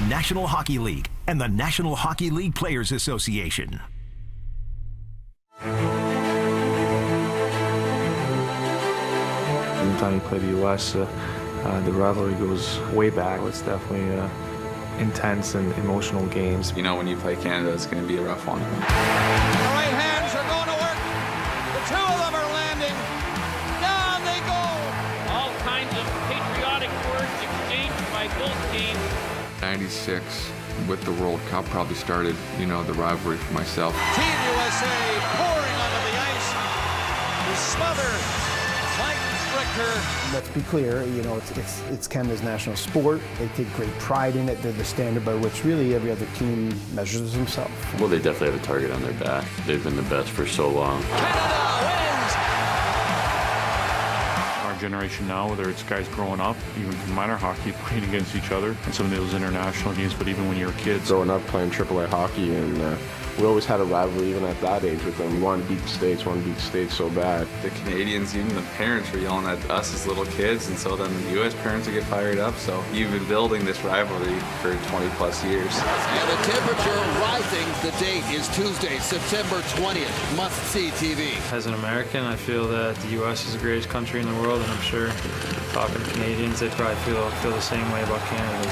National Hockey League and the National Hockey League Players Association. Anytime you play the U.S., the rivalry goes way back. It's definitely intense and emotional games. You know, when you play Canada, it's going to be a rough one. The right hands are going to work. The two of them are landing. Down they go. All kinds of patriotic words exchanged by both teams. 96 with the World Cup probably started, the rivalry for myself. Team USA pouring onto the ice to smother Mike Richter. Let's be clear, it's Canada's national sport. They take great pride in it. They're the standard by which really every other team measures themselves. Well, they definitely have a target on their back. They've been the best for so long. Canada wins! Our generation now, whether it's guys growing up, even from minor hockey, playing against each other, and some of those international games, but even when you're kids. Growing up playing AAA hockey, and we always had a rivalry even at that age with them. We wanted to beat the States so bad. The Canadians, even the parents were yelling at us as little kids, and so then the U.S. parents would get fired up. So you've been building this rivalry for 20 plus years. And the temperature rising. The date is Tuesday, September 20th. Must-see TV. As an American, I feel that the U.S. is the greatest country in the world, and I'm sure talking to Canadians, they probably feel the same way about Canada.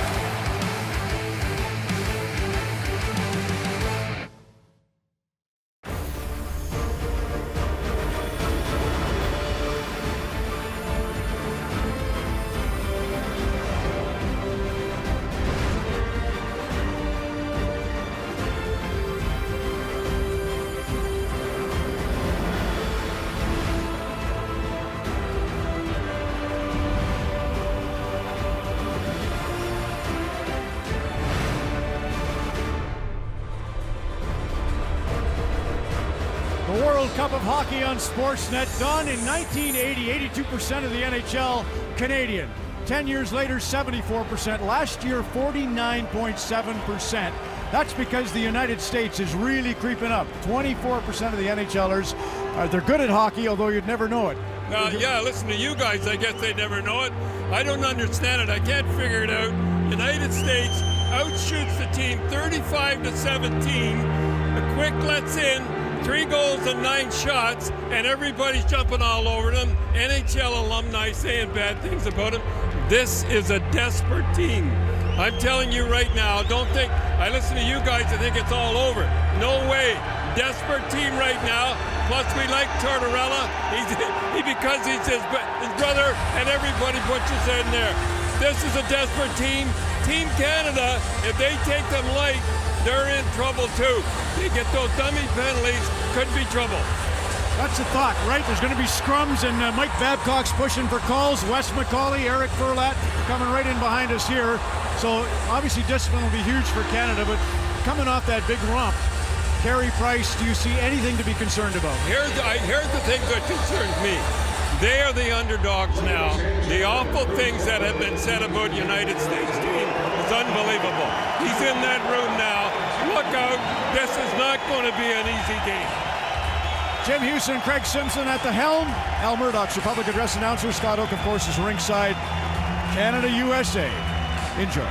The World Cup of Hockey on Sportsnet, done in 1980, 82% of the NHL Canadian. 10 years later, 74%. Last year, 49.7%. That's because the United States is really creeping up. 24% of the NHLers, they're good at hockey, although you'd never know it. Yeah, listen to you guys, I guess they never know it. I don't understand it, I can't figure it out. United States outshoots the team 35-17. The quick lets in 3 goals and 9 shots, and everybody's jumping all over them. NHL alumni saying bad things about them. This is a desperate team. I'm telling you right now, don't think, I listen to you guys and think it's all over. No way. Desperate team right now. Plus, we like Tortorella. Because he's his brother, and everybody pushes in there. This is a desperate team. Team Canada, if they take them light, they're in trouble too. They get those dummy penalties, could be trouble. That's the thought, right? There's going to be scrums, and Mike Babcock's pushing for calls. Wes McCauley, Eric Furlat coming right in behind us here. So obviously discipline will be huge for Canada, but coming off that big romp, Carey Price, do you see anything to be concerned about? Here's the thing that concerns me. They are the underdogs now. The awful things that have been said about United States team is unbelievable. He's in that room now. Look out. This is not going to be an easy game. Jim Houston, Craig Simpson at the helm. Al Murdoch's Republic Address announcer. Scott Oak, of course, is ringside. Canada, USA. Enjoy.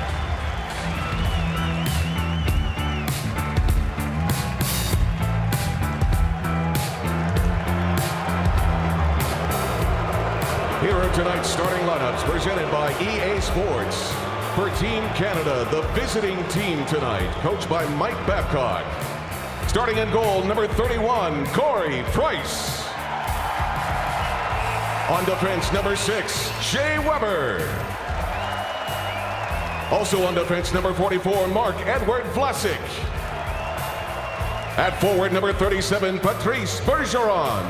Here are tonight's starting lineups presented by EA Sports. For Team Canada, the visiting team tonight, coached by Mike Babcock. Starting in goal, number 31, Carey Price. On defense, number 6, Shea Weber. Also on defense, number 44, Marc-Edouard Vlasic. At forward, number 37, Patrice Bergeron.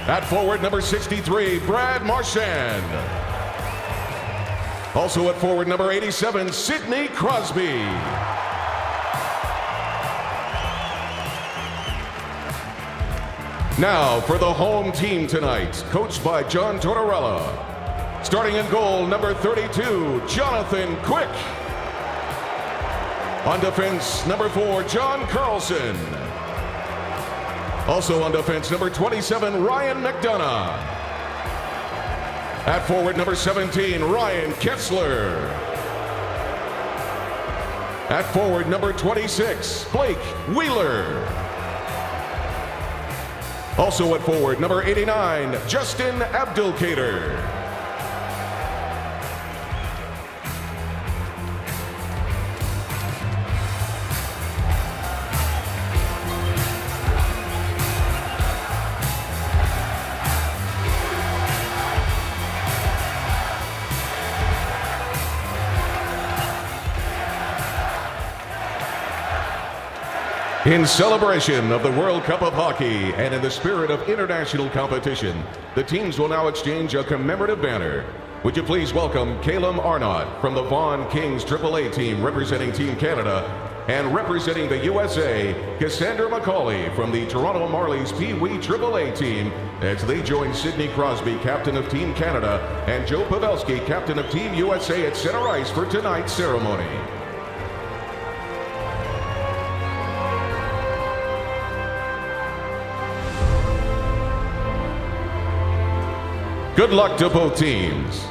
At forward, number 63, Brad Marchand. Also at forward, number 87, Sidney Crosby. Now for the home team tonight, coached by John Tortorella. Starting in goal, number 32, Jonathan Quick. On defense, number 4, John Carlson. Also on defense, number 27, Ryan McDonough. At forward, number 17, Ryan Kessler. At forward, number 26, Blake Wheeler. Also at forward, number 89, Justin Abdulkader. In celebration of the World Cup of Hockey and in the spirit of international competition, the teams will now exchange a commemorative banner. Would you please welcome Calum Arnott from the Vaughan Kings AAA team representing Team Canada, and representing the USA, Cassandra McCauley from the Toronto Marlies Pee Wee AAA team as they join Sidney Crosby, captain of Team Canada, and Joe Pavelski, captain of Team USA at center ice for tonight's ceremony. Good luck to both teams.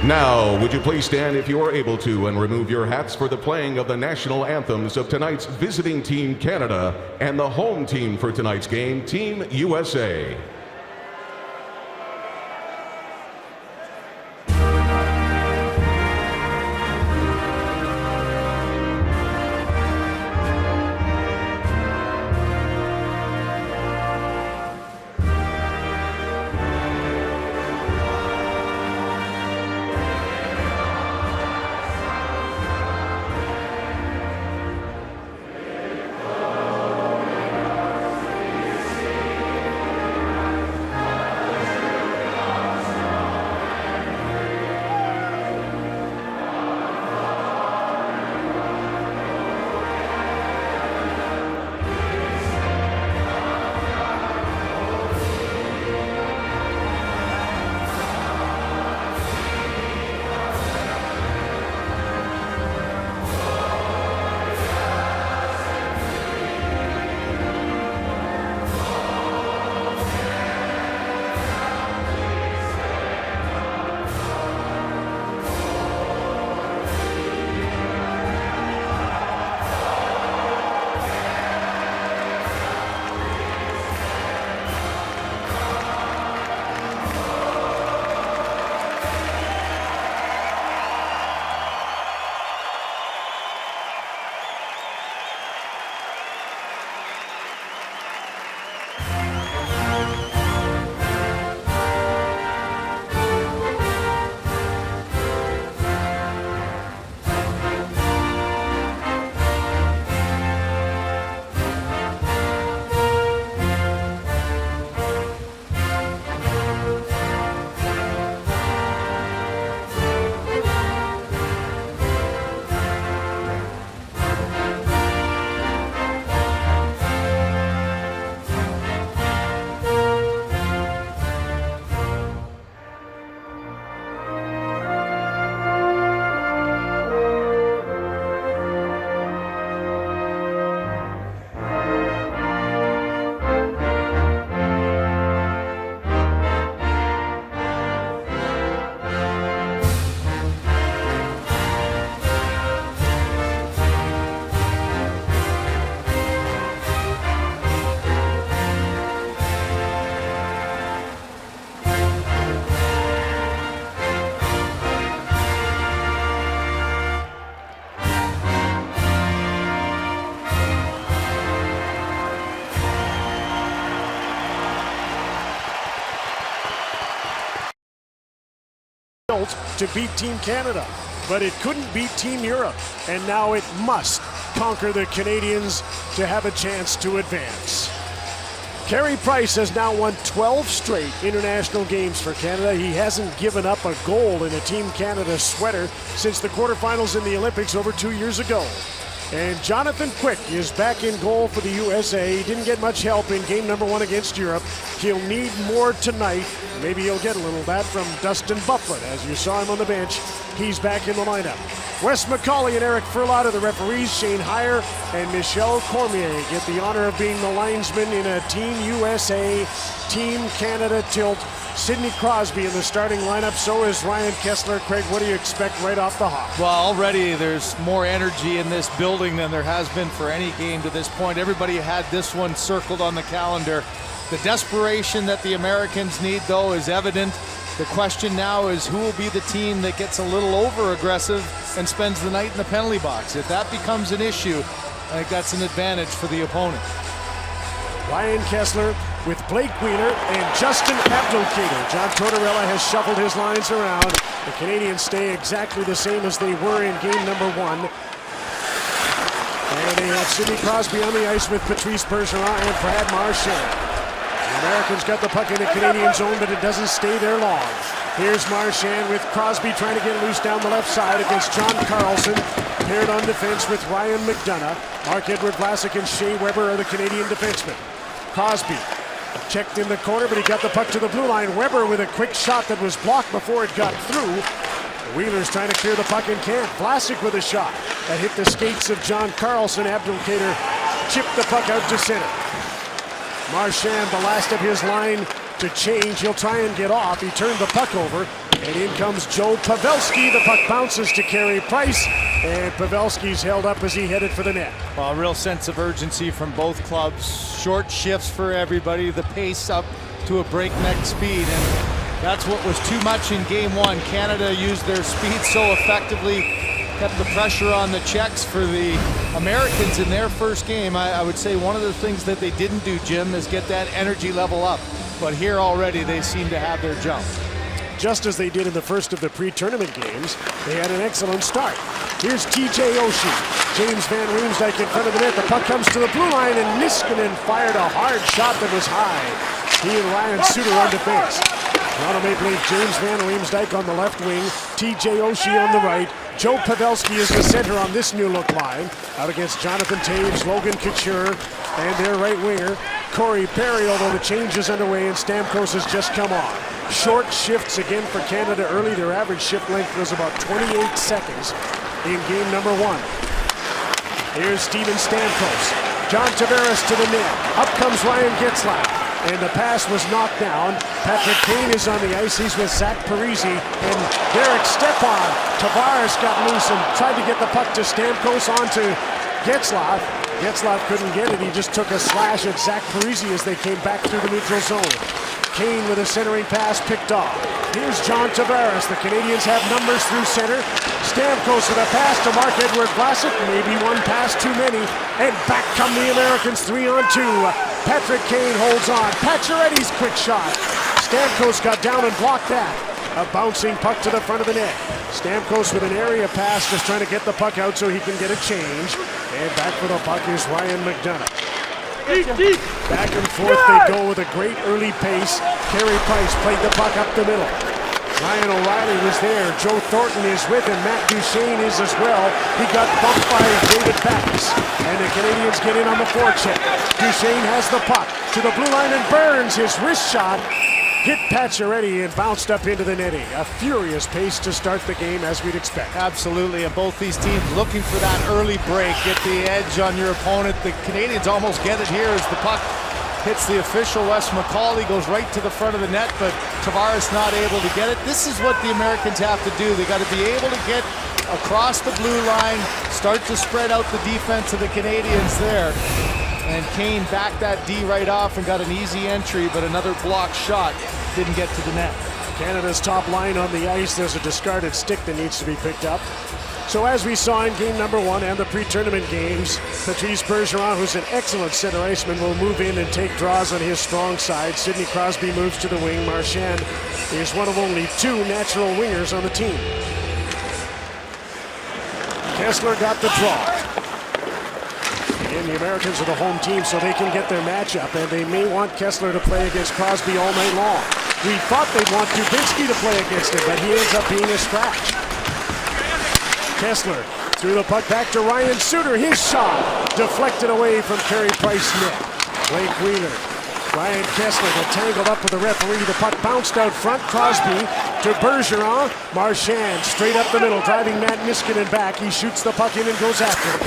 Now, would you please stand if you are able to and remove your hats for the playing of the national anthems of tonight's visiting Team Canada and the home team for tonight's game, Team USA. To beat Team Canada, but it couldn't beat Team Europe, and now it must conquer the Canadians to have a chance to advance. Carey Price has now won 12 straight international games for Canada. He hasn't given up a goal in a Team Canada sweater since the quarterfinals in the Olympics over 2 years ago. And Jonathan Quick is back in goal for the USA. He didn't get much help in game number 1 against Europe. He'll need more tonight. Maybe he'll get a little of that from Dustin Bufflin, as you saw him on the bench. He's back in the lineup. Wes McCauley and Eric Furlot are the referees. Shane Heyer and Michelle Cormier get the honor of being the linesmen in a Team USA, Team Canada tilt. Sidney Crosby in the starting lineup, so is Ryan Kessler. Craig, what do you expect right off the hop? Well, already there's more energy in this building than there has been for any game to this point. Everybody had this one circled on the calendar. The desperation that the Americans need, though, is evident. The question now is who will be the team that gets a little over-aggressive and spends the night in the penalty box. If that becomes an issue, I think that's an advantage for the opponent. Ryan Kessler with Blake Wheeler and Justin Abdelkader. John Tortorella has shuffled his lines around. The Canadians stay exactly the same as they were in game number 1. And they have Sidney Crosby on the ice with Patrice Bergeron and Brad Marchand. The Americans got the puck in the Canadian zone, but it doesn't stay there long. Here's Marchand with Crosby trying to get loose down the left side against John Carlson. Paired on defense with Ryan McDonough. Marc-Edouard Vlasic and Shea Weber are the Canadian defensemen. Crosby checked in the corner, but he got the puck to the blue line. Weber with a quick shot that was blocked before it got through. The Wheelers trying to clear the puck and can't. Vlasic with a shot that hit the skates of John Carlson. Abdelkader chipped the puck out to center. Marchand, the last of his line to change. He'll try and get off. He turned the puck over, and in comes Joe Pavelski. The puck bounces to Carey Price, and Pavelski's held up as he headed for the net. Well, a real sense of urgency from both clubs. Short shifts for everybody, the pace up to a breakneck speed, and that's what was too much in game 1. Canada used their speed so effectively, kept the pressure on the Czechs. For the Americans in their first game, I would say one of the things that they didn't do, Jim, is get that energy level up. But here already they seem to have their jump. Just as they did in the first of the pre-tournament games, they had an excellent start. Here's TJ Oshie. James Van Riemsdyk in front of the net. The puck comes to the blue line, and Niskanen fired a hard shot that was high. He and Ryan Suter on defense. Toronto Maple Leaf, James Van Riemsdyk on the left wing, TJ Oshie on the right. Joe Pavelski is the center on this new look line. Out against Jonathan Toews, Logan Couture, and their right winger, Corey Perry, although the change is underway and Stamkos has just come on. Short shifts again for Canada early. Their average shift length was about 28 seconds in game number 1. Here's Steven Stamkos. John Tavares to the net. Up comes Ryan Getzlaf. And the pass was knocked down. Patrick Kane is on the ice. He's with Zach Parise and Derek Stepan. Tavares got loose and tried to get the puck to Stamkos onto Getzlaf. Getzlaf couldn't get it. He just took a slash at Zach Parise as they came back through the neutral zone. Kane with a centering pass picked off. Here's John Tavares. The Canadians have numbers through center. Stamkos with a pass to Marc-Edouard Vlasic. Maybe one pass too many. And back come the Americans 3-on-2. Patrick Kane holds on. Pacioretty's quick shot. Stamkos got down and blocked that. A bouncing puck to the front of the net. Stamkos with an area pass, just trying to get the puck out so he can get a change. And back for the puck is Ryan McDonough. Back and forth they go with a great early pace. Carey Price played the puck up the middle. Ryan O'Reilly was there. Joe Thornton is with him. Matt Duchene is as well. He got bumped by David Backes. And the Canadians get in on the forecheck. Duchene has the puck to the blue line and burns. His wrist shot hit Pacioretty and bounced up into the netting. A furious pace to start the game, as we'd expect. Absolutely, and both these teams looking for that early break. Get the edge on your opponent. The Canadians almost get it here as the puck hits the official. Wes McCauley goes right to the front of the net, but Tavares not able to get it. This is what the Americans have to do. They got to be able to get across the blue line, start to spread out the defense of the Canadians there. And Kane backed that D right off and got an easy entry, but another blocked shot didn't get to the net. Canada's top line on the ice. There's a discarded stick that needs to be picked up. So as we saw in game number 1 and the pre-tournament games, Patrice Bergeron, who's an excellent center iceman, will move in and take draws on his strong side. Sidney Crosby moves to the wing. Marchand is one of only 2 natural wingers on the team. Kessler got the draw. And the Americans are the home team, so they can get their matchup, and they may want Kessler to play against Crosby all night long. We thought they'd want Dubinsky to play against him, but he ends up being a scratch. Kessler threw the puck back to Ryan Suter. His shot deflected away from Carey Price net. Blake Wheeler. Ryan Kessler got tangled up with the referee. The puck bounced out front. Crosby to Bergeron. Marchand straight up the middle, driving Matt Niskanen back. He shoots the puck in and goes after it.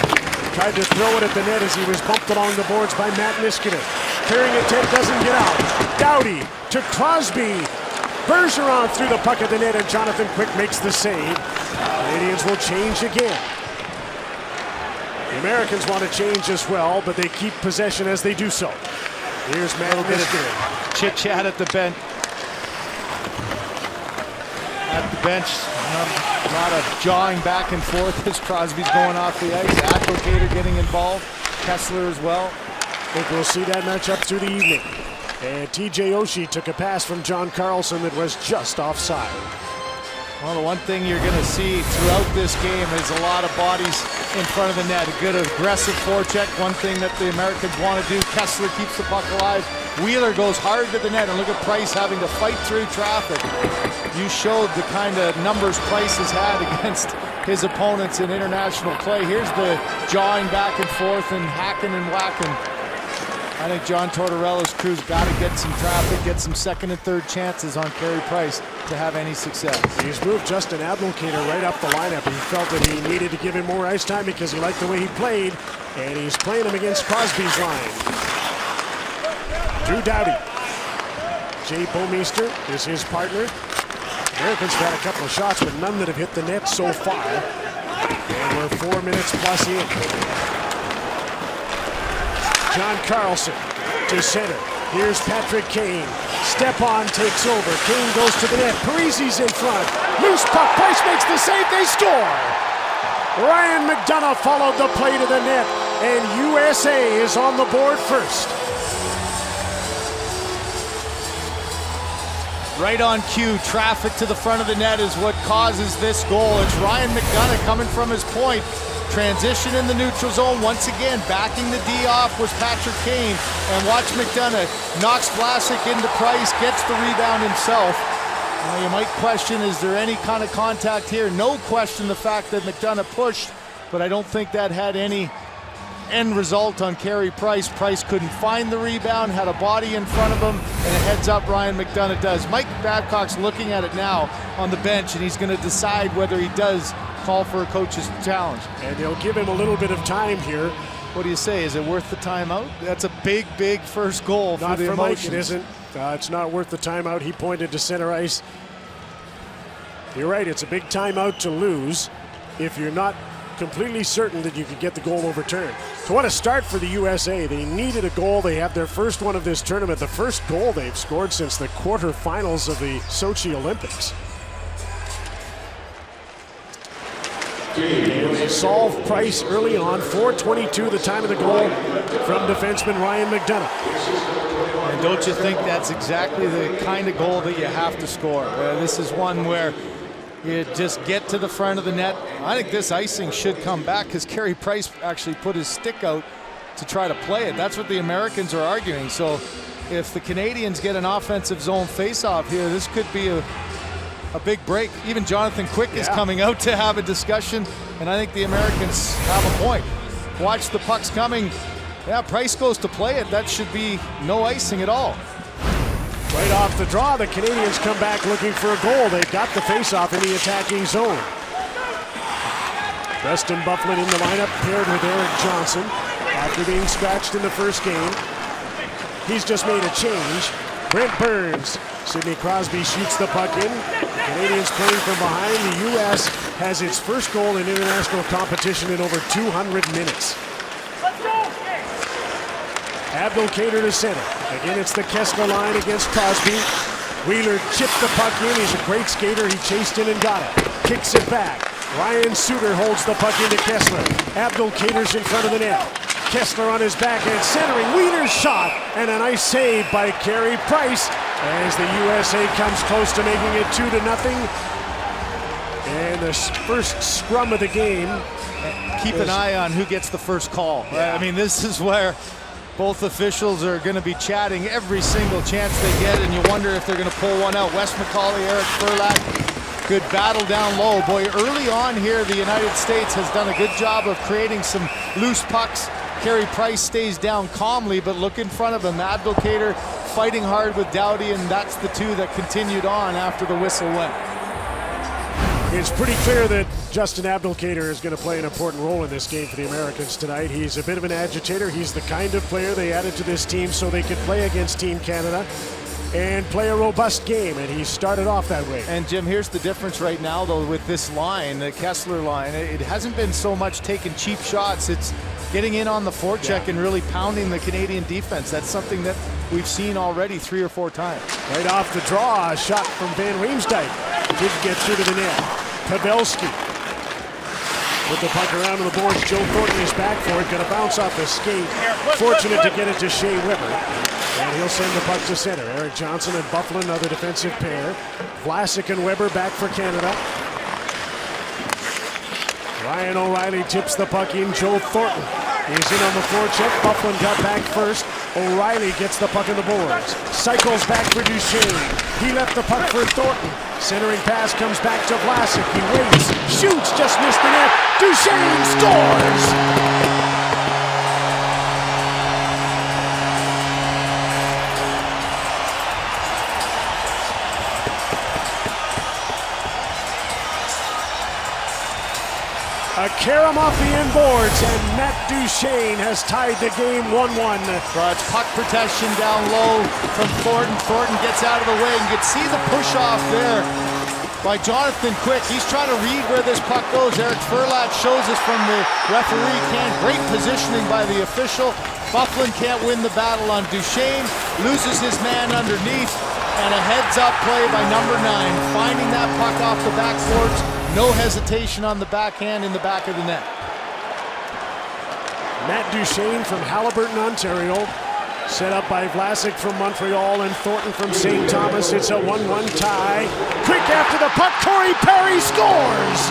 Tried to throw it at the net as he was bumped along the boards by Matt Niskanen. Carrying it, Ted doesn't get out. Doughty to Crosby. Bergeron through the puck at the net, and Jonathan Quick makes the save. Canadians will change again. The Americans want to change as well, but they keep possession as they do so. Here's Matt Niskanen. Chit-chat at the bench. A lot of jawing back and forth as Crosby's going off the ice. Advocator getting involved. Kessler as well. I think we'll see that matchup through the evening. And TJ Oshie took a pass from John Carlson that was just offside. Well, the one thing you're going to see throughout this game is a lot of bodies in front of the net. A good aggressive forecheck, one thing that the Americans want to do. Kessler keeps the puck alive. Wheeler goes hard to the net, and look at Price having to fight through traffic. You showed the kind of numbers Price has had against his opponents in international play. Here's the jawing back and forth and hacking and whacking. I think John Tortorella's crew's got to get some traffic, get some second and third chances on Carey Price to have any success. He's moved Justin Abdelkader right up the lineup. He felt that he needed to give him more ice time because he liked the way he played, and he's playing him against Crosby's line. Drew Doughty. Jay Bouwmeester is his partner. Americans have had a couple of shots, but none that have hit the net so far. And we're 4 minutes plus in. John Carlson to center. Here's Patrick Kane. Stepan takes over. Kane goes to the net. Parisi's in front. Loose puck. Price makes the save. They score. Ryan McDonough followed the play to the net, and USA is on the board first. Right on cue, traffic to the front of the net is what causes this goal. It's Ryan McDonough coming from his point. Transition in the neutral zone. Once again, backing the D off was Patrick Kane. And watch McDonough knocks Vlasic into Price, gets the rebound himself. Now you might question, is there any kind of contact here? No question the fact that McDonough pushed, but I don't think that had any end result on Carey Price. Price couldn't find the rebound, had a body in front of him, and a heads up Ryan McDonough does. Mike Babcock's looking at it now on the bench, and he's going to decide whether he does call for a coach's challenge. And they'll give him a little bit of time here. What do you say? Is it worth the timeout? That's a big, big first goal for the emotions. Mike, it isn't. It's not worth the timeout. He pointed to center ice. You're right, it's a big timeout to lose if you're not completely certain that you could get the goal overturned. So what a start for the USA. They needed a goal. They have their first one of this tournament, the first goal they've scored since the quarterfinals of the Sochi Olympics. It was a solve Price early on, 4:22 the time of the goal from defenseman Ryan McDonough. And don't you think that's exactly the kind of goal that you have to score? This is one where you just get to the front of the net. I think this icing should come back because Carey Price actually put his stick out to try to play it. That's what the Americans are arguing. So if the Canadians get an offensive zone face-off here, this could be a big break. Even Jonathan Quick is coming out to have a discussion, and I think the Americans have a point. Watch the pucks coming. Yeah, Price goes to play it. That should be no icing at all. Right off the draw, the Canadians come back looking for a goal. They got the faceoff in the attacking zone. Preston Bufflin in the lineup, paired with Eric Johnson. After being scratched in the first game, he's just made a change. Brent Burns. Sidney Crosby shoots the puck in. Canadians playing from behind. The U.S. has its first goal in international competition in over 200 minutes. Abdelkader to center. Again, it's the Kessler line against Crosby. Wheeler chipped the puck in. He's a great skater. He chased in and got it. Kicks it back. Ryan Suter holds the puck into Kessler. Abdelkader's in front of the net. Kessler on his backhand centering. Wheeler's shot. And a nice save by Carey Price as the USA comes close to making it 2-0. And the first scrum of the game. Keep an eye on who gets the first call. Yeah. I mean, this is where both officials are going to be chatting every single chance they get, and you wonder if they're going to pull one out. Wes McCauley, Eric Furlatt, good battle down low. Boy, early on here, the United States has done a good job of creating some loose pucks. Carey Price stays down calmly, but look in front of him. Abdelkader fighting hard with Doughty, and that's the two that continued on after the whistle went. It's pretty clear that Justin Abdelkader is going to play an important role in this game for the Americans tonight. He's a bit of an agitator. He's the kind of player they added to this team so they could play against Team Canada and play a robust game, and he started off that way. And Jim, here's the difference right now, though, with this line, the Kessler line. It hasn't been so much taking cheap shots. It's getting in on the forecheck and really pounding the Canadian defense. That's something that we've seen already 3 or 4 times. Right off the draw, a shot from Van Riemsdyk. Didn't get through to the net. Pavelski with the puck around to the boards. Joe Thornton is back for it. Going to bounce off the skate. Fortunate to get it to Shea Weber. And he'll send the puck to center. Eric Johnson and Buffalo, another defensive pair. Vlasic and Weber back for Canada. Ryan O'Reilly tips the puck in. Joe Thornton is in on the forecheck. Buffalo got back first. O'Reilly gets the puck in the boards. Cycles back for Duchesne. He left the puck for Thornton. Centering pass comes back to Vlasic. He waits, shoots, just missed the net. Duchesne scores! A carom off the end boards, and Matt Duchesne has tied the game 1-1. It's puck protection down low from Thornton. Thornton gets out of the way. You can see the push off there by Jonathan Quick. He's trying to read where this puck goes. Eric Furlat shows us from the referee can. Great positioning by the official. Bufflin can't win the battle on Duchesne. Loses his man underneath. And a heads-up play by number 9. Finding that puck off the backboards. No hesitation on the backhand in the back of the net. Matt Duchesne from Haliburton, Ontario. Set up by Vlasic from Montreal and Thornton from St. Thomas. It's a 1-1 tie. Quick after the puck, Corey Perry scores!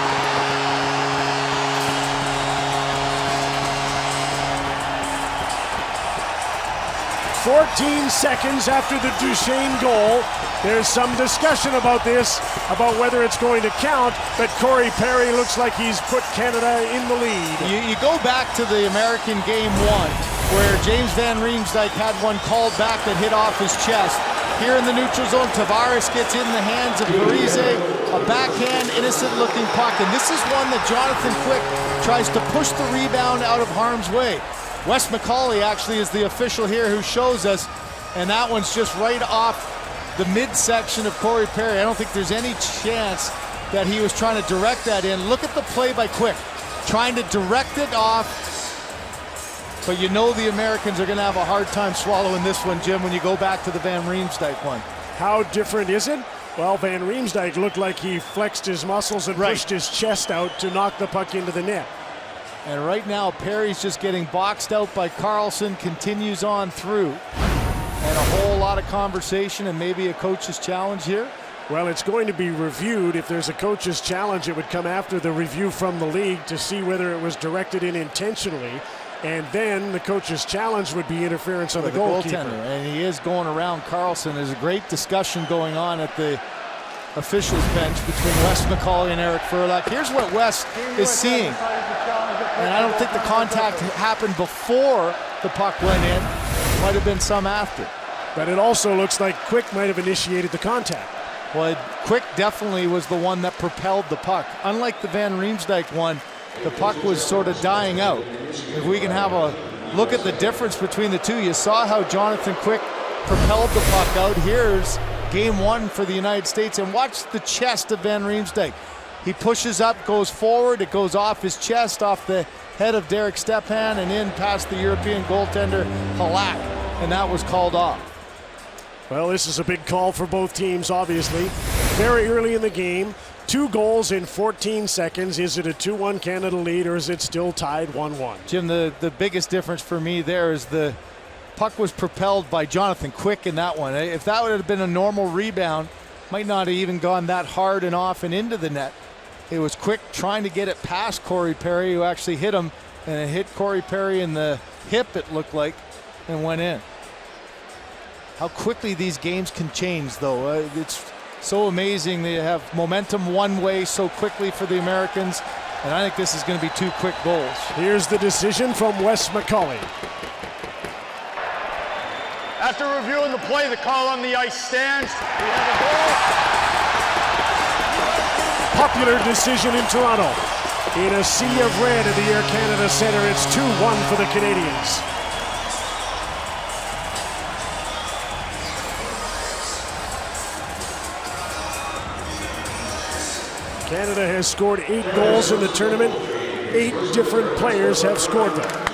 14 seconds after the Duchesne goal. There's some discussion about this, about whether it's going to count, but Corey Perry looks like he's put Canada in the lead. You go back to the American Game 1, where James Van Riemsdyk had one called back that hit off his chest. Here in the neutral zone, Tavares gets in the hands of Parise, a backhand, innocent-looking puck, and this is one that Jonathan Quick tries to push the rebound out of harm's way. Wes McCauley actually is the official here who shows us, and that one's just right off the midsection of Corey Perry. I don't think there's any chance that he was trying to direct that in. Look at the play by Quick, trying to direct it off, but you know the Americans are going to have a hard time swallowing this one, Jim, when you go back to the Van Riemsdyk one. How different is it? Well, Van Riemsdyk looked like he flexed his muscles and pushed his chest out to knock the puck into the net. And right now, Perry's just getting boxed out by Carlson, continues on through. And a whole lot of conversation and maybe a coach's challenge here. Well, it's going to be reviewed. If there's a coach's challenge, it would come after the review from the league to see whether it was directed in intentionally. And then the coach's challenge would be interference on the goalkeeper. And he is going around Carlson. There's a great discussion going on at the officials bench between Wes McCauley and Eric Furlat. Here's what Wes is seeing. And I don't think the contact happened before the puck went in. Might have been some after. But it also looks like Quick might have initiated the contact. Well, Quick definitely was the one that propelled the puck. Unlike the Van Riemsdyk one, the puck was sort of dying out. If we can have a look at the difference between the two, you saw how Jonathan Quick propelled the puck out. Here's Game 1 for the United States, and watch the chest of Van Riemsdyk. He pushes up, goes forward, it goes off his chest, off the head of Derek Stepan, and in past the European goaltender, Halak, and that was called off. Well, this is a big call for both teams, obviously. Very early in the game, 2 goals in 14 seconds. Is it a 2-1 Canada lead, or is it still tied 1-1? Jim, the biggest difference for me there is the puck was propelled by Jonathan Quick in that one. If that would have been a normal rebound, might not have even gone that hard and off and into the net. It was Quick trying to get it past Corey Perry, who actually hit him, and it hit Corey Perry in the hip, it looked like, and went in. How quickly these games can change, though. It's so amazing. They have momentum one way so quickly for the Americans, and I think this is going to be 2 quick goals. Here's the decision from Wes McCauley. After reviewing the play, the call on the ice stands. We have a goal. popular decision in Toronto. In a sea of red at the Air Canada Centre, it's 2-1 for the Canadians. Canada has scored 8 goals in the tournament. 8 different players have scored them.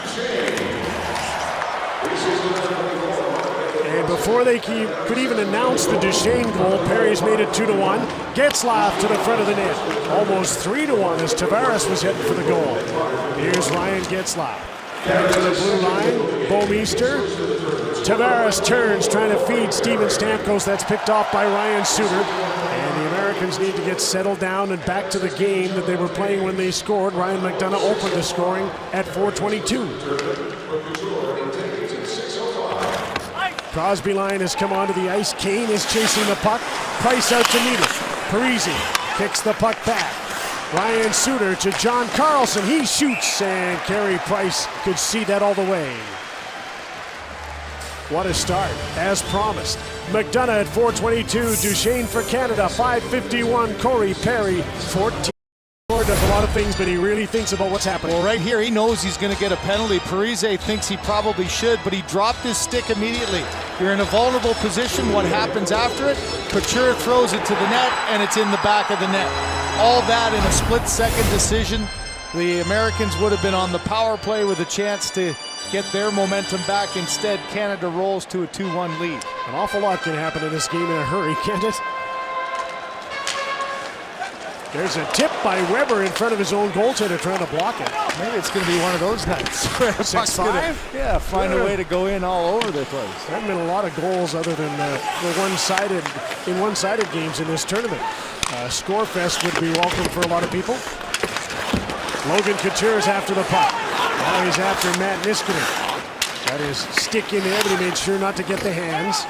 And before they could even announce the Duchesne goal, Perry's made it 2-1. Getzlaf to the front of the net. Almost 3-1 as Tavares was heading for the goal. Here's Ryan Getzlaf. Back to the blue line. Bouwmeester. Tavares turns, trying to feed Steven Stamkos. That's picked off by Ryan Suter. And the Americans need to get settled down and back to the game that they were playing when they scored. Ryan McDonough opened the scoring at 4:22. Crosby line has come onto the ice. Kane is chasing the puck. Price out to meet it. Parise kicks the puck back. Ryan Suter to John Carlson. He shoots, and Carey Price could see that all the way. What a start, as promised. McDonough at 4:22. Duchesne for Canada, 5:51. Corey Perry, 14. Does a lot of things, but he really thinks about what's happening. Well, right here, he knows he's going to get a penalty. Parise thinks he probably should, but he dropped his stick immediately. You're in a vulnerable position. What happens after it? Couture throws it to the net, and it's in the back of the net. All that in a split-second decision. The Americans would have been on the power play with a chance to get their momentum back. Instead, Canada rolls to a 2-1 lead. An awful lot can happen in this game in a hurry, can't it? There's a tip by Weber in front of his own goaltender trying to block it. Maybe it's going to be one of those nights. 6-5? Yeah, find a way to go in all over the place. There haven't been a lot of goals other than the one-sided games in this tournament. Scorefest would be welcome for a lot of people. Logan Couture's after the puck. Now he's after Matt Niskanen. Got his stick in there, but he made sure not to get the hands.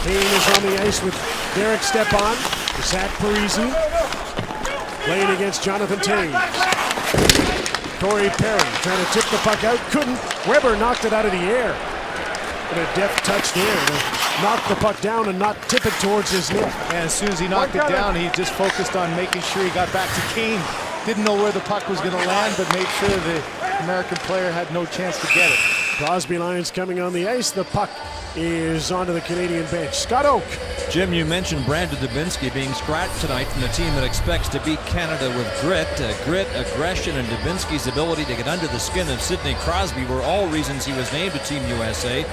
Kane is on the ice with Derek Stepan. Zach Parise playing against Jonathan Toews. Corey Perry trying to tip the puck out. Couldn't. Weber knocked it out of the air. What a deft touch there to knock the puck down and not tip it towards his net. And as soon as he knocked it down, he just focused on making sure he got back to Kane. Didn't know where the puck was going to land, but made sure the American player had no chance to get it. Crosby line's coming on the ice. The puck is onto the Canadian bench. Scott Oak. Jim, you mentioned Brandon Dubinsky being scratched tonight from the team that expects to beat Canada with grit. Grit, aggression, and Dubinsky's ability to get under the skin of Sidney Crosby were all reasons he was named to Team USA.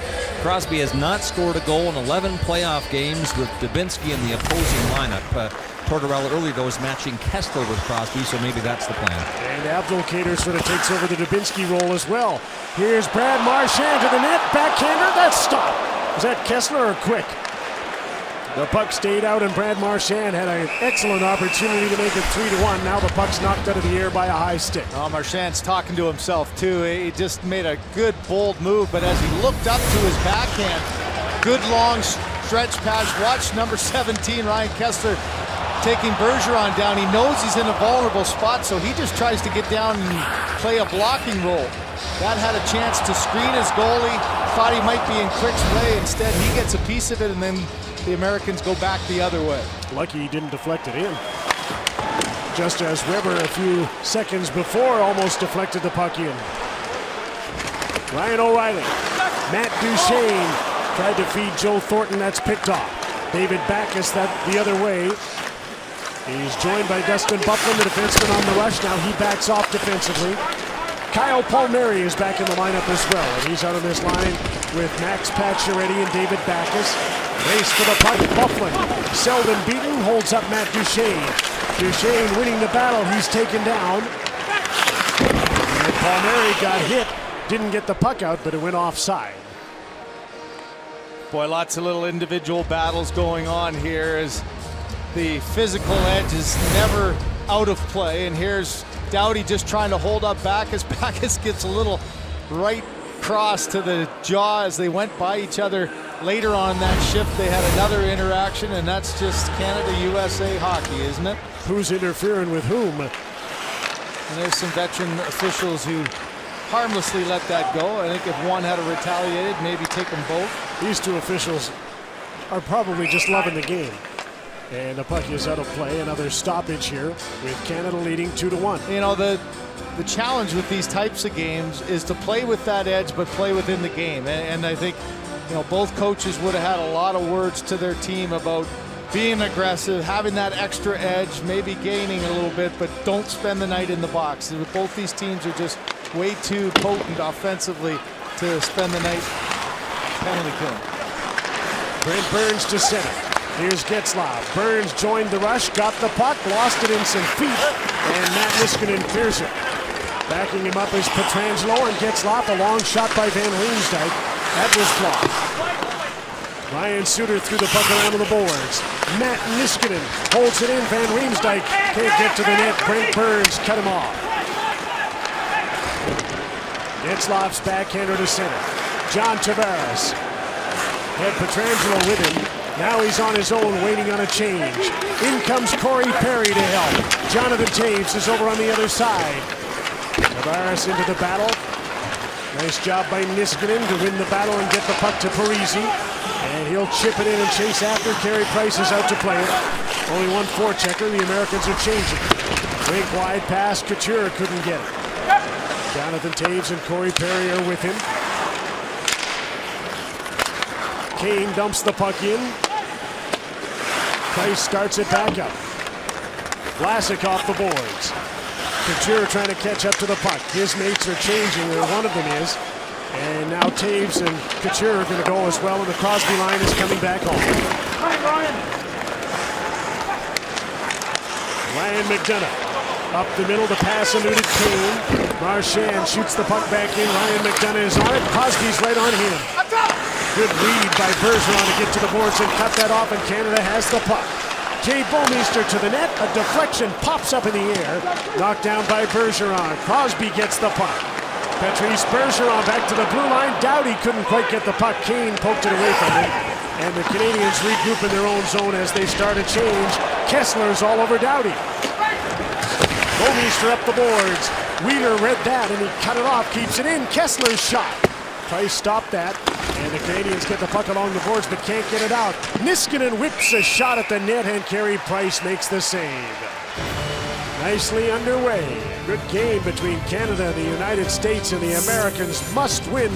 Crosby has not scored a goal in 11 playoff games with Dubinsky in the opposing lineup. Tortorella earlier, though, was matching Kessler with Crosby, so maybe that's the plan. And Abdelkader sort of takes over the Dubinsky role as well. Here's Brad Marchand to the net. Backhander, that's stopped. Was that Kessler or Quick? The puck stayed out, and Brad Marchand had an excellent opportunity to make it 3-1. Now the puck's knocked out of the air by a high stick. Oh, Marchand's talking to himself, too. He just made a good, bold move, but as he looked up to his backhand, good long stretch pass. Watch number 17, Ryan Kessler, taking Bergeron down. He knows he's in a vulnerable spot, so he just tries to get down and play a blocking role. That had a chance to screen his goalie. Thought he might be in Quick's way. Instead, he gets a piece of it, and then the Americans go back the other way. Lucky he didn't deflect it in. Just as Weber a few seconds before almost deflected the puck in. Ryan O'Reilly. Matt Duchesne tried to feed Joe Thornton. That's picked off. David Backes that the other way. He's joined by Dustin Byfuglien, the defenseman on the rush. Now he backs off defensively. Kyle Palmieri is back in the lineup as well, and he's out on this line with Max Pacioretty and David Backes. Race for the puck, Byfuglien. Seldon beaten, holds up Matt Duchesne. Duchesne winning the battle, he's taken down. And Palmieri got hit, didn't get the puck out, but it went offside. Boy, lots of little individual battles going on here as the physical edge is never out of play, and here's Doughty just trying to hold up Backes. Backes gets a little right cross to the jaw as they went by each other. Later on that shift, they had another interaction, and that's just Canada-USA hockey, isn't it? Who's interfering with whom? And there's some veteran officials who harmlessly let that go. I think if one had retaliated, maybe take them both. These two officials are probably just loving the game. And the puck is out of play. Another stoppage here with Canada leading 2-1. You know, the challenge with these types of games is to play with that edge, but play within the game. And I think, you know, both coaches would have had a lot of words to their team about being aggressive, having that extra edge, maybe gaining a little bit, but don't spend the night in the box. Both these teams are just way too potent offensively to spend the night penalty killing. Brent Burns to center. Here's Getzlaf. Burns joined the rush, got the puck, lost it in some feet, and Matt Niskanen clears it. Backing him up is Pietrangelo, and Getzlaf, a long shot by Van Riemsdyk. That was blocked. Ryan Suter threw the puck around to the boards. Matt Niskanen holds it in. Van Riemsdyk can't get to the net. Brent Burns cut him off. Getzlaf's backhander to center. John Tavares had Pietrangelo with him. Now he's on his own, waiting on a change. In comes Corey Perry to help. Jonathan Toews is over on the other side. Tavares into the battle. Nice job by Niskanen to win the battle and get the puck to Parisi. And he'll chip it in and chase after. Carey Price is out to play it. Only one forechecker. The Americans are changing. Rink wide pass. Couture couldn't get it. Jonathan Toews and Corey Perry are with him. Kane dumps the puck in. Price starts it back up. Vlasic off the boards. Couture trying to catch up to the puck. His mates are changing, or one of them is. And now Toews and Couture are going to go as well, and the Crosby line is coming back on. Ryan McDonough. Up the middle, the pass eluded Kane. Marchand shoots the puck back in. Ryan McDonough is on it. Crosby's right on him. Good read by Bergeron to get to the boards and cut that off, and Canada has the puck. Jay Bouwmeester to the net. A deflection pops up in the air. Knocked down by Bergeron. Crosby gets the puck. Patrice Bergeron back to the blue line. Doughty couldn't quite get the puck. Kane poked it away from him. And the Canadians regroup in their own zone as they start a change. Kessler's all over Doughty. Bouwmeester up the boards. Wheeler read that and he cut it off. Keeps it in. Kessler's shot. Price stopped that. And the Canadians get the puck along the boards but can't get it out. Niskanen whips a shot at the net and Carey Price makes the save. Nicely underway. Good game between Canada and the United States, and the Americans must win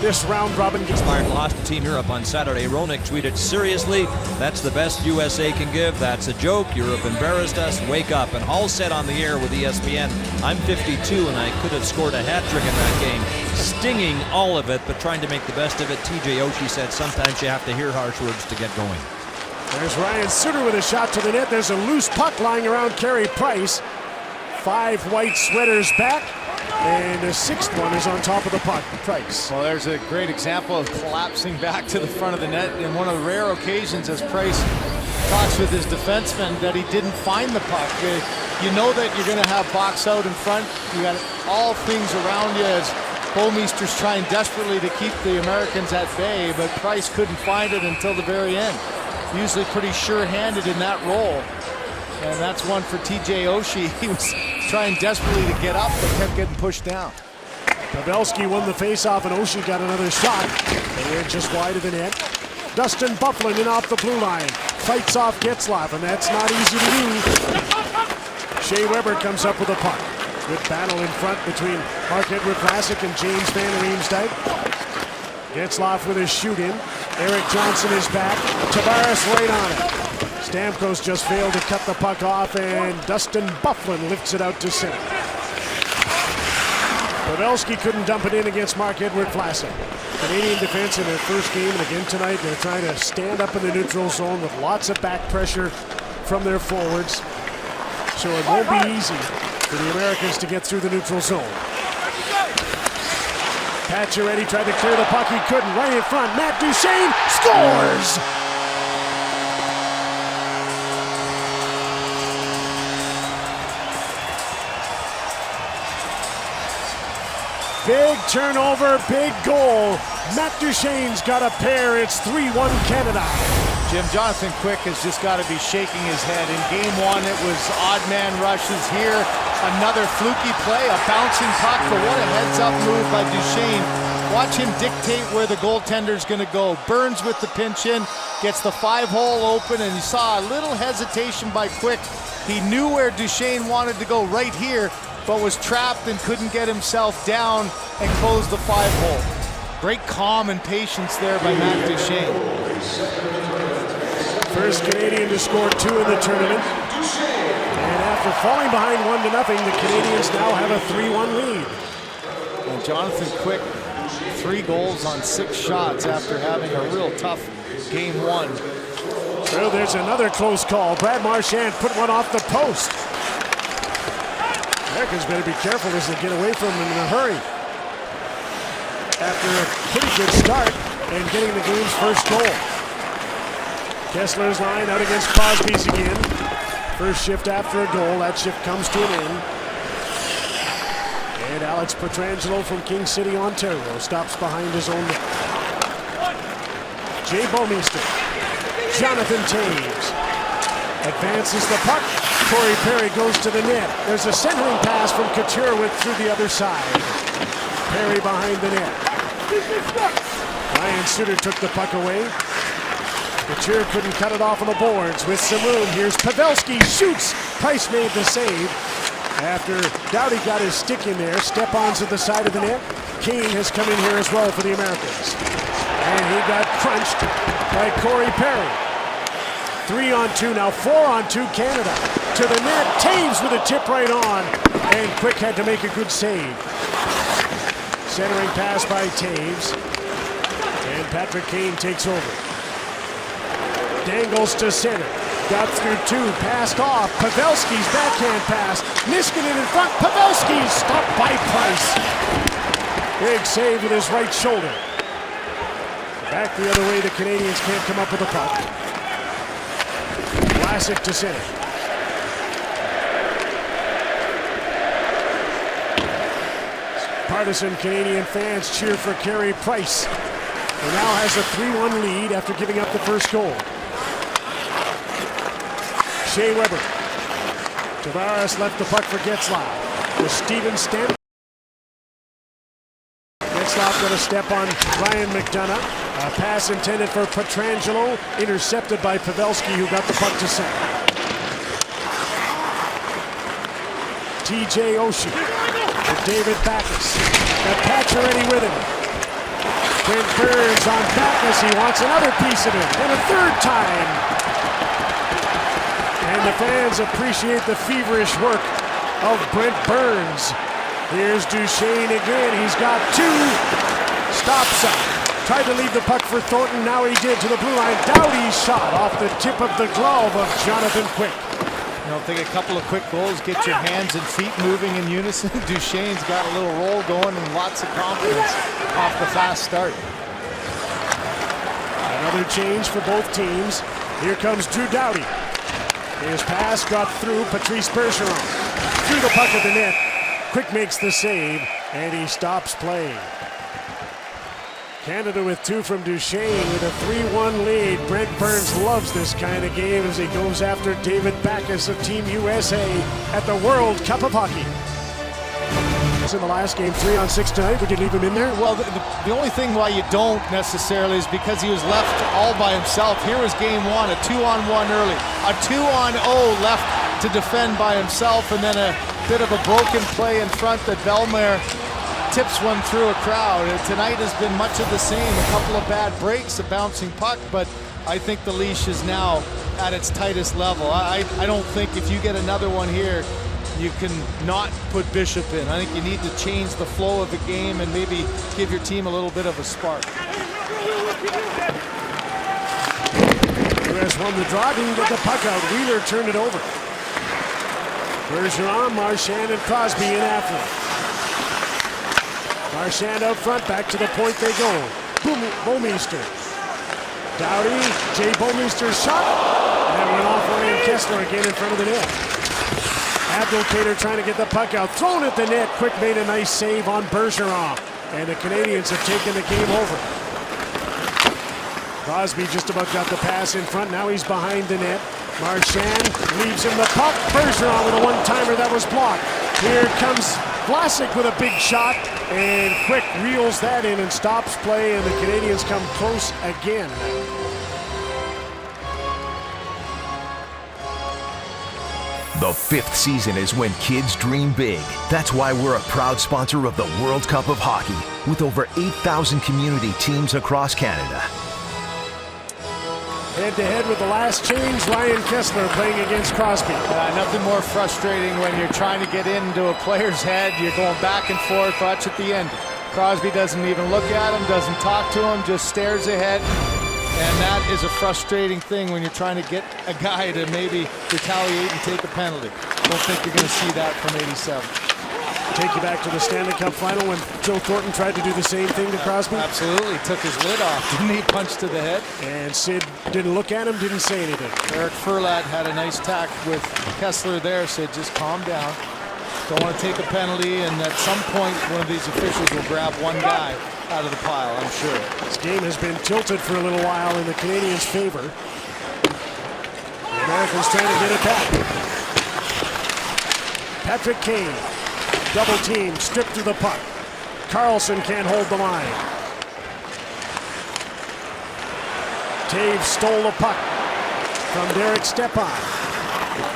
this round-robin game. Bayern lost to Team Europe on Saturday. Roenick tweeted, "Seriously, that's the best USA can give. That's a joke. Europe embarrassed us. Wake up." And Hall said on the air with ESPN, "I'm 52 and I could have scored a hat trick in that game." Stinging all of it, but trying to make the best of it. TJ Oshie said sometimes you have to hear harsh words to get going. There's Ryan Suter with a shot to the net. There's a loose puck lying around Carey Price. 5 white sweaters back, and a 6th one is on top of the puck. Price. Well, there's a great example of collapsing back to the front of the net in one of the rare occasions as Price talks with his defenseman that he didn't find the puck. You know that you're going to have box out in front. You got all things around you as Bouwmeester's trying desperately to keep the Americans at bay, but Price couldn't find it until the very end. Usually pretty sure-handed in that role. And that's one for TJ Oshie. He was trying desperately to get up, but kept getting pushed down. Pavelski won the face-off, and Oshie got another shot. They're just wide of the net. Dustin Byfuglien in off the blue line. Fights off Getzlaf, and that's not easy to do. Shea Weber comes up with a puck. Good battle in front between Marc-Edouard Vlasic and James Van Riemsdyk. Getzlaf with his shoot-in. Eric Johnson is back. Tavares right on it. Stamkos just failed to cut the puck off, and Dustin Byfuglien lifts it out to center. Pavelski couldn't dump it in against Marc-Edouard Vlasic. Canadian defense in their first game, and again tonight they're trying to stand up in the neutral zone with lots of back pressure from their forwards. So it won't be easy for the Americans to get through the neutral zone. Pacioretty tried to clear the puck, he couldn't. Right in front, Matt Duchene scores! Big turnover, big goal. Matt Duchene's got a pair. It's 3-1 Canada. Jim, Jonathan Quick has just got to be shaking his head. In game 1, it was odd man rushes. Here, another fluky play, a bouncing puck, but what a heads-up move by Duchene. Watch him dictate where the goaltender's going to go. Burns with the pinch in, gets the 5-hole open, and you saw a little hesitation by Quick. He knew where Duchesne wanted to go right here, but was trapped and couldn't get himself down and close the 5-hole. Great calm and patience there by Matt Duchesne. First Canadian to score 2 in the tournament. And after falling behind 1-0, the Canadians now have a 3-1 lead. And Jonathan Quick, 3 goals on 6 shots after having a real tough game 1. So there's another close call. Brad Marchand put one off the post. Americans better be careful as they get away from him in a hurry. After a pretty good start and getting the game's first goal. Kessler's line out against Crosby's again. First shift after a goal. That shift comes to an end. And Alex Pietrangelo from King City, Ontario stops behind his own net. Jay Bouwmeester. Jonathan Toews advances the puck. Corey Perry goes to the net. There's a centering pass from Couture through the other side. Perry behind the net. Ryan Suter took the puck away. Couture couldn't cut it off on the boards with some room. Here's Pavelski, shoots. Price made the save. After Doughty got his stick in there, step-ons at the side of the net. Kane has come in here as well for the Americans. And he got crunched by Corey Perry. 3-on-2, now 4-on-2 Canada. To the net, Toews with a tip right on. And Quick had to make a good save. Centering pass by Toews. And Patrick Kane takes over. Dangles to center. Got through 2, passed off. Pavelski's backhand pass. Niskanen in front. Pavelski stopped by Price. Big save with his right shoulder. Back the other way, the Canadians can't come up with a puck. Vlasic to center. Partisan Canadian fans cheer for Carey Price, who now has a 3-1 lead after giving up the first goal. Shea Weber. Tavares left the puck for Getzlaf. With Steven Stamp. Getzlaf got a step on Ryan McDonough. A pass intended for Pietrangelo, intercepted by Pavelski, who got the puck to center. TJ Oshie with David Backes. Got Pacioretty with him. Brent Burns on Backes. He wants another piece of it, and a third time. And the fans appreciate the feverish work of Brent Burns. Here's Duchesne again. He's got 2. Stops up. Tried to leave the puck for Thornton. Now he did to the blue line. Doughty's shot off the tip of the glove of Jonathan Quick. You know, think a couple of quick goals, get your hands and feet moving in unison. Duchesne's got a little roll going and lots of confidence off the fast start. Another change for both teams. Here comes Drew Doughty. His pass got through Patrice Bergeron. Through the puck of the net. Quick makes the save, and he stops playing. Canada with 2 from Duchesne with a 3-1 lead. Brent Burns loves this kind of game as he goes after David Backes of Team USA at the World Cup of Hockey. In the last game, 3-on-6 tonight. Would you leave him in there? Well, the only thing why you don't necessarily is because he was left all by himself. Here was game 1, a 2-on-1 early. A 2-on-0 left to defend by himself, and then a bit of a broken play in front that Bellemare tips one through a crowd. Tonight has been much of the same. A couple of bad breaks, a bouncing puck, but I think the leash is now at its tightest level. I don't think if you get another one here, you can not put Bishop in. I think you need to change the flow of the game and maybe give your team a little bit of a spark. US won the draw, didn't get the puck out. Wheeler turned it over. Bergeron, Marchand, and Crosby in after him. Marchand out front, back to the point they go. Bouwmeester. Doughty, Jay Bouwmeester's shot. And went off Ryan Kessler again in front of the net. Abdelkader trying to get the puck out. Thrown at the net. Quick made a nice save on Bergeron. And the Canadians have taken the game over. Crosby just about got the pass in front. Now he's behind the net. Marchand leaves him the puck. Bergeron with a one-timer that was blocked. Here comes Vlasic with a big shot, and Quick reels that in and stops play, and the Canadians come close again. The fifth season is when kids dream big. That's why we're a proud sponsor of the World Cup of Hockey, with over 8,000 community teams across Canada. Head-to-head with the last change, Ryan Kessler playing against Crosby. Nothing more frustrating when you're trying to get into a player's head. You're going back and forth. Watch at the end. Crosby doesn't even look at him, doesn't talk to him, just stares ahead. And that is a frustrating thing when you're trying to get a guy to maybe retaliate and take a penalty. Don't think you're going to see that from 87. Take you back to the Stanley Cup final when Joe Thornton tried to do the same thing to Crosby? Absolutely. Took his lid off. Didn't he? Punch to the head. And Sid didn't look at him, didn't say anything. Eric Furlat had a nice tack with Kessler there. Said, just calm down. Don't want to take a penalty. And at some point, one of these officials will grab one guy out of the pile, I'm sure. This game has been tilted for a little while in the Canadians' favor. The Americans trying to get it back. Patrick Kane. Double team, stripped to the puck. Carlson can't hold the line. Taves stole the puck from Derek Stepan.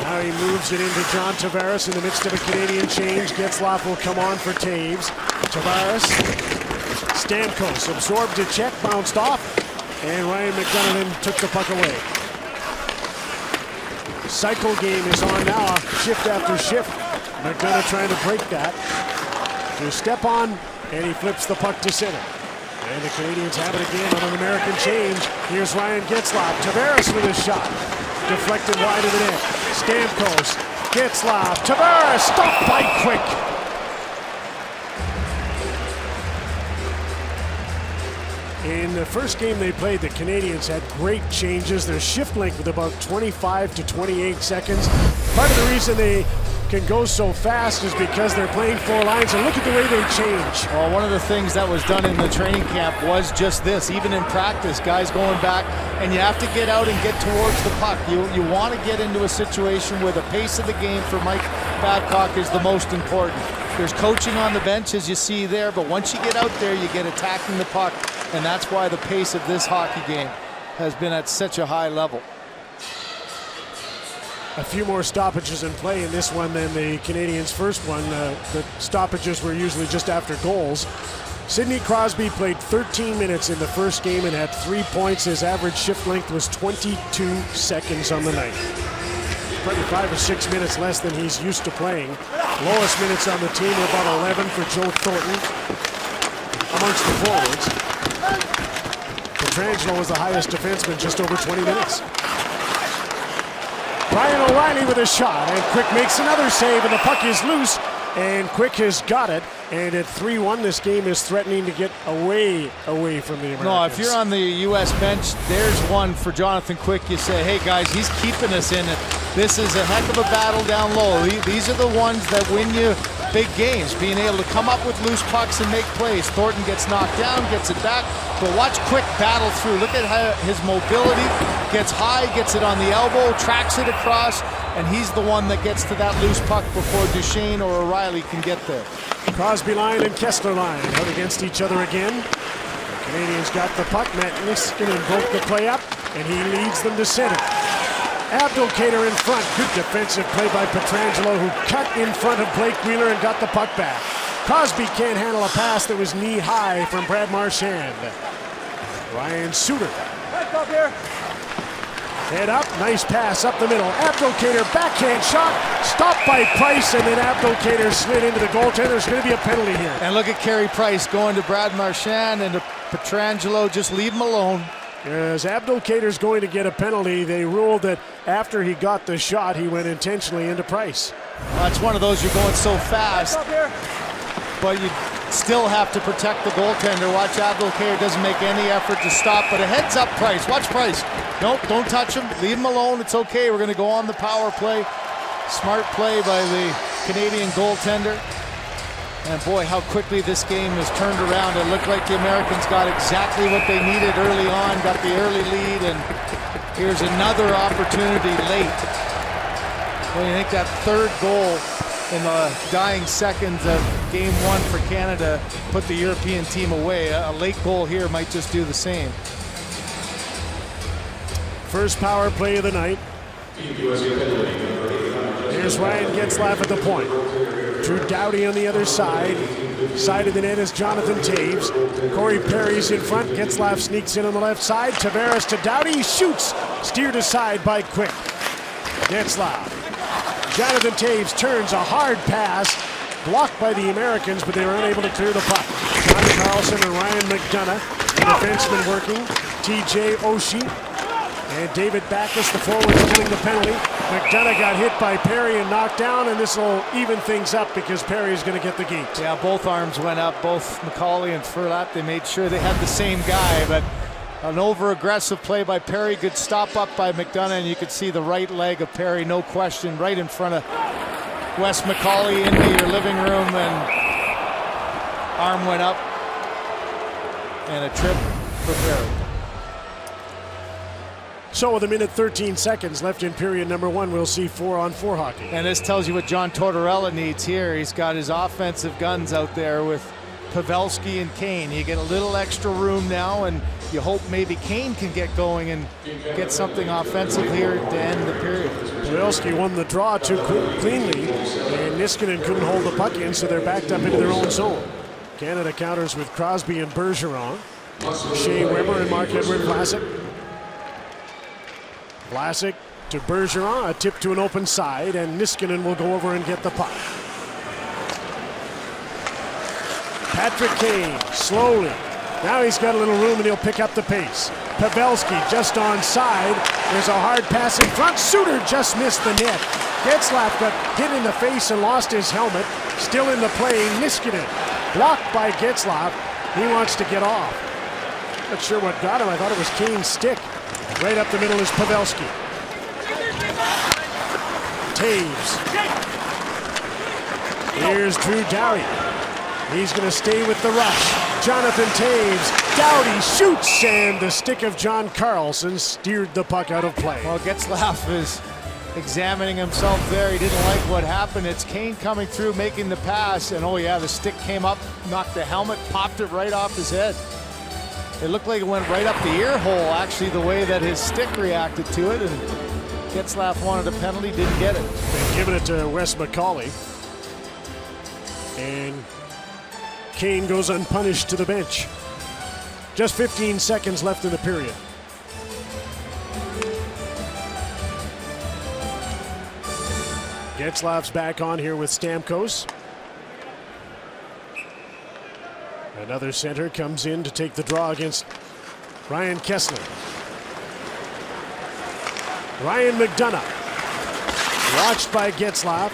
Now he moves it into John Tavares in the midst of a Canadian change. Getzlaf will come on for Taves. Tavares. Stamkos absorbed a check, bounced off, and Ryan McDonough took the puck away. Cycle game is on now, shift after shift. McDonough trying to break that. To Stepan, and he flips the puck to center. And the Canadians have it again on an American change. Here's Ryan Getzlaf. Tavares with a shot. Deflected wide of the net. Stamkos, Getzlaf, Tavares, stopped by Quick. In the first game they played, the Canadians had great changes. Their shift length with about 25 to 28 seconds. Part of the reason they can go so fast is because they're playing four lines, and look at the way they change. Well, one of the things that was done in the training camp was just this. Even in practice, guys going back, and you have to get out and get towards the puck. You want to get into a situation where the pace of the game for Mike Babcock is the most important. There's coaching on the bench, as you see there, but once you get out there, you get attacking the puck, and that's why the pace of this hockey game has been at such a high level. A few more stoppages in play in this one than the Canadians' first one. The stoppages were usually just after goals. Sidney Crosby played 13 minutes in the first game and had 3 points. His average shift length was 22 seconds on the night. Probably 5 or 6 minutes less than he's used to playing. Lowest minutes on the team were about 11 for Joe Thornton amongst the forwards. Pietrangelo was the highest defenseman, just over 20 minutes. Brian O'Reilly with a shot, and Quick makes another save, and the puck is loose, and Quick has got it. And at 3-1, this game is threatening to get away from the Americans. No, if you're on the U.S. bench, there's one for Jonathan Quick. You say, hey guys, he's keeping us in it. This is a heck of a battle down low. These are the ones that win you big games, being able to come up with loose pucks and make plays. Thornton gets knocked down, gets it back, but watch Quick battle through. Look at how his mobility gets high, gets it on the elbow, tracks it across, and he's the one that gets to that loose puck before Duchesne or O'Reilly can get there. Crosby line and Kessler line out against each other again. The Canadians got the puck. Matt Niskanen broke the play up, and he leads them to center. Abdelkader in front. Good defensive play by Pietrangelo, who cut in front of Blake Wheeler and got the puck back. Crosby can't handle a pass that was knee-high from Brad Marchand. Ryan Suter. Head up, nice pass up the middle. Abdelkader, backhand shot, stopped by Price, and then Abdelkader slid into the goaltender. There's going to be a penalty here. And look at Carey Price going to Brad Marchand and to Pietrangelo. Just leave him alone. As Abdelkader's going to get a penalty, they ruled that after he got the shot, he went intentionally into Price. Well, it's one of those, you're going so fast, but you still have to protect the goaltender. Watch, Abdelkader doesn't make any effort to stop, but a heads up Price. Watch Price. Nope, don't touch him. Leave him alone. It's okay. We're going to go on the power play. Smart play by the Canadian goaltender. And boy, how quickly this game has turned around. It looked like the Americans got exactly what they needed early on, got the early lead, and here's another opportunity late. Well, you think that third goal in the dying seconds of game one for Canada, put the European team away. A late goal here might just do the same. First power play of the night. Here's Ryan Getzlaf at the point. Drew Doughty on the other side. Side of the net is Jonathan Toews. Corey Perry's in front. Getzlaf sneaks in on the left side. Tavares to Doughty. He shoots. Steered aside by Quick. Getzlaf. Jonathan Toews turns a hard pass. Blocked by the Americans, but they were unable to clear the puck. John Carlson and Ryan McDonough. The defenseman working. TJ Oshie. And David Backus, the forward, killing the penalty. McDonough got hit by Perry and knocked down, and this will even things up because Perry's going to get the gate. Yeah, both arms went up, both McCauley and Furlat. They made sure they had the same guy, but an over-aggressive play by Perry. Good stop up by McDonough, and you could see the right leg of Perry, no question, right in front of Wes McCauley into your living room, and arm went up, and a trip for Perry. So with a minute 13 seconds left in period number one, we'll see 4-on-4 hockey. And this tells you what John Tortorella needs here. He's got his offensive guns out there with Pavelski and Kane. You get a little extra room now, and you hope maybe Kane can get going and get something offensive here to end the period. Pavelski won the draw too cleanly, and Niskanen couldn't hold the puck in, so they're backed up into their own zone. Canada counters with Crosby and Bergeron. Shea Weber and Marc-Edouard Vlasic. Vlasic to Bergeron, a tip to an open side, and Niskanen will go over and get the puck. Patrick Kane, slowly. Now he's got a little room and he'll pick up the pace. Pavelski just onside. There's a hard pass in front. Suter just missed the net. Getzlaf got hit in the face and lost his helmet. Still in the play, Niskanen. Blocked by Getzlaf. He wants to get off. Not sure what got him. I thought it was Kane's stick. Right up the middle is Pavelski. Toews. Here's Drew Doughty. He's going to stay with the rush. Jonathan Toews. Doughty shoots, and the stick of John Carlson steered the puck out of play. Well, Getzlaf is examining himself there. He didn't like what happened. It's Kane coming through, making the pass, and oh yeah, the stick came up, knocked the helmet, popped it right off his head. It looked like it went right up the ear hole, actually, the way that his stick reacted to it, and Getzlaf wanted a penalty, didn't get it. They've given it to Wes McCauley. And Kane goes unpunished to the bench. Just 15 seconds left in the period. Getzlaf's back on here with Stamkos. Another center comes in to take the draw against Ryan Kessler. Ryan McDonough, watched by Getzlaf,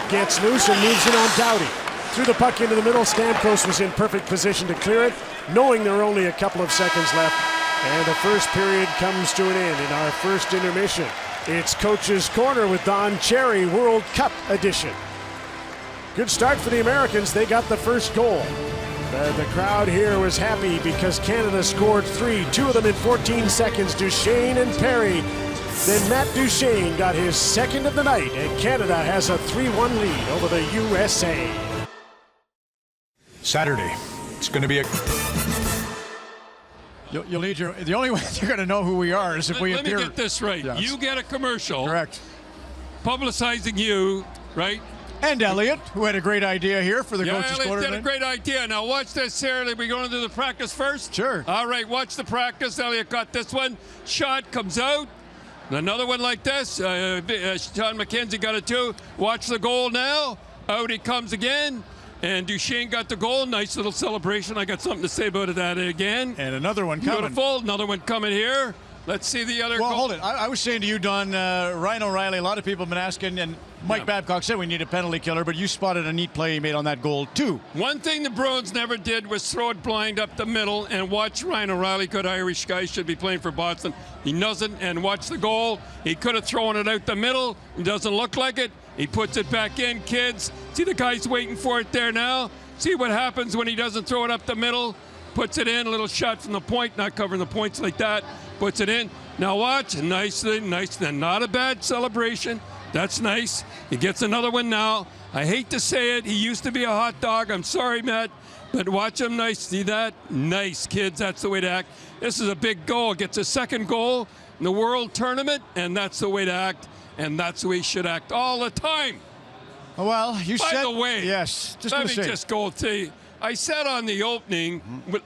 gets loose and moves in on Doughty. Threw the puck into the middle. Stamkos was in perfect position to clear it, knowing there were only a couple of seconds left. And the first period comes to an end in our first intermission. It's Coach's Corner with Don Cherry, World Cup edition. Good start for the Americans. They got the first goal. The crowd here was happy because Canada scored three, two of them in 14 seconds, Duchesne and Perry. Then Matt Duchesne got his second of the night, and Canada has a 3-1 lead over the USA. Saturday, it's going to be a... You'll need your... The only way you're going to know who we are is if we appear... Let me get this right. Yes. You get a commercial. Correct. Publicizing you, right? And Elliot, who had a great idea here for the Coach's Corner. Elliot had a great idea. Now watch this, Sarah. Are we going to do the practice first? Sure. All right, watch the practice. Elliot got this one. Shot comes out. Another one like this. John McKenzie got it too. Watch the goal now. Out he comes again. And Duchesne got the goal. Nice little celebration. I got something to say about that again. And another one coming. Beautiful. Another one coming here. Let's see the other Well, goal. hold it. I was saying to you, Don, Ryan O'Reilly, a lot of people have been asking, and Mike Babcock said we need a penalty killer, but you spotted a neat play he made on that goal, too. One thing the Bruins never did was throw it blind up the middle and watch Ryan O'Reilly, good Irish guy, should be playing for Boston. He doesn't, and watch the goal. He could have thrown it out the middle. It doesn't look like it. He puts it back in, kids. See the guy's waiting for it there now. See what happens when he doesn't throw it up the middle. Puts it in, a little shot from the point, not covering the points like that. Puts it in. Now watch, nice, not a bad celebration. That's nice. He gets another one now. I hate to say it. He used to be a hot dog. I'm sorry, Matt. But watch him nice. See that? Nice, kids. That's the way to act. This is a big goal. Gets a second goal in the World Tournament, and that's the way to act. And that's the way he should act all the time. Well, you said... By the way, yes, let me just go to you. I said on the opening,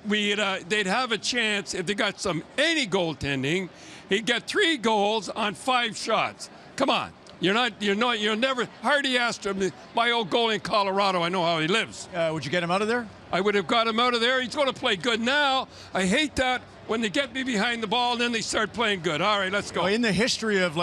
they'd have a chance if they got any goaltending. He'd get 3 goals on 5 shots. Come on. You're never. Hardy asked him, my old goalie in Colorado, I know how he lives. Would you get him out of there? I would have got him out of there. He's going to play good now. I hate that when they get me behind the ball and then they start playing good. All right, let's go. Well, in the history of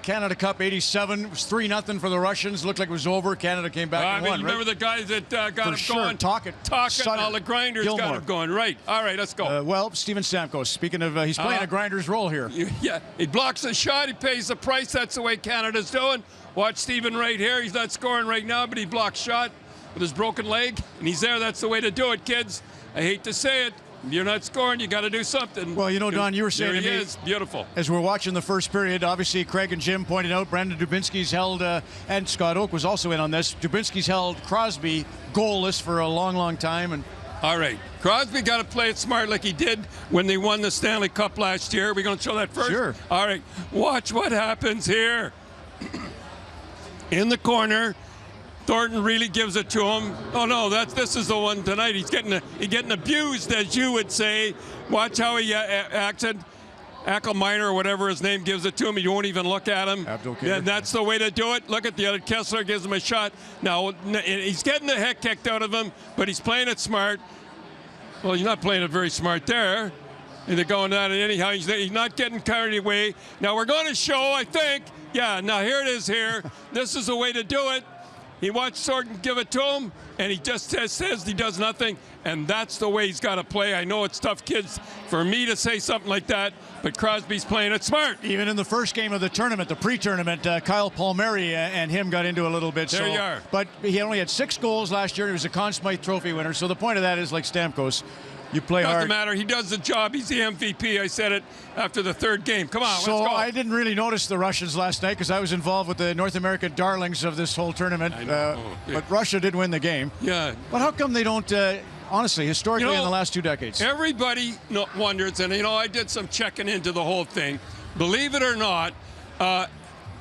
Canada Cup '87, it was 3-0 for the Russians. Looked like it was over. Canada came back and won. Remember the guys that got him going? Tocchet, all the grinders Gilmore. got him going. Right. All right, let's go. Well, Steven Stamkos, speaking of, he's playing a grinder's role here. Yeah, he blocks the shot. He pays the price. That's the way Canada's doing. Watch Steven right here. He's not scoring right now, but he blocks shot with his broken leg, and he's there. That's the way to do it, kids. I hate to say it. You're not scoring, you got to do something. Well, Don, you were saying there to me, he is. Beautiful. As we're watching the first period, obviously Craig and Jim pointed out Brandon Dubinsky's held, and Scott Oak was also in on this, Dubinsky's held Crosby goalless for a long, long time. And all right, Crosby got to play it smart like he did when they won the Stanley Cup last year. We're going to show that first? Sure. All right, watch what happens here. In the corner, Thornton really gives it to him. Oh no, this is the one tonight. He's getting abused, as you would say. Watch how he acted. Ackelmeyer or whatever his name gives it to him. You won't even look at him. And that's the way to do it. Look at the other. Kessler gives him a shot. Now he's getting the heck kicked out of him, but he's playing it smart. Well, he's not playing it very smart there. And they're going at it anyhow. He's not getting carried away. Now we're going to show, I think. Yeah, now here it is here. This is the way to do it. He watched Thornton give it to him, and he just says he does nothing, and that's the way he's got to play. I know it's tough, kids, for me to say something like that, but Crosby's playing it smart. Even in the first game of the tournament, the pre-tournament, Kyle Palmieri and him got into a little bit. There you are. But he only had 6 goals last year. He was a Conn Smythe Trophy winner, so the point of that is, like Stamkos, you play hard. Doesn't matter. He does the job. He's the MVP. I said it after the 3rd game. Come on, let's go. I didn't really notice the Russians last night because I was involved with the North American darlings of this whole tournament. I know. But Russia did win the game. Yeah. But how come they don't, honestly, historically in the last 2 decades? Everybody wonders, and I did some checking into the whole thing. Believe it or not,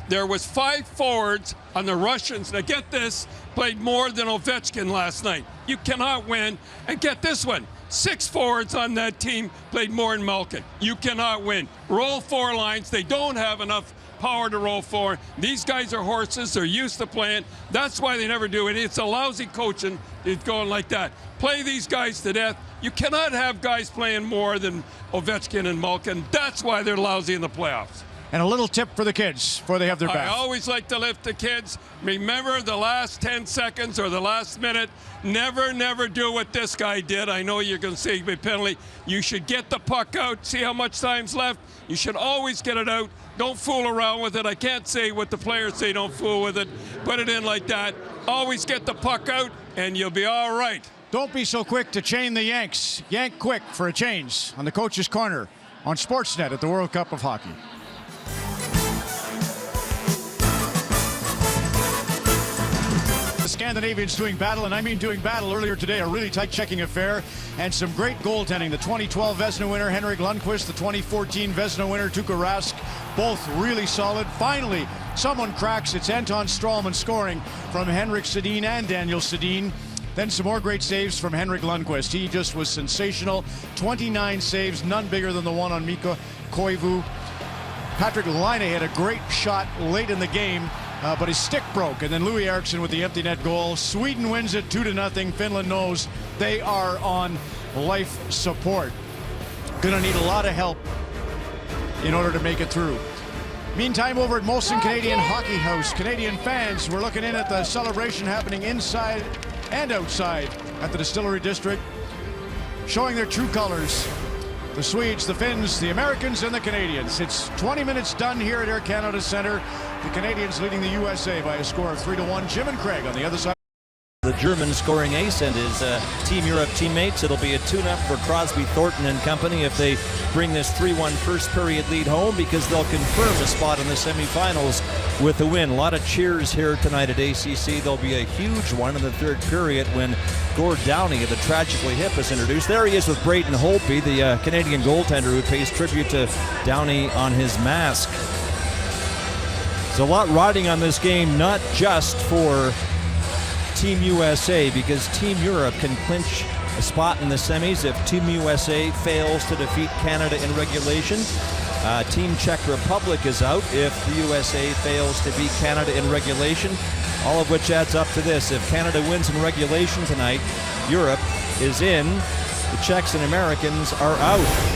there was 5 forwards on the Russians. Now get this, played more than Ovechkin last night. You cannot win. And get this one. 6 forwards on that team played more than Malkin. You cannot win. Roll 4 lines. They don't have enough power to roll 4. These guys are horses. They're used to playing. That's why they never do it. It's a lousy coaching. It's going like that. Play these guys to death. You cannot have guys playing more than Ovechkin and Malkin. That's why they're lousy in the playoffs. And a little tip for the kids before they have their bath. I always like to lift the kids. Remember the last 10 seconds or the last minute. Never do what this guy did. I know you're going to say a penalty. You should get the puck out. See how much time's left? You should always get it out. Don't fool around with it. I can't say what the players say, don't fool with it. Put it in like that. Always get the puck out, and you'll be all right. Don't be so quick to chain the Yanks. Yank quick for a change on the Coach's Corner on Sportsnet at the World Cup of Hockey. Scandinavians doing battle, and I mean doing battle earlier today. A really tight checking affair and some great goaltending. The 2012 Vezina winner Henrik Lundqvist, the 2014 Vezina winner Tuukka Rask, both really solid. Finally, someone cracks. It's Anton Stralman scoring from Henrik Sedin and Daniel Sedin. Then some more great saves from Henrik Lundqvist. He just was sensational. 29 saves, none bigger than the one on Mikko Koivu. Patrick Laine had a great shot late in the game, but his stick broke, and then Louis Eriksson with the empty net goal. Sweden wins it 2-0. Finland knows they are on life support. Gonna need a lot of help in order to make it through. Meantime, over at Molson Canadian Hockey House, Canadian fans, we're looking in at the celebration happening inside and outside at the Distillery District, showing their true colors. The Swedes, the Finns, the Americans, and the Canadians. It's 20 minutes done here at Air Canada Centre. The Canadians leading the USA by a score of 3-1. Jim and Craig on the other side. The German scoring ace and his Team Europe teammates. It'll be a tune-up for Crosby, Thornton and company if they bring this 3-1 first period lead home, because they'll confirm a spot in the semifinals with a win. A lot of cheers here tonight at ACC. There'll be a huge one in the third period when Gord Downey of the Tragically Hip is introduced. There he is with Brayden Holtby, the Canadian goaltender who pays tribute to Downey on his mask. There's a lot riding on this game, not just for Team USA, because Team Europe can clinch a spot in the semis if Team USA fails to defeat Canada in regulation. Team Czech Republic is out if the USA fails to beat Canada in regulation, all of which adds up to this. If Canada wins in regulation tonight, Europe is in. The Czechs and Americans are out.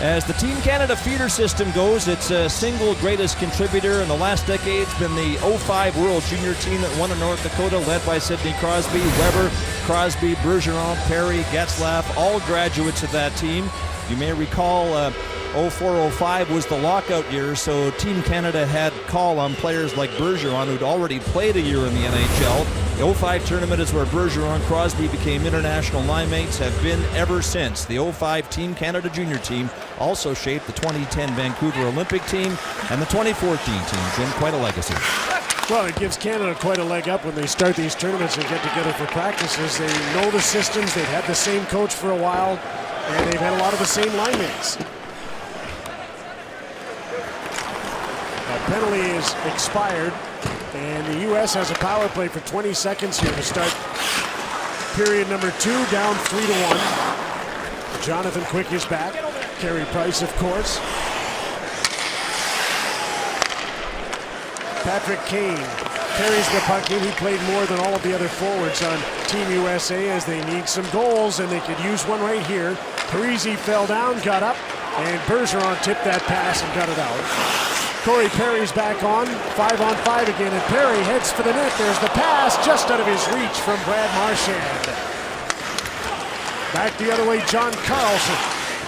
As the Team Canada feeder system goes, its single greatest contributor in the last decade has been the 05 World Junior team that won in North Dakota, led by Sidney Crosby, Weber, Crosby, Bergeron, Perry, Getzlaf, all graduates of that team. You may recall 04-05 was the lockout year, so Team Canada had call on players like Bergeron, who'd already played a year in the NHL. The 05 tournament is where Bergeron, Crosby became international line mates, have been ever since. The 05 Team Canada junior team also shaped the 2010 Vancouver Olympic team and the 2014 team. Jim, quite a legacy. Well, it gives Canada quite a leg up when they start these tournaments and get together for practices. They know the systems, they've had the same coach for a while, and they've had a lot of the same line mates. That penalty is expired, and the U.S. has a power play for 20 seconds here to start period number 2, down 3-1. Jonathan Quick is back. Carey Price, of course. Patrick Kane carries the puck in. He played more than all of the other forwards on Team USA as they need some goals, and they could use one right here. Parisi fell down, got up, and Bergeron tipped that pass and got it out. Corey Perry's back on, 5-on-5 again, and Perry heads for the net. There's the pass, just out of his reach from Brad Marchand. Back the other way, John Carlson.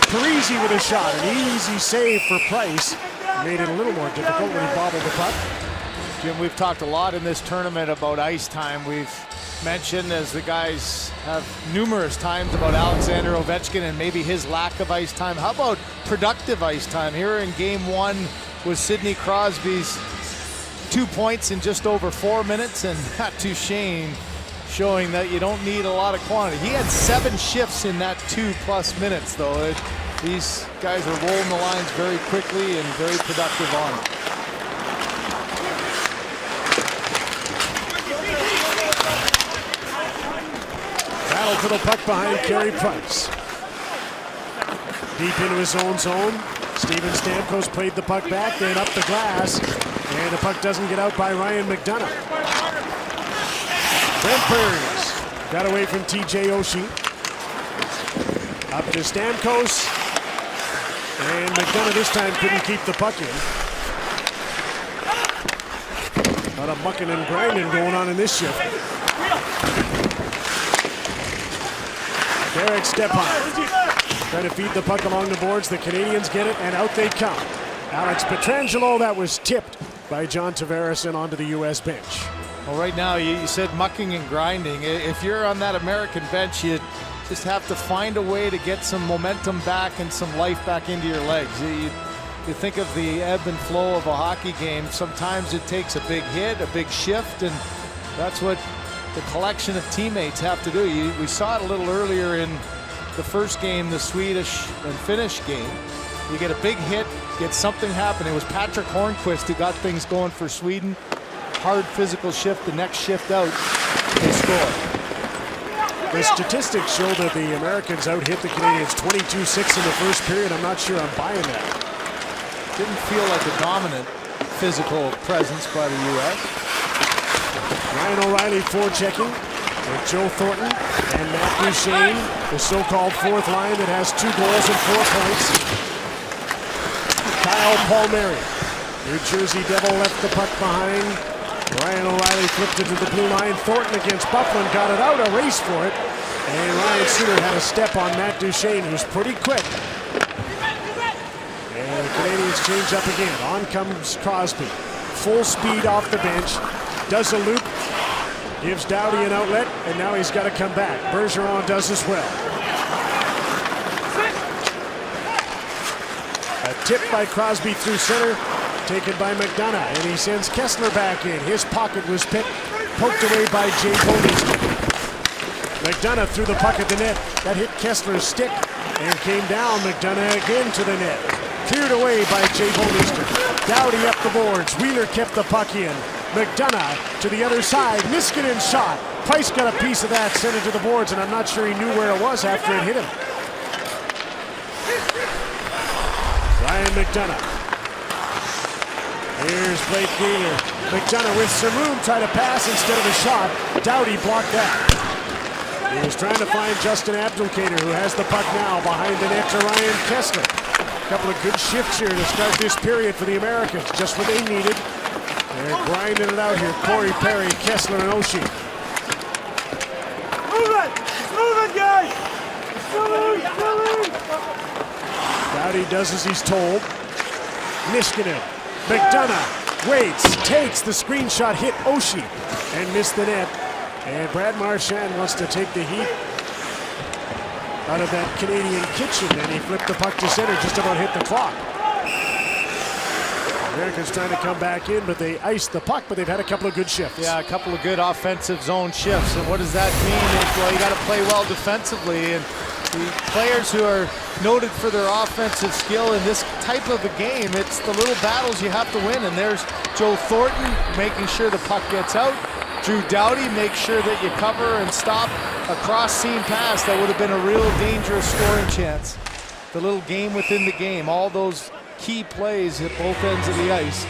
Parisi with a shot, an easy save for Price. Made it a little more difficult when he bobbled the puck. Jim, we've talked a lot in this tournament about ice time. We've mentioned, as the guys have numerous times, about Alexander Ovechkin and maybe his lack of ice time. How about productive ice time? Here in game 1 was Sidney Crosby's 2 points in just over 4 minutes, and Matt Duchene showing that you don't need a lot of quantity. He had 7 shifts in that 2+ minutes, though. These guys are rolling the lines very quickly and very productive on it. Battle for the puck behind Carey Price. Deep into his own zone. Steven Stamkos played the puck back, then up the glass, and the puck doesn't get out by Ryan McDonough. Brent Burns got away from TJ Oshie. Up to Stamkos, and McDonough this time couldn't keep the puck in. A lot of mucking and grinding going on in this shift. Derek Stepan trying to feed the puck along the boards. The Canadians get it, and out they come. Alex Pietrangelo, that was tipped by John Tavares and onto the U.S. bench. Well, right now, you said mucking and grinding. If you're on that American bench, you just have to find a way to get some momentum back and some life back into your legs. You think of the ebb and flow of a hockey game. Sometimes it takes a big hit, a big shift, and that's what the collection of teammates have to do. We saw it a little earlier in the first game, the Swedish and Finnish game. You get a big hit, get something happen. It was Patrick Hornqvist who got things going for Sweden. Hard physical shift, the next shift out, they score. The statistics show that the Americans out-hit the Canadians 22-6 in the first period. I'm not sure I'm buying that. Didn't feel like a dominant physical presence by the U.S. Ryan O'Reilly forechecking with Joe Thornton and Matt Duchene, the so-called fourth line that has 2 goals and 4 points. Kyle Palmieri, New Jersey Devil, left the puck behind. Ryan O'Reilly flipped it to the blue line. Thornton against Bufflin, got it out, a race for it. And Ryan Suter had a step on Matt Duchene, who's pretty quick. And the Canadians change up again. On comes Crosby. Full speed off the bench. Does a loop. Gives Dowdy an outlet, and now he's got to come back. Bergeron does as well. A tip by Crosby through center, taken by McDonough, and he sends Kessler back in. His pocket was poked away by Jay Bonister. McDonough threw the puck at the net. That hit Kessler's stick and came down. McDonough again to the net. Cleared away by Jay Bonister. Dowdy up the boards. Wheeler kept the puck in. McDonough to the other side. Niskanen's shot. Price got a piece of that, sent it to the boards, and I'm not sure he knew where it was after it hit him. Ryan McDonough. Here's Blake Wheeler. McDonough with some room, tried to pass instead of a shot. Doughty blocked that. He was trying to find Justin Abdelkader, who has the puck now behind the net to Ryan Kessler. A couple of good shifts here to start this period for the Americans, just what they needed. They're grinding it out here. Corey Perry, Kessler, and Oshie. Move it, guys! Doughty does as he's told. Niskanen. McDonough waits, takes the screenshot, hit Oshie, and missed the net. And Brad Marchand wants to take the heat out of that Canadian kitchen, and he flipped the puck to center, just about hit the clock. Americans trying to come back in, but they iced the puck, but they've had a couple of good shifts. Yeah, a couple of good offensive zone shifts. And what does that mean? Well, you got to play well defensively, and the players who are noted for their offensive skill in this type of a game, it's the little battles you have to win. And there's Joe Thornton making sure the puck gets out. Drew Doughty makes sure that you cover and stop a cross-seam pass that would have been a real dangerous scoring chance. The little game within the game, all those key plays at both ends of the ice.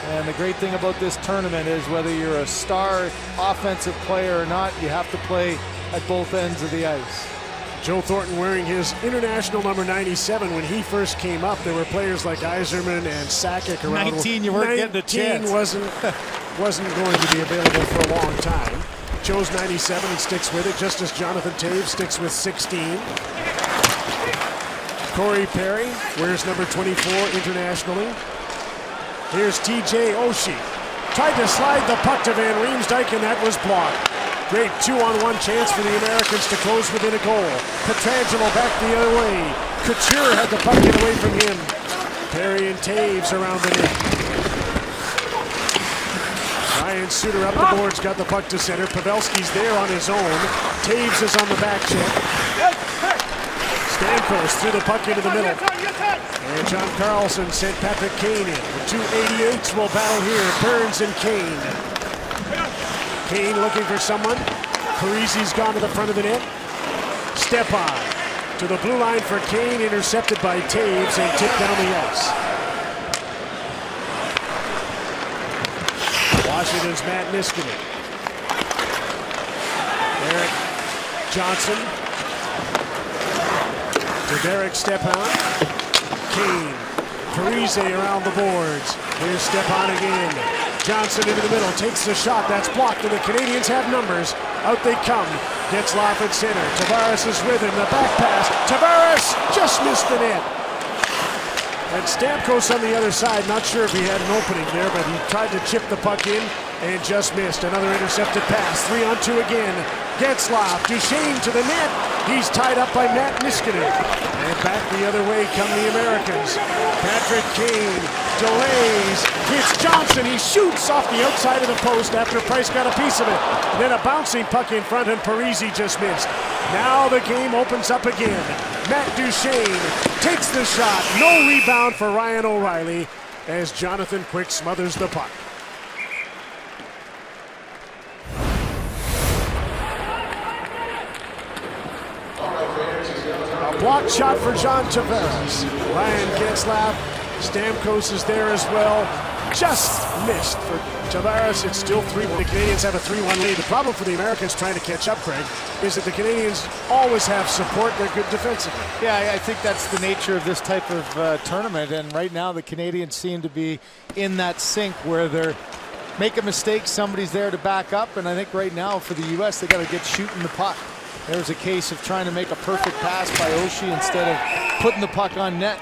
And the great thing about this tournament is whether you're a star offensive player or not, you have to play at both ends of the ice. Joe Thornton wearing his international number 97. When he first came up, there were players like Yzerman and Sakic around. 19, you weren't getting a chance. wasn't going to be available for a long time. Chose 97 and sticks with it, just as Jonathan Toews sticks with 16. Corey Perry wears number 24 internationally. Here's TJ Oshie. Tried to slide the puck to Van Riemsdyk, and that was blocked. Great 2-on-1 chance for the Americans to close within a goal. Pietrangelo back the other way. Couture had the puck get away from him. Perry and Toews around the net. Ryan Suter up the boards, got the puck to center. Pavelski's there on his own. Toews is on the back check. Stamkos threw the puck into the middle. And John Carlson sent Patrick Kane in. The two 88s will battle here. Burns and Kane. Kane looking for someone. Parise's gone to the front of the net. Stepan to the blue line for Kane, intercepted by Toews and tipped down the ice. Washington's Matt Niskanen. Eric Johnson to Derek Stepan. Kane. Parise around the boards. Here's Stepan again. Johnson into the middle, takes the shot, that's blocked, and the Canadians have numbers. Out they come. Getzlaf at center. Tavares is with him. The back pass. Tavares just missed the net. And Stamkos on the other side, not sure if he had an opening there, but he tried to chip the puck in and just missed. Another intercepted pass. 3-on-2 again. Getzlaf, Duchesne to the net. He's tied up by Matt Niskanen. And back the other way come the Americans. Patrick Kane delays, hits Johnson. He shoots off the outside of the post after Price got a piece of it. And then a bouncing puck in front, and Parise just missed. Now the game opens up again. Matt Duchesne takes the shot. No rebound for Ryan O'Reilly as Jonathan Quick smothers the puck. A blocked shot for John Tavares. Ryan Getzlaf. Stamkos is there as well. Just missed for Tavares. It's still 3-1. The Canadians have a 3-1 lead. The problem for the Americans trying to catch up, Craig, is that the Canadians always have support. They're good defensively. Yeah, I think that's the nature of this type of tournament. And right now the Canadians seem to be in that sync where they're make a mistake, somebody's there to back up. And I think right now for the U.S., they got to get shooting the puck. There's a case of trying to make a perfect pass by Oshie instead of putting the puck on net.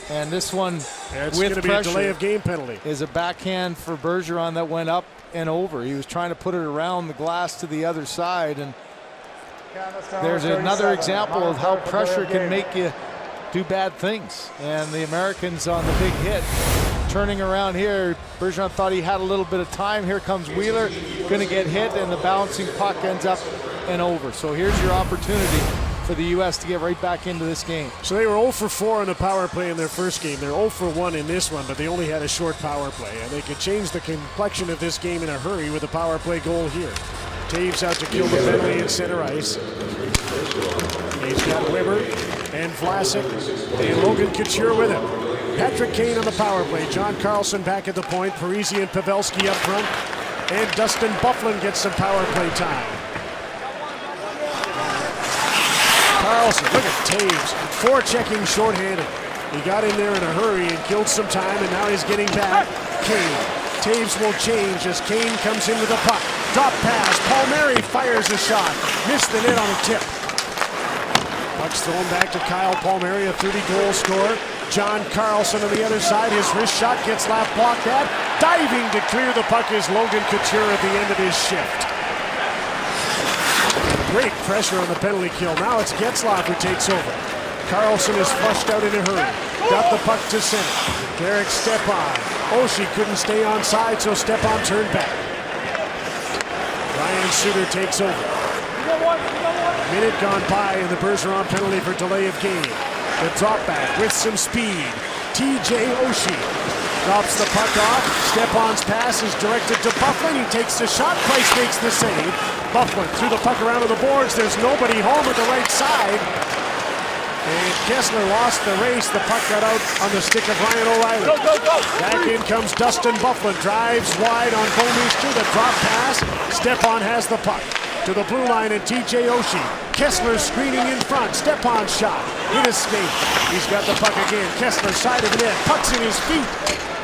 And this one, it's with going to be a delay of game penalty, is a backhand for Bergeron that went up and over. He was trying to put it around the glass to the other side, and there's another example of how pressure can make you do bad things. And the Americans on the big hit, turning around here. Bergeron thought he had a little bit of time. Here comes Wheeler, going to get hit, and the bouncing puck ends up and over. So here's your opportunity for the U.S. to get right back into this game. So they were 0 for 4 on the power play in their first game. They're 0 for 1 in this one, but they only had a short power play, and they could change the complexion of this game in a hurry with a power play goal here. Taves out to kill the penalty in center ice. He's got Weber and Vlasic and Logan Couture with him. Patrick Kane on the power play. John Carlson back at the point. Parisi and Pavelski up front. And Dustin Byfuglien gets some power play time. Carlson, look at Taves, forechecking shorthanded. He got in there in a hurry and killed some time, and now he's getting back. Kane. Taves will change as Kane comes in with a puck. Drop pass. Palmieri fires a shot. Missed the net on a tip. Puck's thrown back to Kyle Palmieri, a 30-goal scorer. John Carlson on the other side. His wrist shot gets lap blocked at. Diving to clear the puck is Logan Couture at the end of his shift. Great pressure on the penalty kill. Now it's Getzlaf who takes over. Carlson is flushed out in a hurry. Got the puck to center. Derek Stepan. Oshie couldn't stay on side, so Stepan turned back. Ryan Suter takes over. Minute gone by, and the Bergeron penalty for delay of game. The drop back with some speed. TJ Oshie drops the puck off. Stepan's pass is directed to Byfuglien. He takes the shot. Price makes the save. Byfuglien threw the puck around to the boards. There's nobody home at the right side. And Kessler lost the race. The puck got out on the stick of Ryan O'Reilly. Go, go, go! Back in comes Dustin Byfuglien. Drives wide on Bouwmeester. The drop pass. Stepan has the puck. To the blue line and TJ Oshie. Kessler screening in front. Stepan's shot. Hit a skate. He's got the puck again. Kessler side of the net. Puck's in his feet.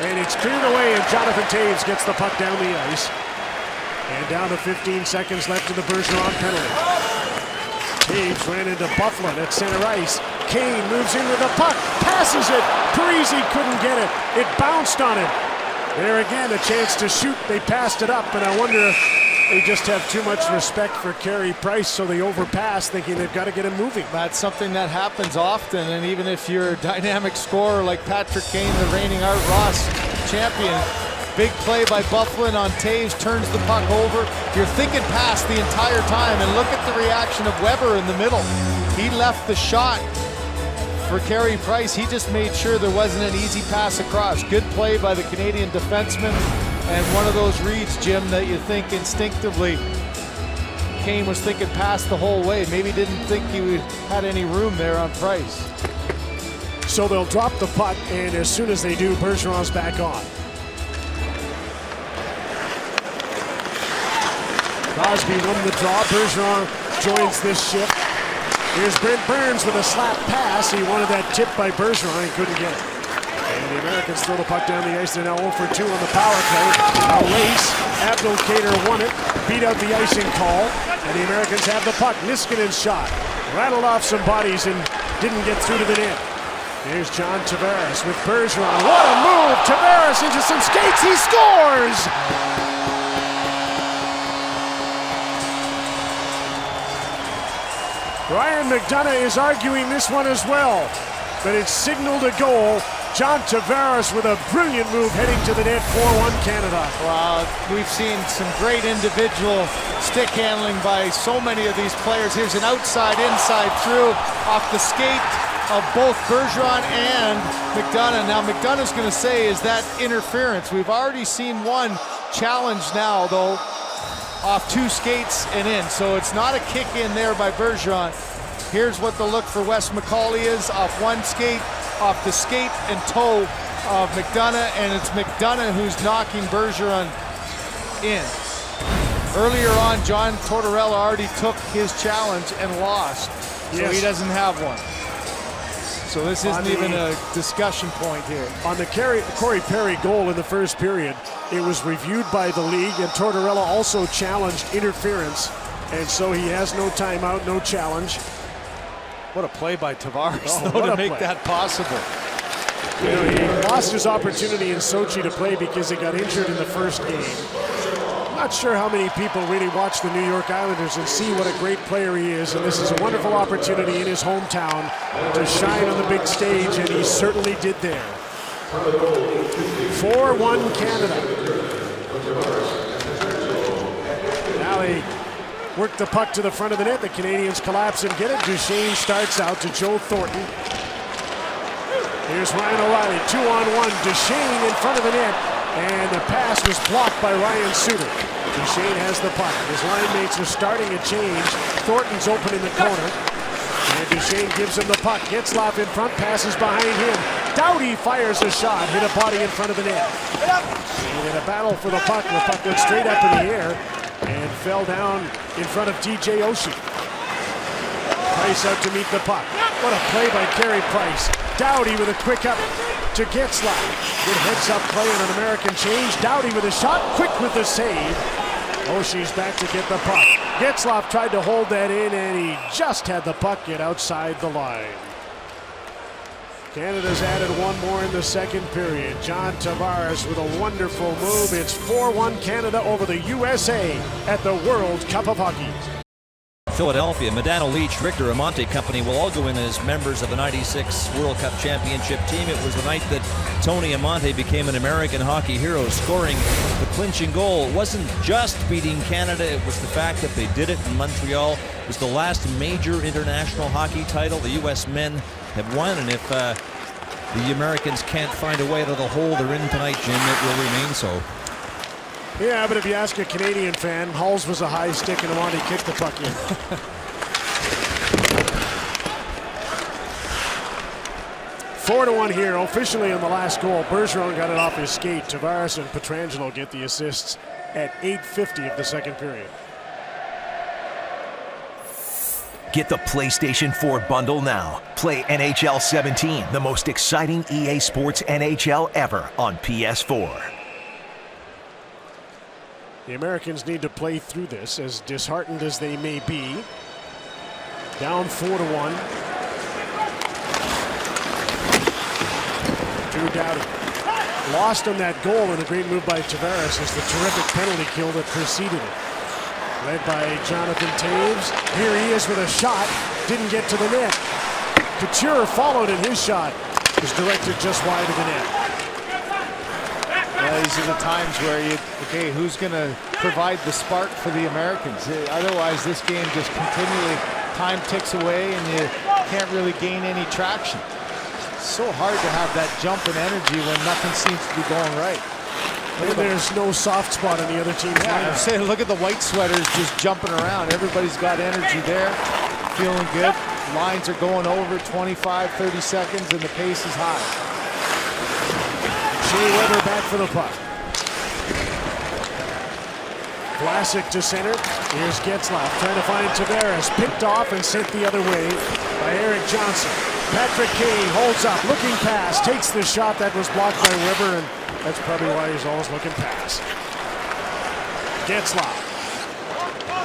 And it's cleared away, and Jonathan Taves gets the puck down the ice. And down to 15 seconds left in the Bergeron penalty. Taves ran into Byfuglien at center ice. Kane moves in with the puck. Passes it. Parisi couldn't get it. It bounced on him. There again, a chance to shoot. They passed it up, and I wonder if they just have too much respect for Carey Price, so they overpass, thinking they've got to get him moving. That's something that happens often, and even if you're a dynamic scorer like Patrick Kane, the reigning Art Ross champion, big play by Byfuglien on Taves, turns the puck over. You're thinking pass the entire time, and look at the reaction of Weber in the middle. He left the shot for Carey Price. He just made sure there wasn't an easy pass across. Good play by the Canadian defenseman. And one of those reads, Jim, that you think instinctively Kane was thinking pass the whole way. Maybe didn't think he had any room there on Price. So they'll drop the puck, and as soon as they do, Bergeron's back on. Crosby won the draw. Bergeron joins this shift. Here's Brent Burns with a slap pass. He wanted that tip by Bergeron and couldn't get it. And the Americans throw the puck down the ice. They're now 0 for 2 on the power play. A race. Abdelkader won it. Beat out the icing call. And the Americans have the puck. Niskanen's shot. Rattled off some bodies and didn't get through to the net. Here's John Tavares with Bergeron. What a move! Tavares into some skates. He scores! Ryan McDonough is arguing this one as well. But it's signaled a goal. John Tavares with a brilliant move heading to the net, 4-1 Canada. Well, we've seen some great individual stick handling by so many of these players. Here's an outside-inside through off the skate of both Bergeron and McDonough. Now, McDonough's going to say, is that interference? We've already seen one challenge now, though, off 2 skates and in. So it's not a kick in there by Bergeron. Here's what the look for Wes McCauley is, off 1 skate, off the skate and toe of McDonough, and it's McDonough who's knocking Bergeron in. Earlier on, John Tortorella already took his challenge and lost, so he doesn't have one. So this isn't even a discussion point here. On the Corey Perry goal in the first period, it was reviewed by the league, and Tortorella also challenged interference, and so he has no timeout, no challenge. What a play by Tavares, though, to make that possible. You know, he lost his opportunity in Sochi to play because he got injured in the first game. I'm not sure how many people really watch the New York Islanders and see what a great player he is, and this is a wonderful opportunity in his hometown to shine on the big stage, and he certainly did there. 4-1 Canada. Now they work the puck to the front of the net. The Canadians collapse and get it. Duchesne starts out to Joe Thornton. Here's Ryan O'Reilly, 2-on-1. Duchesne in front of the net, and the pass was blocked by Ryan Suter. Duchesne has the puck. His line mates are starting a change. Thornton's open in the corner, and Duchesne gives him the puck. Getzlaf in front, passes behind him. Doughty fires a shot, hit a body in front of the net. And in a battle for the puck went straight up in the air and fell down in front of TJ Oshie. Price out to meet the puck. What a play by Carey Price. Doughty with a quick up to Getzlaf. Good heads-up play on an American change. Doughty with a shot, quick with the save. Oshie's back to get the puck. Getzlaf tried to hold that in, and he just had the puck get outside the line. Canada's added one more in the second period. John Tavares with a wonderful move. It's 4-1 Canada over the USA at the World Cup of Hockey. Philadelphia, Medano Leach, Richter Amante Company will all go in as members of the '96 World Cup Championship team. It was the night that Tony Amante became an American hockey hero, scoring the clinching goal. It wasn't just beating Canada, it was the fact that they did it in Montreal. It was the last major international hockey title the U.S. men have won, and if the Americans can't find a way out of the hole they're in tonight, Jim, it will remain so. Yeah, but if you ask a Canadian fan, Hulls was a high stick and Amante kicked the puck in. 4-1 here, officially on the last goal. Bergeron got it off his skate. Tavares and Pietrangelo get the assists at 8:50 of the second period. Get the PlayStation 4 bundle now. Play NHL 17, the most exciting EA Sports NHL ever on PS4. The Americans need to play through this, as disheartened as they may be. Down 4-1. Drew Doughty lost on that goal, and a great move by Tavares as the terrific penalty kill that preceded it. Led by Jonathan Taves. Here he is with a shot. Didn't get to the net. Couture followed, and his shot was directed just wide of the net. These are the times where okay, who's going to provide the spark for the Americans? Otherwise, this game just continually, time ticks away, and you can't really gain any traction. It's so hard to have that jump in energy when nothing seems to be going right. And there's no soft spot on the other team's line. I'm saying, look at the white sweaters just jumping around. Everybody's got energy there, feeling good. Lines are going over 25, 30 seconds, and the pace is high. Shea Weber back for the puck. Vlasic to center. Here's Getzlaf trying to find Tavares. Picked off and sent the other way by Eric Johnson. Patrick Kane holds up, looking pass, takes the shot that was blocked by Weber, and that's probably why he's always looking pass. Getzlaf.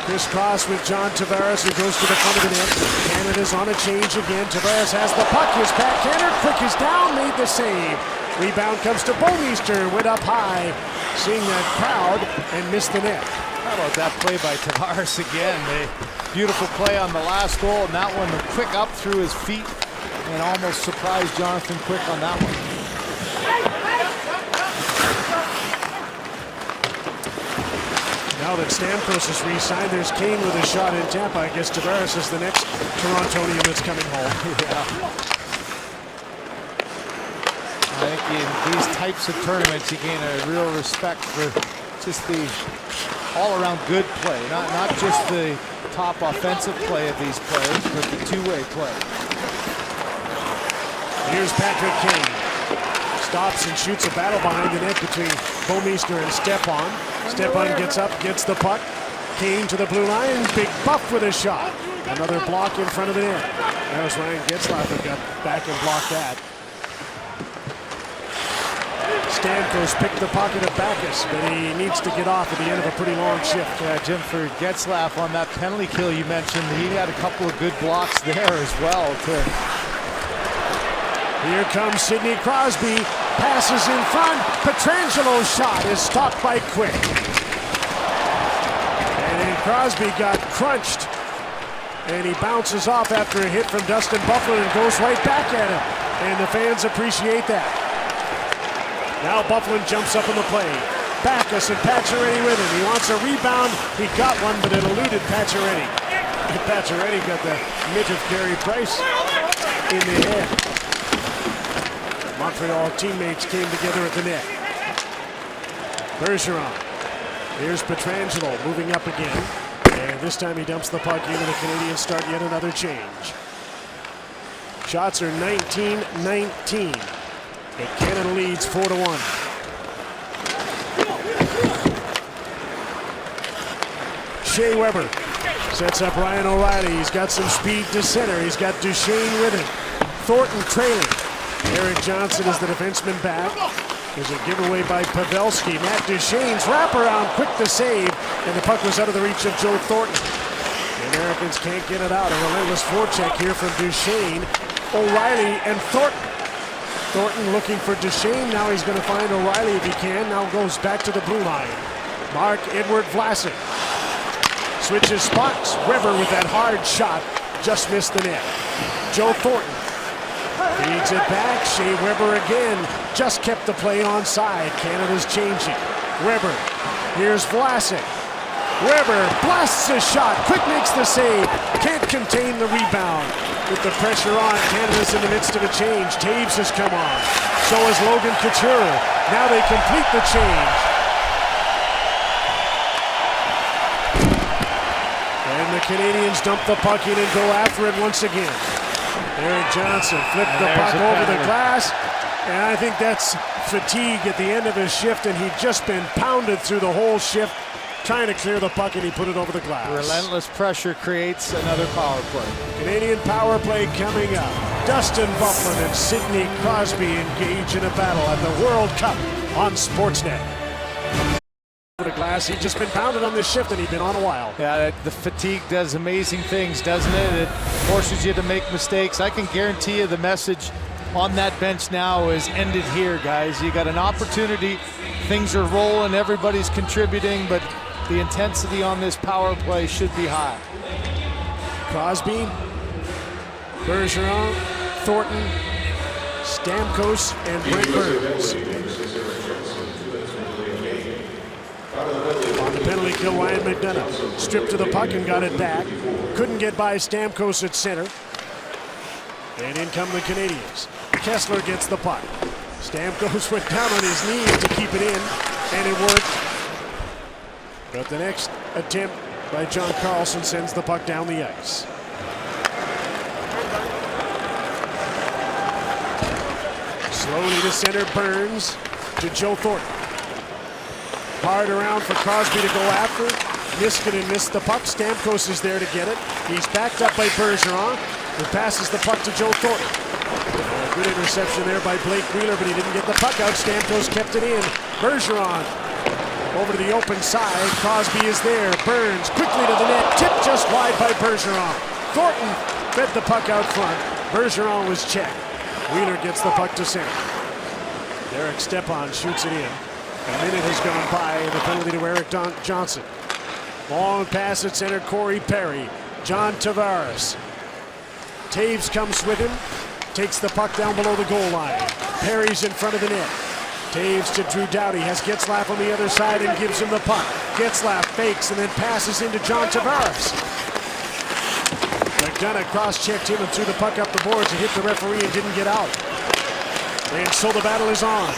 Crisscross with John Tavares, who goes to the front of the net. Canada's on a change again. Tavares has the puck. His backhander, quick is down, made the save. Rebound comes to Bouwmeester, went up high, seeing that crowd, and missed the net. How about that play by Tavares again? A beautiful play on the last goal, and that one, the quick up through his feet, and almost surprised Jonathan Quick on that one. Now that Stamkos is re-signed, there's Kane with a shot in Tampa. I guess Tavares is the next Torontonian that's coming home. Yeah. I think in these types of tournaments, you gain a real respect for just the all-around good play, not just the top offensive play of these players, but the two-way play. Here's Patrick Kane. Stops and shoots a battle behind the net between Bouwmeester and Stepan. Stepan gets up, gets the puck. Kane to the blue line. Big Buff with a shot. Another block in front of the net. That was Ryan Getzlaf who got back and blocked that. Stamkos picked the pocket of Backus, but he needs to get off at the end of a pretty long shift. Yeah, Jim, for Getzlaf on that penalty kill you mentioned, he had a couple of good blocks there as well. Here comes Sidney Crosby. Passes in front. Petrangelo's shot is stopped by Quick. And then Crosby got crunched. And he bounces off after a hit from Dustin Byfuglien and goes right back at him. And the fans appreciate that. Now Byfuglien jumps up in the play. Backus and Pacioretty with him. He wants a rebound. He got one, but it eluded Pacioretty. Pacioretty got the mitt of Carey Price in the head. Montreal teammates came together at the net. Bergeron. Here's Pietrangelo moving up again. And this time he dumps the puck in, and the Canadians start yet another change. Shots are 19-19. And Canada leads 4-1. Shea Weber sets up Ryan O'Reilly. He's got some speed to center. He's got Duchesne with him. Thornton trailing. Eric Johnson is the defenseman back. There's a giveaway by Pavelski. Matt Duchesne's wraparound, quick to save, and the puck was out of the reach of Joe Thornton. The Americans can't get it out. A relentless forecheck here from Duchesne, O'Reilly, and Thornton. Thornton looking for Duchesne. Now he's going to find O'Reilly if he can. Now goes back to the blue line. Mark-Edward Vlasic switches spots. Weber with that hard shot just missed the net. Joe Thornton feeds it back. Shea Weber again just kept the play onside. Canada's changing. Weber. Here's Vlasic. Weber blasts a shot. Quick makes the save. Can't contain the rebound. With the pressure on, Canada's in the midst of a change. Taves has come on. So has Logan Couture. Now they complete the change. And the Canadians dump the puck in and go after it once again. Eric Johnson flipped the puck over the glass. And I think that's fatigue at the end of his shift, and he'd just been pounded through the whole shift trying to clear the puck, and he put it over the glass. Relentless pressure creates another power play. Canadian power play coming up. Dustin Byfuglien and Sidney Crosby engage in a battle at the World Cup on Sportsnet. The glass, he'd just been pounded on this shift, and he'd been on a while. Yeah, the fatigue does amazing things, doesn't it? It forces you to make mistakes. I can guarantee you the message on that bench now is ended here, guys. You got an opportunity. Things are rolling. Everybody's contributing, but the intensity on this power play should be high. Crosby, Bergeron, Thornton, Stamkos, and Brent Burns. On the penalty kill, Ryan McDonough stripped to the puck and got it back. Couldn't get by Stamkos at center. And in come the Canadians. Kessler gets the puck. Stamkos went down on his knees to keep it in, and it worked. But the next attempt by John Carlson sends the puck down the ice. Slowly to center, Burns to Joe Thornton. Hard around for Crosby to go after. Niskanen missed the puck. Stamkos is there to get it. He's backed up by Bergeron, who passes the puck to Joe Thornton. A good interception there by Blake Wheeler, but he didn't get the puck out. Stamkos kept it in. Bergeron over to the open side. Crosby is there. Burns quickly to the net. Tipped just wide by Bergeron. Thornton fed the puck out front. Bergeron was checked. Wheeler gets the puck to center. Derek Stepan shoots it in. A minute has gone by. The penalty to Eric Johnson. Long pass at center. Corey Perry. John Tavares. Taves comes with him. Takes the puck down below the goal line. Perry's in front of the net. Taves to Drew Doughty. Has Getzlaf on the other side and gives him the puck. Getzlaf fakes and then passes into John Tavares. McDonough cross-checked him and threw the puck up the boards. It hit the referee and didn't get out. And so the battle is on.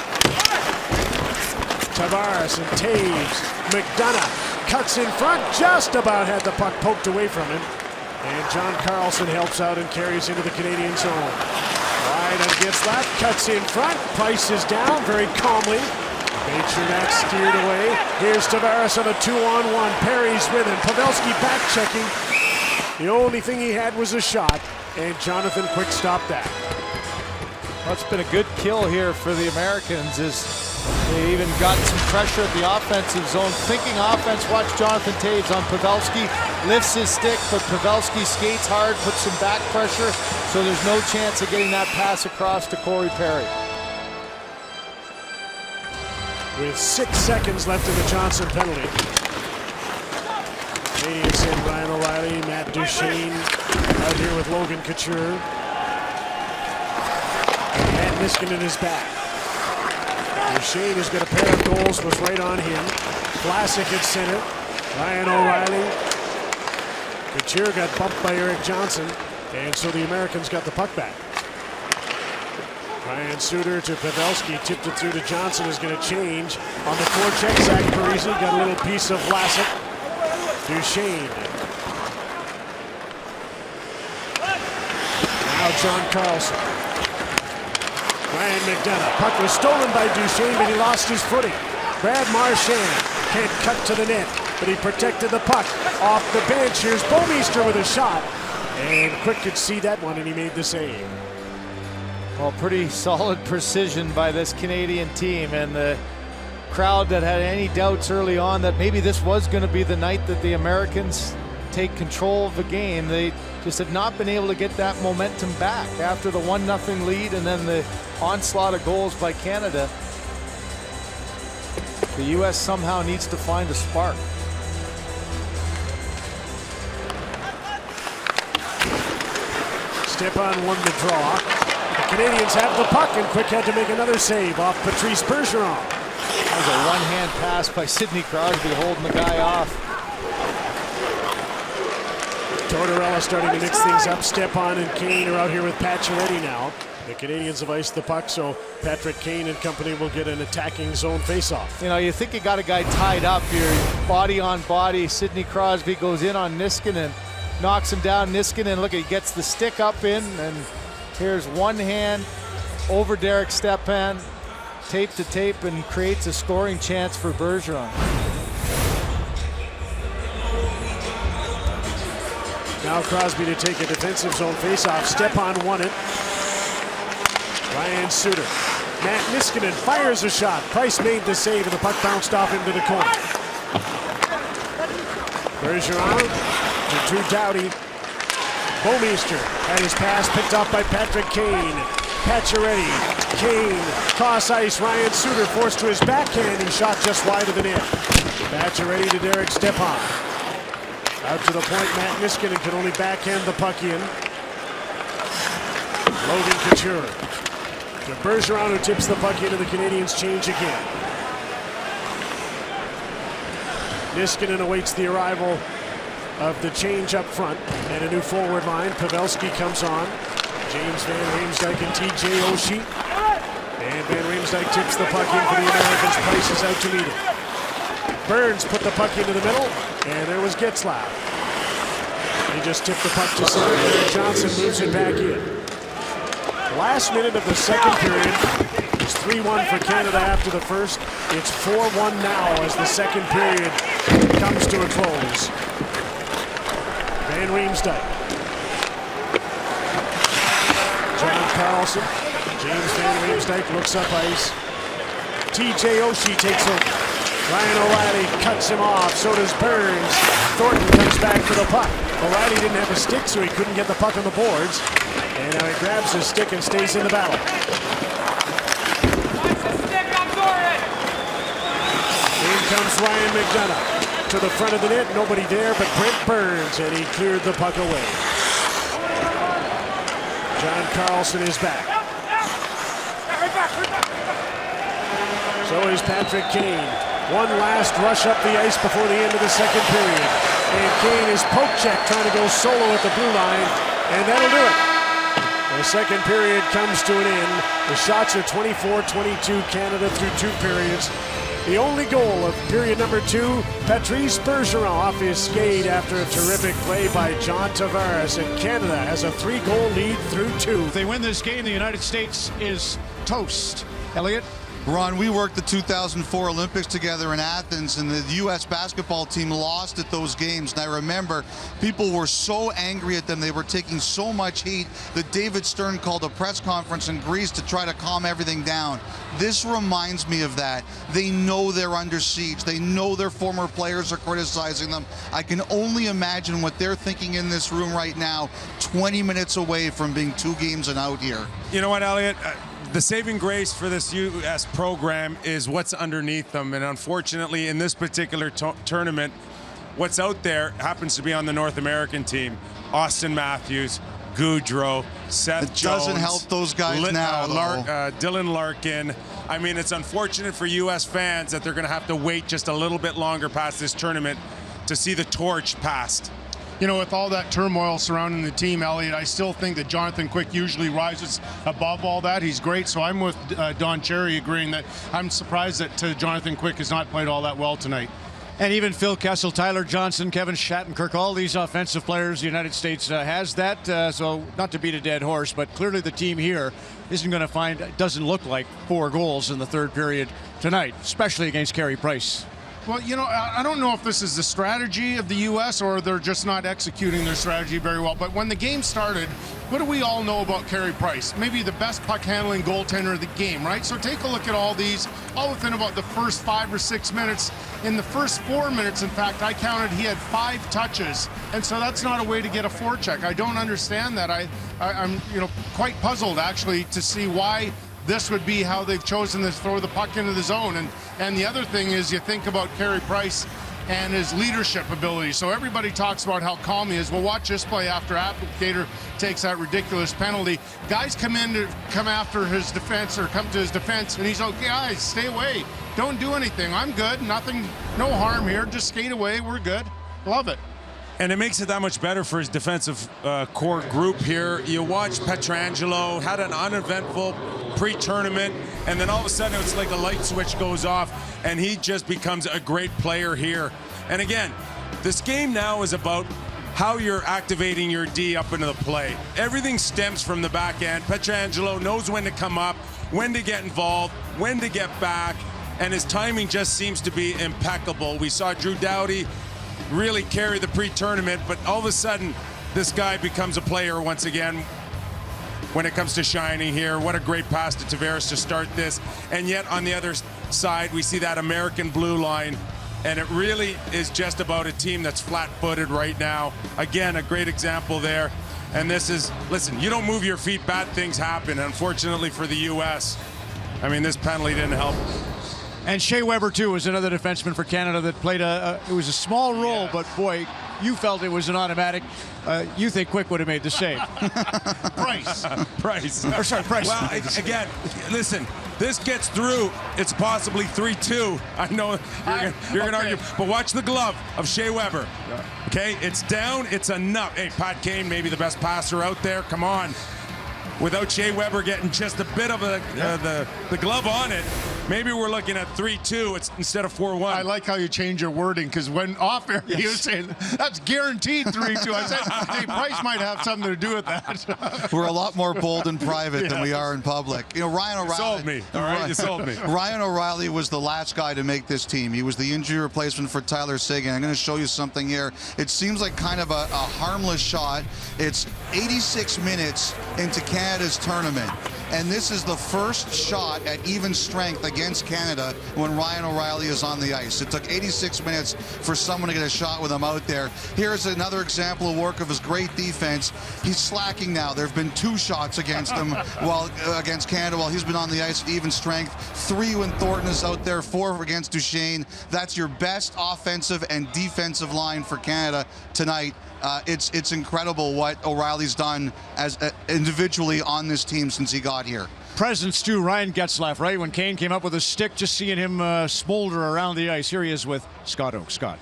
Tavares and Taves. McDonough cuts in front. Just about had the puck poked away from him. And John Carlson helps out and carries into the Canadian zone. Wide on Getzlaf, cuts in front. Price is down very calmly. Made sure that's steered away. Here's Tavares on a 2-on-1. Perry's with him. Pavelski back checking. The only thing he had was a shot, and Jonathan Quick stopped that. What's been a good kill here for the Americans is They even got some pressure at the offensive zone. Thinking offense, watch Jonathan Toews on Pavelski. Lifts his stick, but Pavelski skates hard, puts some back pressure, so there's no chance of getting that pass across to Corey Perry. With 6 seconds left in the Johnson penalty. Canadians send Ryan O'Reilly, Matt Duchene out here with Logan Couture. And Matt Niskanen is back. Duchene, who's got a pair of goals, was right on him. Vlasic at center. Ryan O'Reilly. Couture got bumped by Eric Johnson, and so the Americans got the puck back. Ryan Suter to Pavelski, tipped it through to Johnson, is going to change. On the forecheck, Zach Parise got a little piece of Vlasic. Duchene. Now John Carlson. Ryan McDonough. Puck was stolen by Duchene, but he lost his footing. Brad Marchand can't cut to the net, but he protected the puck. Off the bench, here's Bouwmeester with a shot. And Quick could see that one, and he made the save. Well, pretty solid precision by this Canadian team, and the crowd that had any doubts early on that maybe this was going to be the night that the Americans take control of the game. They just had not been able to get that momentum back after the 1-0 lead and then the onslaught of goals by Canada. The U.S. somehow needs to find a spark. Stepan won the draw. The Canadians have the puck, and Quick had to make another save off Patrice Bergeron. That was a one-hand pass by Sidney Crosby holding the guy off. Tortorella starting to mix things up. Stepan and Kane are out here with Pacioretty now. The Canadians have iced the puck, so Patrick Kane and company will get an attacking zone faceoff. You know, you think you got a guy tied up here, body on body. Sidney Crosby goes in on Niskanen, knocks him down. Niskanen, look, he gets the stick up in, and here's one hand over Derek Stepan, tape to tape, and creates a scoring chance for Bergeron. Now Crosby to take a defensive zone faceoff. Stepan won it. Ryan Suter. Matt Niskanen fires a shot. Price made the save, and the puck bounced off into the corner. Bergeron to Drew Doughty. Bouwmeester had his pass picked off by Patrick Kane. Pacioretty, Kane, cross ice. Ryan Suter forced to his backhand. He shot just wide of the net. Pacioretty to Derek Stepan. Out to the point, Matt Niskanen can only backhand the puck in. Logan Couture to Bergeron, who tips the puck into the Canadians change again. Niskanen awaits the arrival of the change up front and a new forward line. Pavelski comes on. James Van Riemsdyk and TJ Oshie. And Van Riemsdyk tips the puck in for the Americans. Price is out to meet it. Burns put the puck into the middle, and there was Getzlaf. He just tipped the puck to center. Eric Johnson moves it back in. Last minute of the second period. It's 3-1 for Canada after the first. It's 4-1 now as the second period comes to a close. Van Riemsdyk. John Carlson. James Van Riemsdyk looks up ice. TJ Oshie takes over. Ryan O'Reilly cuts him off. So does Burns. Thornton comes back for the puck. O'Reilly didn't have a stick, so he couldn't get the puck on the boards. And now he grabs his stick and stays in the battle. In comes Ryan McDonough. To the front of the net, nobody there but Brent Burns, and he cleared the puck away. John Carlson is back. So is Patrick Kane. One last rush up the ice before the end of the second period. And Kane is poke check trying to go solo at the blue line, and that'll do it. The second period comes to an end. The shots are 24-22 Canada through 2 periods. The only goal of period number 2, Patrice Bergeron off his skate after a terrific play by John Tavares, and Canada has a 3-goal lead through 2. If they win this game, the United States is toast. Elliot? Ron, we worked the 2004 Olympics together in Athens, and the U.S. basketball team lost at those games. And I remember people were so angry at them. They were taking so much heat that David Stern called a press conference in Greece to try to calm everything down. This reminds me of that. They know they're under siege. They know their former players are criticizing them. I can only imagine what they're thinking in this room right now, 20 minutes away from being 2 games and out here. You know what, Elliot? The saving grace for this U.S. program is what's underneath them. And unfortunately, in this particular tournament, what's out there happens to be on the North American team. Austin Matthews, Goudreau, Seth Jones. It doesn't help those guys now, Dylan Larkin. I mean, it's unfortunate for U.S. fans that they're going to have to wait just a little bit longer past this tournament to see the torch passed. You know, with all that turmoil surrounding the team, Elliot, I still think that Jonathan Quick usually rises above all that. He's great, so I'm with Don Cherry agreeing that I'm surprised that Jonathan Quick has not played all that well tonight. And even Phil Kessel, Tyler Johnson, Kevin Shattenkirk, all these offensive players, the United States has that. So not to beat a dead horse, but clearly the team here isn't going to doesn't look like 4 goals in the third period tonight, especially against Carey Price. Well, you know, I don't know if this is the strategy of the U.S. or they're just not executing their strategy very well. But when the game started, what do we all know about Carey Price? Maybe the best puck-handling goaltender of the game, right? So take a look at all these, all within about the first 5 or 6 minutes. In the first 4 minutes, in fact, I counted he had 5 touches. And so that's not a way to get a forecheck. I don't understand that. I'm quite puzzled, actually, to see why this would be how they've chosen to throw the puck into the zone. And the other thing is you think about Carey Price and his leadership ability. So everybody talks about how calm he is. Well, watch this play after Applicator takes that ridiculous penalty. Guys come after his defense or come to his defense, and he's like, guys, stay away. Don't do anything. I'm good. Nothing, no harm here. Just skate away. We're good. Love it. And it makes it that much better for his defensive core group here. You watch Pietrangelo, had an uneventful pre-tournament, and then all of a sudden it's like a light switch goes off, and he just becomes a great player here. And again, this game now is about how you're activating your D up into the play. Everything stems from the back end. Pietrangelo knows when to come up, when to get involved, when to get back, and his timing just seems to be impeccable. We saw Drew Doughty really carry the pre-tournament, but all of a sudden this guy becomes a player once again when it comes to shining here. What a great pass to Tavares to start this. And yet on the other side we see that American blue line, and it really is just about a team that's flat-footed right now. Again, a great example there. And this is, listen, you don't move your feet, bad things happen. Unfortunately for the U.S., I mean, this penalty didn't help. And Shea Weber, too, was another defenseman for Canada that played it was a small role, but boy, you felt it was an automatic. You think Quick would have made the save. Price. Or sorry, Price. Well, again, listen, this gets through. It's possibly 3-2. I know you're going to argue, but watch the glove of Shea Weber. Okay, it's down. It's enough. Hey, Pat Kane, maybe the best passer out there. Come on. Without Shea Weber getting just a bit of the glove on it, maybe we're looking at 3-2 instead of 4-1. I like how you change your wording, because when off air you were saying that's guaranteed 3-2. I said, hey, Price might have something to do with that. We're a lot more bold in private than we are in public. You know, Ryan O'Reilly. You sold me. All right, you sold me. Ryan O'Reilly was the last guy to make this team. He was the injury replacement for Tyler Seguin. I'm going to show you something here. It seems like kind of a harmless shot. It's 86 minutes into Canada's tournament, and this is the first shot at even strength against Canada when Ryan O'Reilly is on the ice. It took 86 minutes for someone to get a shot with him out there. Here's another example of work of his great defense. He's slacking now. There have been 2 shots against him against Canada while he's been on the ice at even strength. 3 when Thornton is out there, 4 against Duchesne. That's your best offensive and defensive line for Canada tonight. It's incredible what O'Reilly's done as individually on this team since he got here. Presence too, Ryan Getzlaff, right? When Kane came up with a stick, just seeing him smolder around the ice. Here he is with Scott Oak. Scott.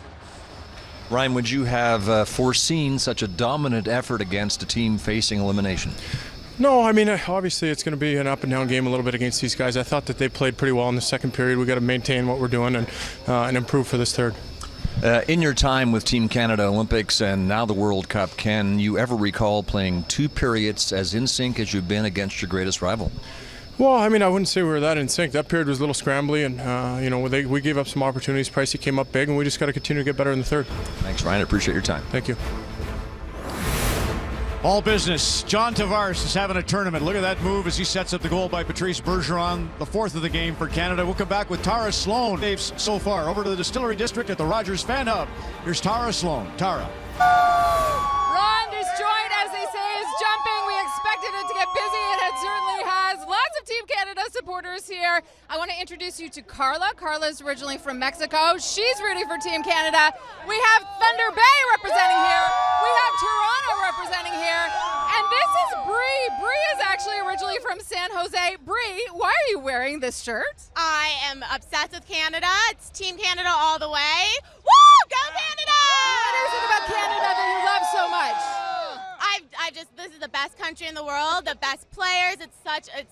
Ryan, would you have foreseen such a dominant effort against a team facing elimination? No, I mean, obviously it's going to be an up and down game a little bit against these guys. I thought that they played pretty well in the second period. We got to maintain what we're doing and improve for this third. In your time with Team Canada Olympics and now the World Cup, can you ever recall playing 2 periods as in sync as you've been against your greatest rival? Well, I mean, I wouldn't say we were that in sync. That period was a little scrambly, and you know, we gave up some opportunities. Pricey came up big, and we just got to continue to get better in the third. Thanks, Ryan. I appreciate your time. Thank you. All business. John Tavares is having a tournament. Look at that move as he sets up the goal by Patrice Bergeron, the 4th of the game for Canada. We'll come back with Tara Sloan. Dave's so far over to the Distillery District at the Rogers Fan Hub. Here's Tara Sloan. Tara. Ron Destroyed, as they say, is jumping. We expected it to get busy, and it certainly has. Lots of Team Canada supporters here. I want to introduce you to Carla. Carla's originally from Mexico. She's rooting for Team Canada. We have Thunder Bay representing here. We have Toronto representing here. And this is Bree. Bree is actually originally from San Jose. Bree, why are you wearing this shirt? I am obsessed with Canada. It's Team Canada all the way. Woo! Go Canada! What is it about Canada that you love so much? This is the best country in the world, the best players. It's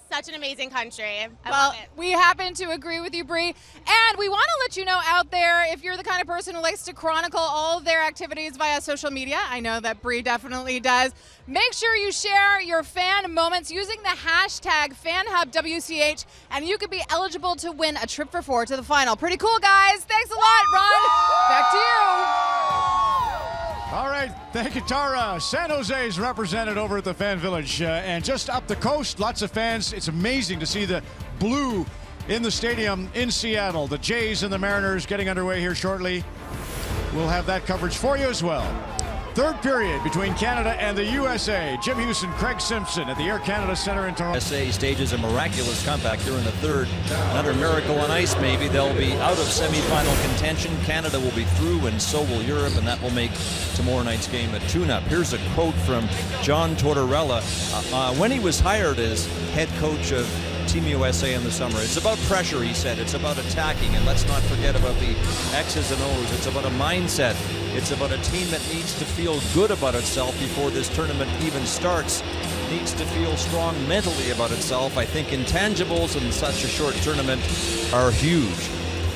such an amazing country. I Well, love it. we happen to agree with you, Bree. And we want to let you know out there, if you're the kind of person who likes to chronicle all of their activities via social media, I know that Bree definitely does, make sure you share your fan moments using the hashtag FanHubWCH, and you could be eligible to win a trip for 4 to the final. Pretty cool, guys. Thanks a lot, Ron. Back to you. All right, thank you, Tara. San Jose is represented over at the Fan Village. And just up the coast, lots of fans. It's amazing to see the blue in the stadium in Seattle. The Jays and the Mariners getting underway here shortly. We'll have that coverage for you as well. Third period between Canada and the USA. Jim Houston, Craig Simpson at the Air Canada Center in Toronto. USA stages a miraculous comeback here in the third. Another miracle on ice, maybe. They'll be out of semifinal contention. Canada will be through, and so will Europe, and that will make tomorrow night's game a tune-up. Here's a quote from John Tortorella. When he was hired as head coach of Team USA in the summer, it's about pressure, he said. It's about attacking, and let's not forget about the X's and O's. It's about a mindset. It's about a team that needs to feel good about itself before this tournament even starts. Needs to feel strong mentally about itself. I think intangibles in such a short tournament are huge.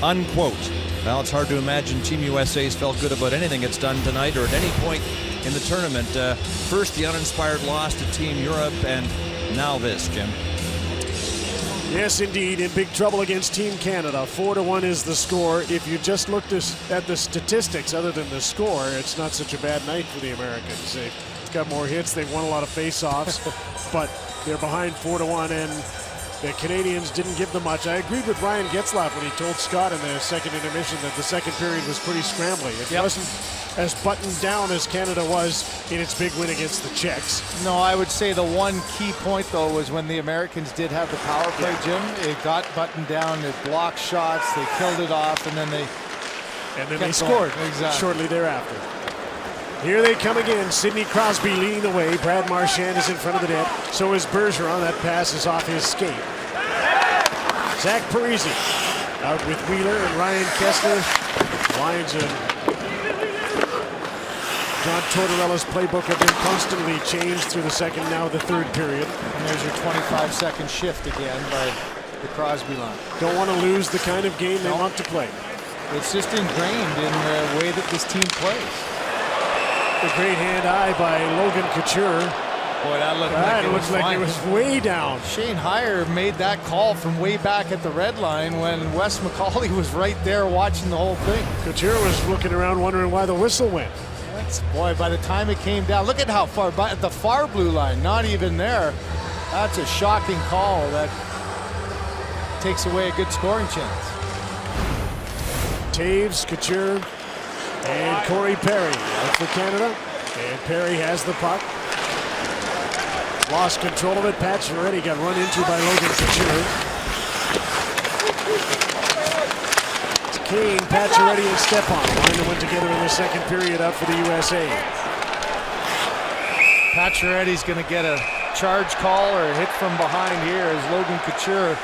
Unquote. Now, it's hard to imagine Team USA's felt good about anything it's done tonight or at any point in the tournament. First, the uninspired loss to Team Europe, and now this, Jim. Yes, indeed, in big trouble against Team Canada. 4-1 is the score. If you just looked at the statistics other than the score, it's not such a bad night for the Americans. They've got more hits, they've won a lot of face-offs, but they're behind 4-1, and the Canadians didn't give them much. I agreed with Ryan Getzlaf when he told Scott in the second intermission that the second period was pretty scrambly. It wasn't as buttoned down as Canada was in its big win against the Czechs. No, I would say the one key point, though, was when the Americans did have the power play, Jim. It got buttoned down, it blocked shots, they killed it off, and then they scored exactly shortly thereafter. Here they come again. Sidney Crosby leading the way. Brad Marchand is in front of the net. So is Bergeron. That pass is off his skate. Zach Parise out with Wheeler and Ryan Kessler. Lines of John Tortorella's playbook have been constantly changed through the second, now the third period. And there's your 25-second shift again by the Crosby line. Don't want to lose the kind of game they want to play. It's just ingrained in the way that this team plays. A great hand-eye by Logan Couture. Boy, that looked like it was way down. Shane Heyer made that call from way back at the red line when Wes McCauley was right there watching the whole thing. Couture was looking around wondering why the whistle went. Boy, by the time it came down, look at how far, at the far blue line, not even there. That's a shocking call that takes away a good scoring chance. Taves, Couture, and Corey Perry out for Canada. And Perry has the puck. Lost control of it. Pacioretty got run into by Logan Couture. Kane, Pacioretty, and Stepan line that went together in the second period up for the USA. Pacioretty's going to get a charge call or a hit from behind here as Logan Couture.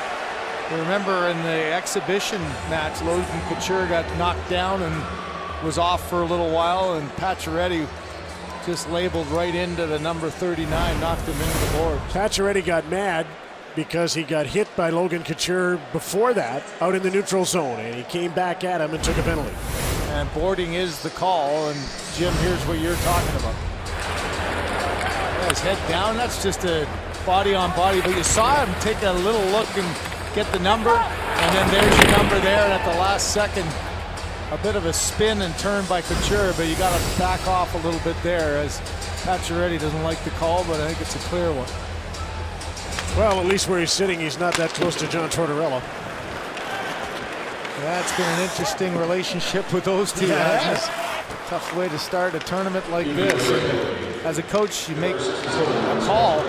Remember in the exhibition match, Logan Couture got knocked down and was off for a little while, and Pacioretty just labeled right into the number 39, knocked him into the board. Pacioretty got mad because he got hit by Logan Couture before that out in the neutral zone, and he came back at him and took a penalty. And boarding is the call, and Jim, here's what you're talking about. Yeah, his head down, that's just a body on body, but you saw him take a little look and get the number, and then there's your number there, and at the last second, a bit of a spin and turn by Couture, but you got to back off a little bit there, as Pacioretty doesn't like the call, but I think it's a clear one. Well, at least where he's sitting, he's not that close to John Tortorella. That's been an interesting relationship with those two guys. Tough way to start a tournament like this. And as a coach, you make a call.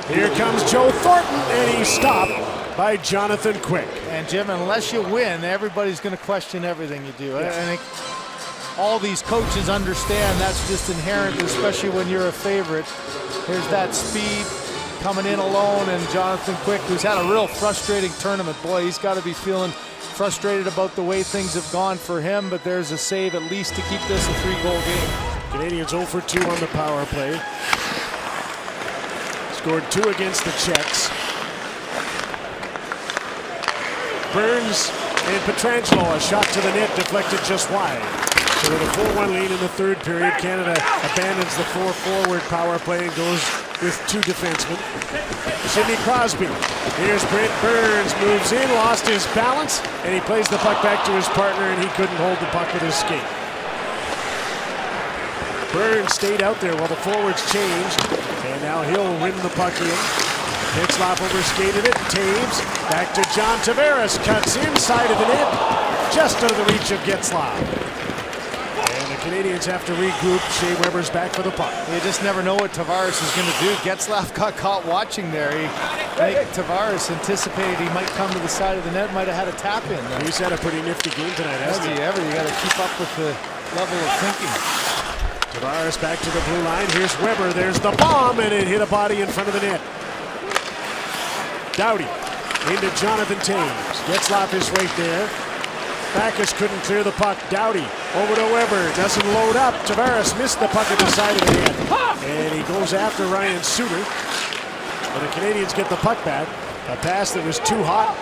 Here comes Joe Thornton, and he's stopped by Jonathan Quick. And Jim, unless you win, everybody's going to question everything you do. Yes. I think all these coaches understand that's just inherent, especially when you're a favorite. Here's that speed coming in alone, and Jonathan Quick, who's had a real frustrating tournament. Boy, he's got to be feeling frustrated about the way things have gone for him, but there's a save at least to keep this a 3-goal game. Canadians 0 for 2 on the power play. Scored 2 against the Czechs. Burns and Pietrangelo, a shot to the net, deflected just wide. So with a 4-1 lead in the third period, Canada abandons the 4-forward power play and goes with 2 defensemen. Sidney Crosby. Here's Brent Burns, moves in, lost his balance, and he plays the puck back to his partner, and he couldn't hold the puck with his skate. Burns stayed out there while the forwards changed, and now he'll rim the puck in. Getzlaf overskated it. Taves back to John Tavares, cuts inside of the net, just out of the reach of Getzlaf. And the Canadians have to regroup. Shea Weber's back for the puck. You just never know what Tavares is going to do. Getzlaf got caught watching there. I think Tavares anticipated he might come to the side of the net, might have had a tap in there. He's had a pretty nifty game tonight, hasn't he? You got to keep up with the level of thinking. Tavares back to the blue line. Here's Weber. There's the bomb, and it hit a body in front of the net. Doughty into Jonathan Taves. Getzlaf is right there. Backus couldn't clear the puck. Doughty over to Weber. Doesn't load up. Tavares missed the puck at the side of the net. And he goes after Ryan Suter. But the Canadians get the puck back. A pass that was too hot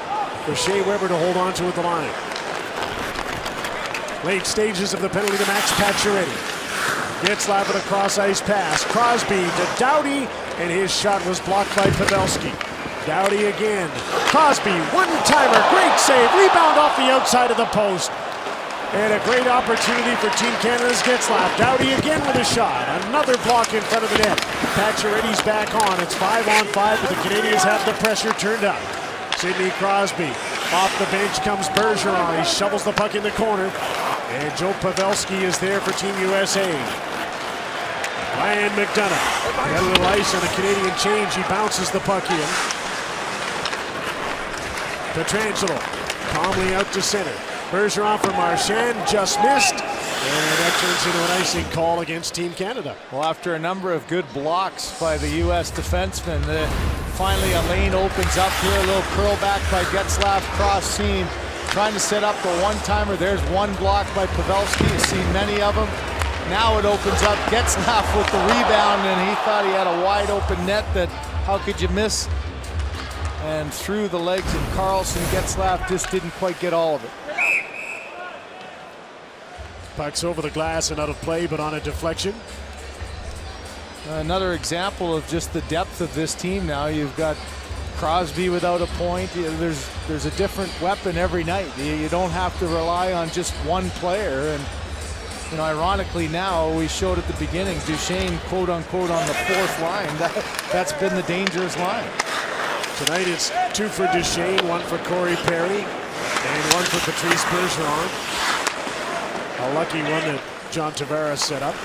for Shea Weber to hold on to at the line. Late stages of the penalty to Max Pacioretty. Getzlaf with a cross-ice pass. Crosby to Doughty, and his shot was blocked by Pavelski. Doughty again. Crosby, one-timer, great save. Rebound off the outside of the post. And a great opportunity for Team Canada's Getzlaf. Doughty again with a shot. Another block in front of the net. Pacioretty's back on. It's 5-on-5, but the Canadians have the pressure turned up. Sidney Crosby. Off the bench comes Bergeron. He shovels the puck in the corner. And Joe Pavelski is there for Team USA. Ryan McDonough. Got a little ice on the Canadian change. He bounces the puck in. Pietrangelo calmly out to center. Bergeron for Marchand, just missed. And that turns into an icing call against Team Canada. Well, after a number of good blocks by the U.S. defensemen, finally a lane opens up here. A little curl back by Getzlaf, cross seam. Trying to set up the one-timer. There's one block by Pavelski. You've seen many of them. Now it opens up. Getzlaf with the rebound, and he thought he had a wide-open net that how could you miss? And through the legs of Carlson, Getzlaf just didn't quite get all of it. Puck's over the glass and out of play, but on a deflection. Another example of just the depth of this team now. You've got Crosby without a point. There's a different weapon every night. You don't have to rely on just one player. And you know, ironically now, we showed at the beginning, Duchesne, quote unquote, on the 4th line. That's been the dangerous line. Tonight it's 2 for Duchesne, 1 for Corey Perry, and 1 for Patrice Bergeron. A lucky one that John Tavares set up.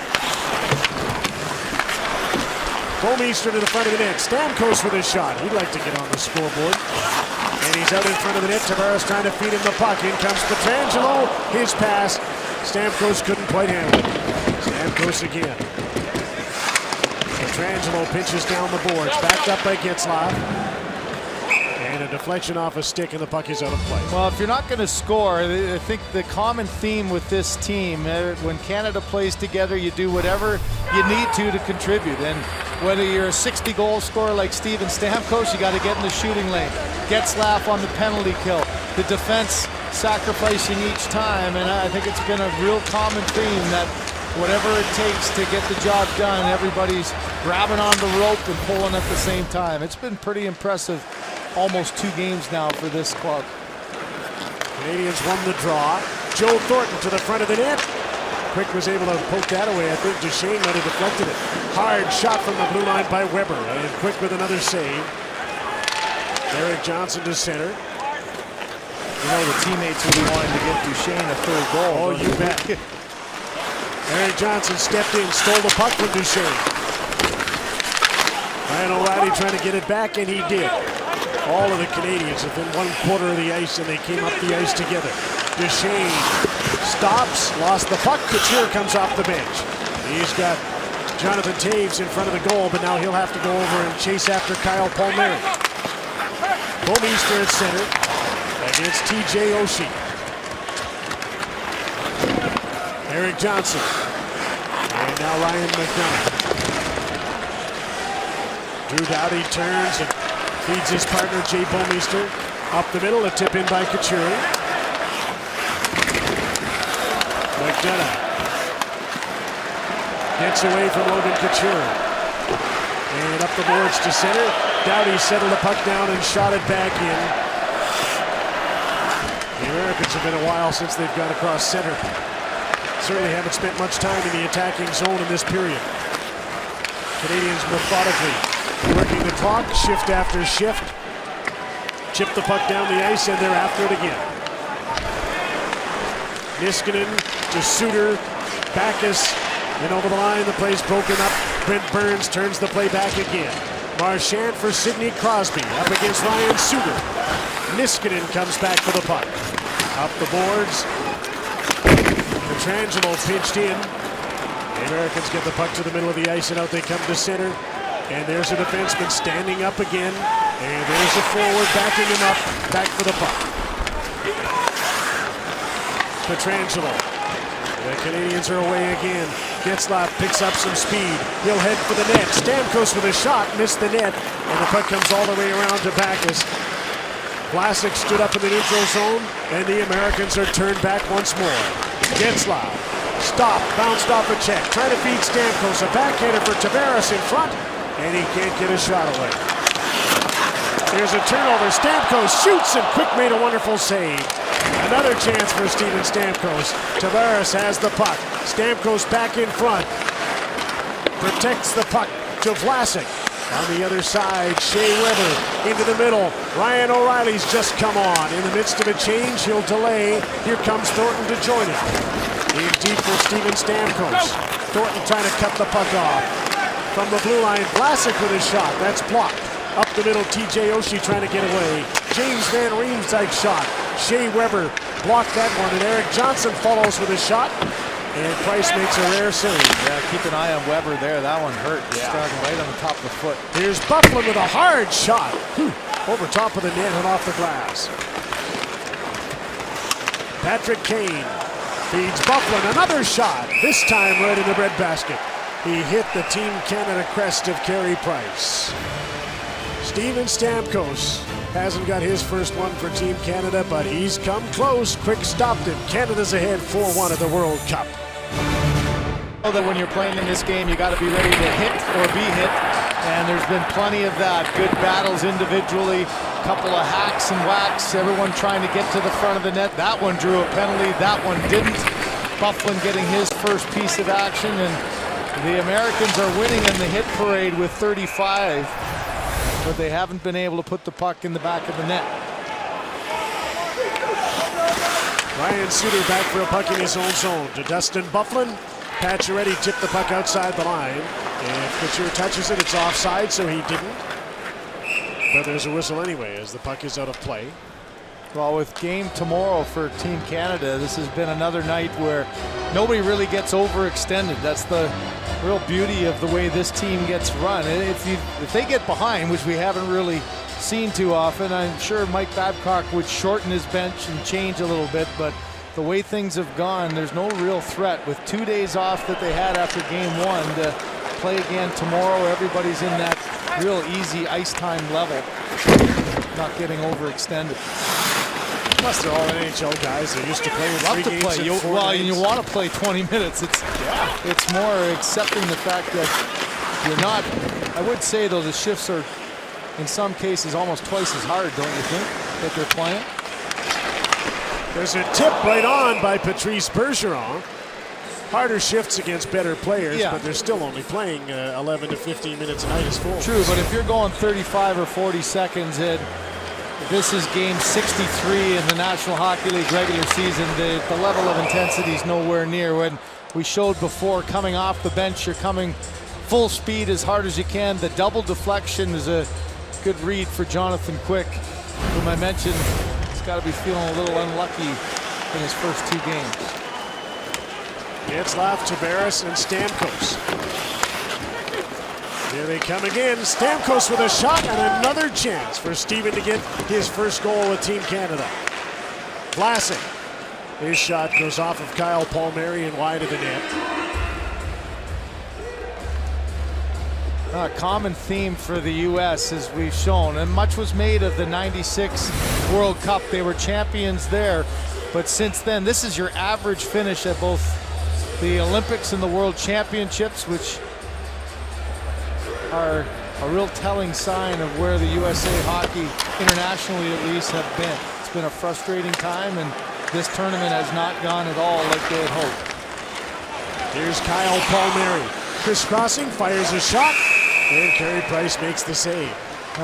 Bouwmeester to the front of the net. Stamkos with a shot. He'd like to get on the scoreboard. And he's out in front of the net. Tavares trying to feed him the puck. In comes Pietrangelo. His pass. Stamkos couldn't quite handle it. Stamkos again. Pietrangelo pinches down the boards. Backed up by Getzlaf. And a deflection off a stick, and the puck is out of play. Well, if you're not going to score, I think the common theme with this team, when Canada plays together, you do whatever you need to contribute. And whether you're a 60-goal scorer like Steven Stamkos, you got to get in the shooting lane. Getzlaf on the penalty kill. The defense sacrificing each time, and I think it's been a real common theme that whatever it takes to get the job done. Everybody's grabbing on the rope and pulling at the same time. It's been pretty impressive, almost 2 games now for this club. Canadians won the draw. Joe Thornton to the front of the net. Quick was able to poke that away. I think Duchesne might have deflected it. Hard shot from the blue line by Weber, and Quick with another save. Eric Johnson to center. You know the teammates will be wanting to get Duchesne a 3rd goal. Oh, you bet. Eric Johnson stepped in, stole the puck from Duchesne. Ryan O'Reilly trying to get it back, and he did. All of the Canadians within 1/4 of the ice, and they came up the ice together. Duchesne stops, lost the puck. Couture comes off the bench. He's got Jonathan Taves in front of the goal, but now he'll have to go over and chase after Kyle Palmieri. Bouwmeester at center against TJ Oshie. Eric Johnson. And now Ryan McDonough. Drew Doughty turns and feeds his partner Jay Bouwmeester. Up the middle, a tip in by Couture. McDonough gets away from Logan Couture. And up the boards to center. Doughty settled the puck down and shot it back in. The Americans have been a while since they've gone across center. Certainly haven't spent much time in the attacking zone in this period. Canadians methodically working the clock, shift after shift. Chip the puck down the ice, and they're after it again. Niskanen to Suter, Backus, and over the line, the play's broken up. Brent Burns turns the play back again. Marchand for Sidney Crosby, up against Ryan Suter. Niskanen comes back for the puck. Up the boards. Petrangelo pinched in. The Americans get the puck to the middle of the ice, and out they come to center. And there's a defenseman standing up again. And there's a forward backing him up, back for the puck. Petrangelo. The Canadians are away again. Getzlaf picks up some speed. He'll head for the net. Stamkos with a shot, missed the net. And the puck comes all the way around to Backus. Vlasic stood up in the neutral zone, and the Americans are turned back once more. Getzlaf, stop, bounced off a check, trying to feed Stamkos. A backhander for Tavares in front, and he can't get a shot away. There's a turnover. Stamkos shoots, and Quick made a wonderful save. Another chance for Steven Stamkos. Tavares has the puck. Stamkos back in front. Protects the puck to Vlasic. On the other side, Shea Weber into the middle. Ryan O'Reilly's just come on. In the midst of a change, he'll delay. Here comes Thornton to join him. In deep for Steven Stamkos. Thornton trying to cut the puck off. From the blue line, Vlasic with a shot. That's blocked. Up the middle, TJ Oshie trying to get away. James Van Riemsdyk shot. Shea Weber blocked that one, and Eric Johnson follows with a shot. And Price makes a rare save. Yeah, keep an eye on Weber there. That one hurt. Starting right on the top of the foot. Here's Byfuglien with a hard shot. Over top of the net and off the glass. Patrick Kane feeds Byfuglien. Another shot. This time right in the breadbasket. He hit the Team Canada crest of Carey Price. Steven Stamkos hasn't got his first one for Team Canada, but he's come close. Quick stopped it. Canada's ahead 4-1 at the World Cup. Know that when you're playing in this game, you got to be ready to hit or be hit, and there's been plenty of that. Good battles individually, couple of hacks and whacks, everyone trying to get to the front of the net. That one drew a penalty, that one didn't. Byfuglien getting his first piece of action, and the Americans are winning in the hit parade with 35. But they haven't been able to put the puck in the back of the net. Ryan Suter back for a puck in his own zone to Dustin Byfuglien. Pacioretty tipped the puck outside the line. And if Couture touches it, it's offside, so he didn't. But there's a whistle anyway as the puck is out of play. Well, with game tomorrow for Team Canada, this has been another night where nobody really gets overextended. That's the real beauty of the way this team gets run. If they get behind, which we haven't really seen too often, I'm sure Mike Babcock would shorten his bench and change a little bit, but the way things have gone, there's no real threat. With 2 days off that they had after game one to play again tomorrow, everybody's in that real easy ice time level, not getting overextended. Plus, they're all NHL guys. They're used to playing Love 3 to games play. in 4 Well, nights. and you want to play 20 minutes. It's more accepting the fact that you're not. I would say though the shifts are, in some cases, almost twice as hard. Don't you think that they're playing? There's a tip right on by Patrice Bergeron. Harder shifts against better players, but they're still only playing 11 to 15 minutes a night is full. True, but if you're going 35 or 40 seconds in, this is game 63 in the National Hockey League regular season. The level of intensity is nowhere near. When we showed before, coming off the bench, you're coming full speed as hard as you can. The double deflection is a good read for Jonathan Quick, whom I mentioned he's got to be feeling a little unlucky in his first 2 games. Getzlaf, Tavares, and Stamkos. Here they come again. Stamkos with a shot and another chance for Steven to get his first goal with Team Canada. Vlasic. His shot goes off of Kyle Palmieri and wide of the net. A common theme for the U.S. as we've shown, and much was made of the '96 World Cup. They were champions there, but since then, this is your average finish at both the Olympics and the World Championships, which are a real telling sign of where the USA hockey, internationally at least, have been. It's been a frustrating time, and this tournament has not gone at all like they had hoped. Here's Kyle Palmieri. Crisscrossing, fires a shot, and Carey Price makes the save.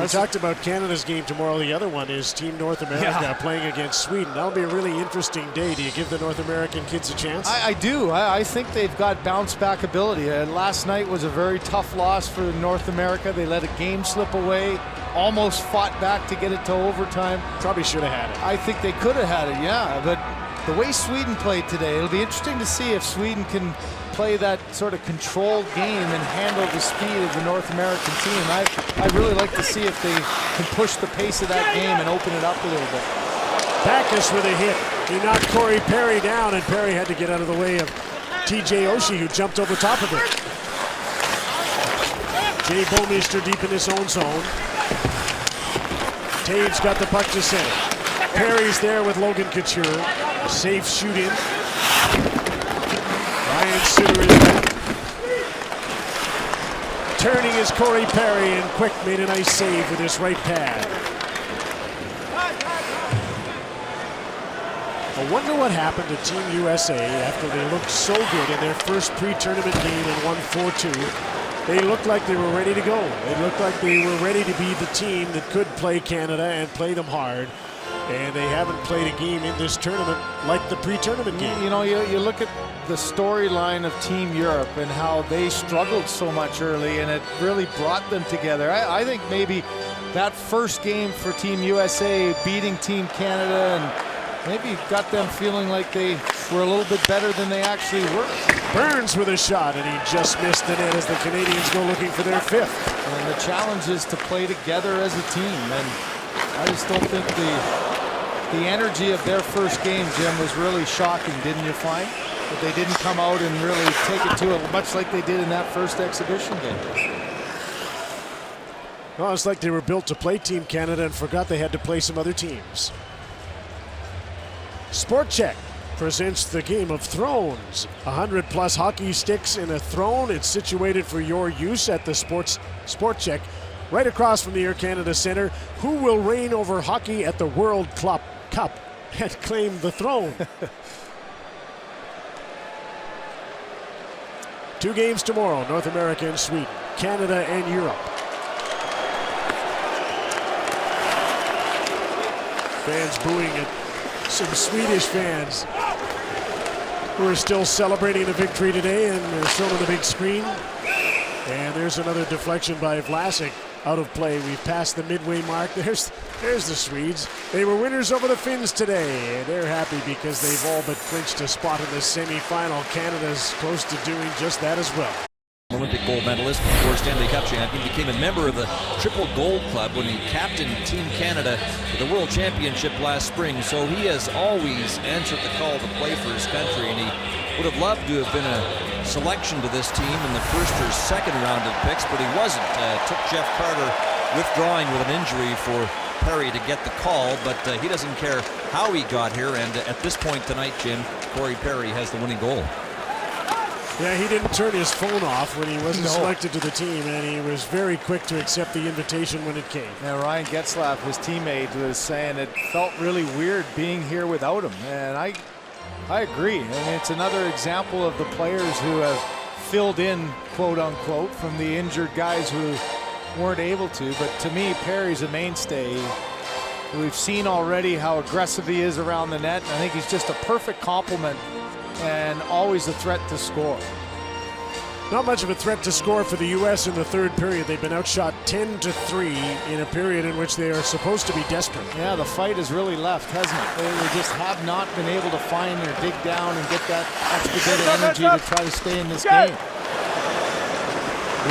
We talked about Canada's game tomorrow. The other one is Team North America playing against Sweden. That'll be a really interesting day. Do you give the North American kids a chance? I do. I think they've got bounce back ability. Last night was a very tough loss for North America. They let a game slip away, almost fought back to get it to overtime. Probably should have had it. I think they could have had it, yeah. But the way Sweden played today, it'll be interesting to see if Sweden can play that sort of controlled game and handle the speed of the North American team. I'd really like to see if they can push the pace of that game and open it up a little bit. Backus with a hit. He knocked Corey Perry down, and Perry had to get out of the way of TJ Oshie, who jumped over top of it. Jay Bouwmeester deep in his own zone. Taves got the puck to center. Perry's there with Logan Couture. Safe shoot-in. Ryan Suter is back. Turning is Corey Perry, and Quick made a nice save with his right pad. I wonder what happened to Team USA after they looked so good in their first pre-tournament game and won 4-2. They looked like they were ready to go. They looked like they were ready to be the team that could play Canada and play them hard. And they haven't played a game in this tournament like the pre-tournament game. You know, you look at the storyline of Team Europe and how they struggled so much early, and it really brought them together. I think maybe that first game for Team USA beating Team Canada and maybe got them feeling like they were a little bit better than they actually were. Burns with a shot, and he just missed the net as the Canadians go looking for their 5th. And the challenge is to play together as a team, and I just don't think the energy of their first game, Jim, was really shocking, didn't you find? That they didn't come out and really take it to it, much like they did in that first exhibition game. Well, it's like they were built to play Team Canada and forgot they had to play some other teams. Sport Check presents the Game of Thrones. 100+ hockey sticks in a throne. It's situated for your use at the Sport Check, right across from the Air Canada Centre. Who will reign over hockey at the World Cup and claim the throne? 2 games tomorrow, North America and Sweden, Canada and Europe. Fans booing at some Swedish fans who are still celebrating the victory today, and they're shown on the big screen. And there's another deflection by Vlasic out of play. We've passed the midway mark. There's the Swedes. They were winners over the Finns today, and they're happy because they've all but clinched a spot in the semi-final. Canada's close to doing just that as well. Olympic gold medalist, 4 Stanley Cup champion, became a member of the Triple Gold Club when he captained Team Canada for the World Championship last spring. So he has always answered the call to play for his country, and he would have loved to have been a selection to this team in the first or second round of picks, but he wasn't. Took Jeff Carter withdrawing with an injury for Perry to get the call, but he doesn't care how he got here. And at this point tonight, Jim, Corey Perry has the winning goal. Yeah, he didn't turn his phone off when he wasn't selected to the team, and he was very quick to accept the invitation when it came. Yeah, Ryan Getzlaf, his teammate, was saying it felt really weird being here without him, and I agree. I mean, it's another example of the players who have filled in, quote unquote, from the injured guys who weren't able to. But to me, Perry's a mainstay. We've seen already how aggressive he is around the net, and I think he's just a perfect complement and always a threat to score. Not much of a threat to score for the U.S. in the third period. They've been outshot 10-3 in a period in which they are supposed to be desperate. Yeah, the fight has really left, hasn't it? They just have not been able to find or dig down and get that extra bit of energy to try to stay in this game.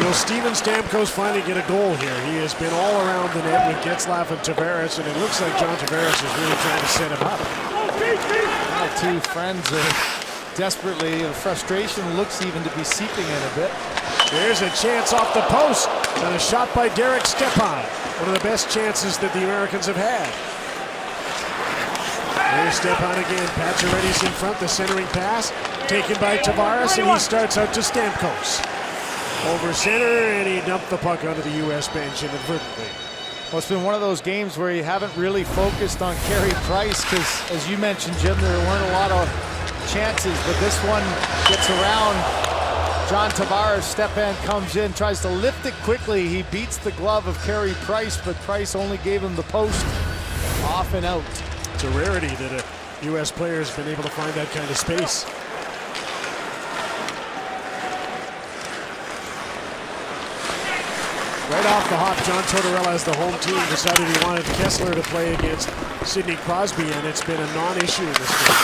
Will Steven Stamkos finally get a goal here? He has been all around the net with Getzlaf and Tavares, and it looks like John Tavares is really trying to set him up. Now two friends are desperately, frustration looks even to be seeping in a bit. There's a chance off the post, and a shot by Derek Stepan. One of the best chances that the Americans have had. There's Stepan again. Pacioretty's in front, the centering pass, taken by Tavares, and he starts out to Stamkos. Over center, and he dumped the puck onto the U.S. bench inadvertently. Well, it's been one of those games where you haven't really focused on Carey Price because, as you mentioned, Jim, there weren't a lot of chances, but this one gets around John Tavares. Stepan comes in, tries to lift it quickly. He beats the glove of Carey Price, but Price only gave him the post. Off and out. It's a rarity that a U.S. player has been able to find that kind of space. Right off the hop, John Tortorella, as the home team, decided he wanted Kessler to play against Sidney Crosby, and it's been a non-issue in this game.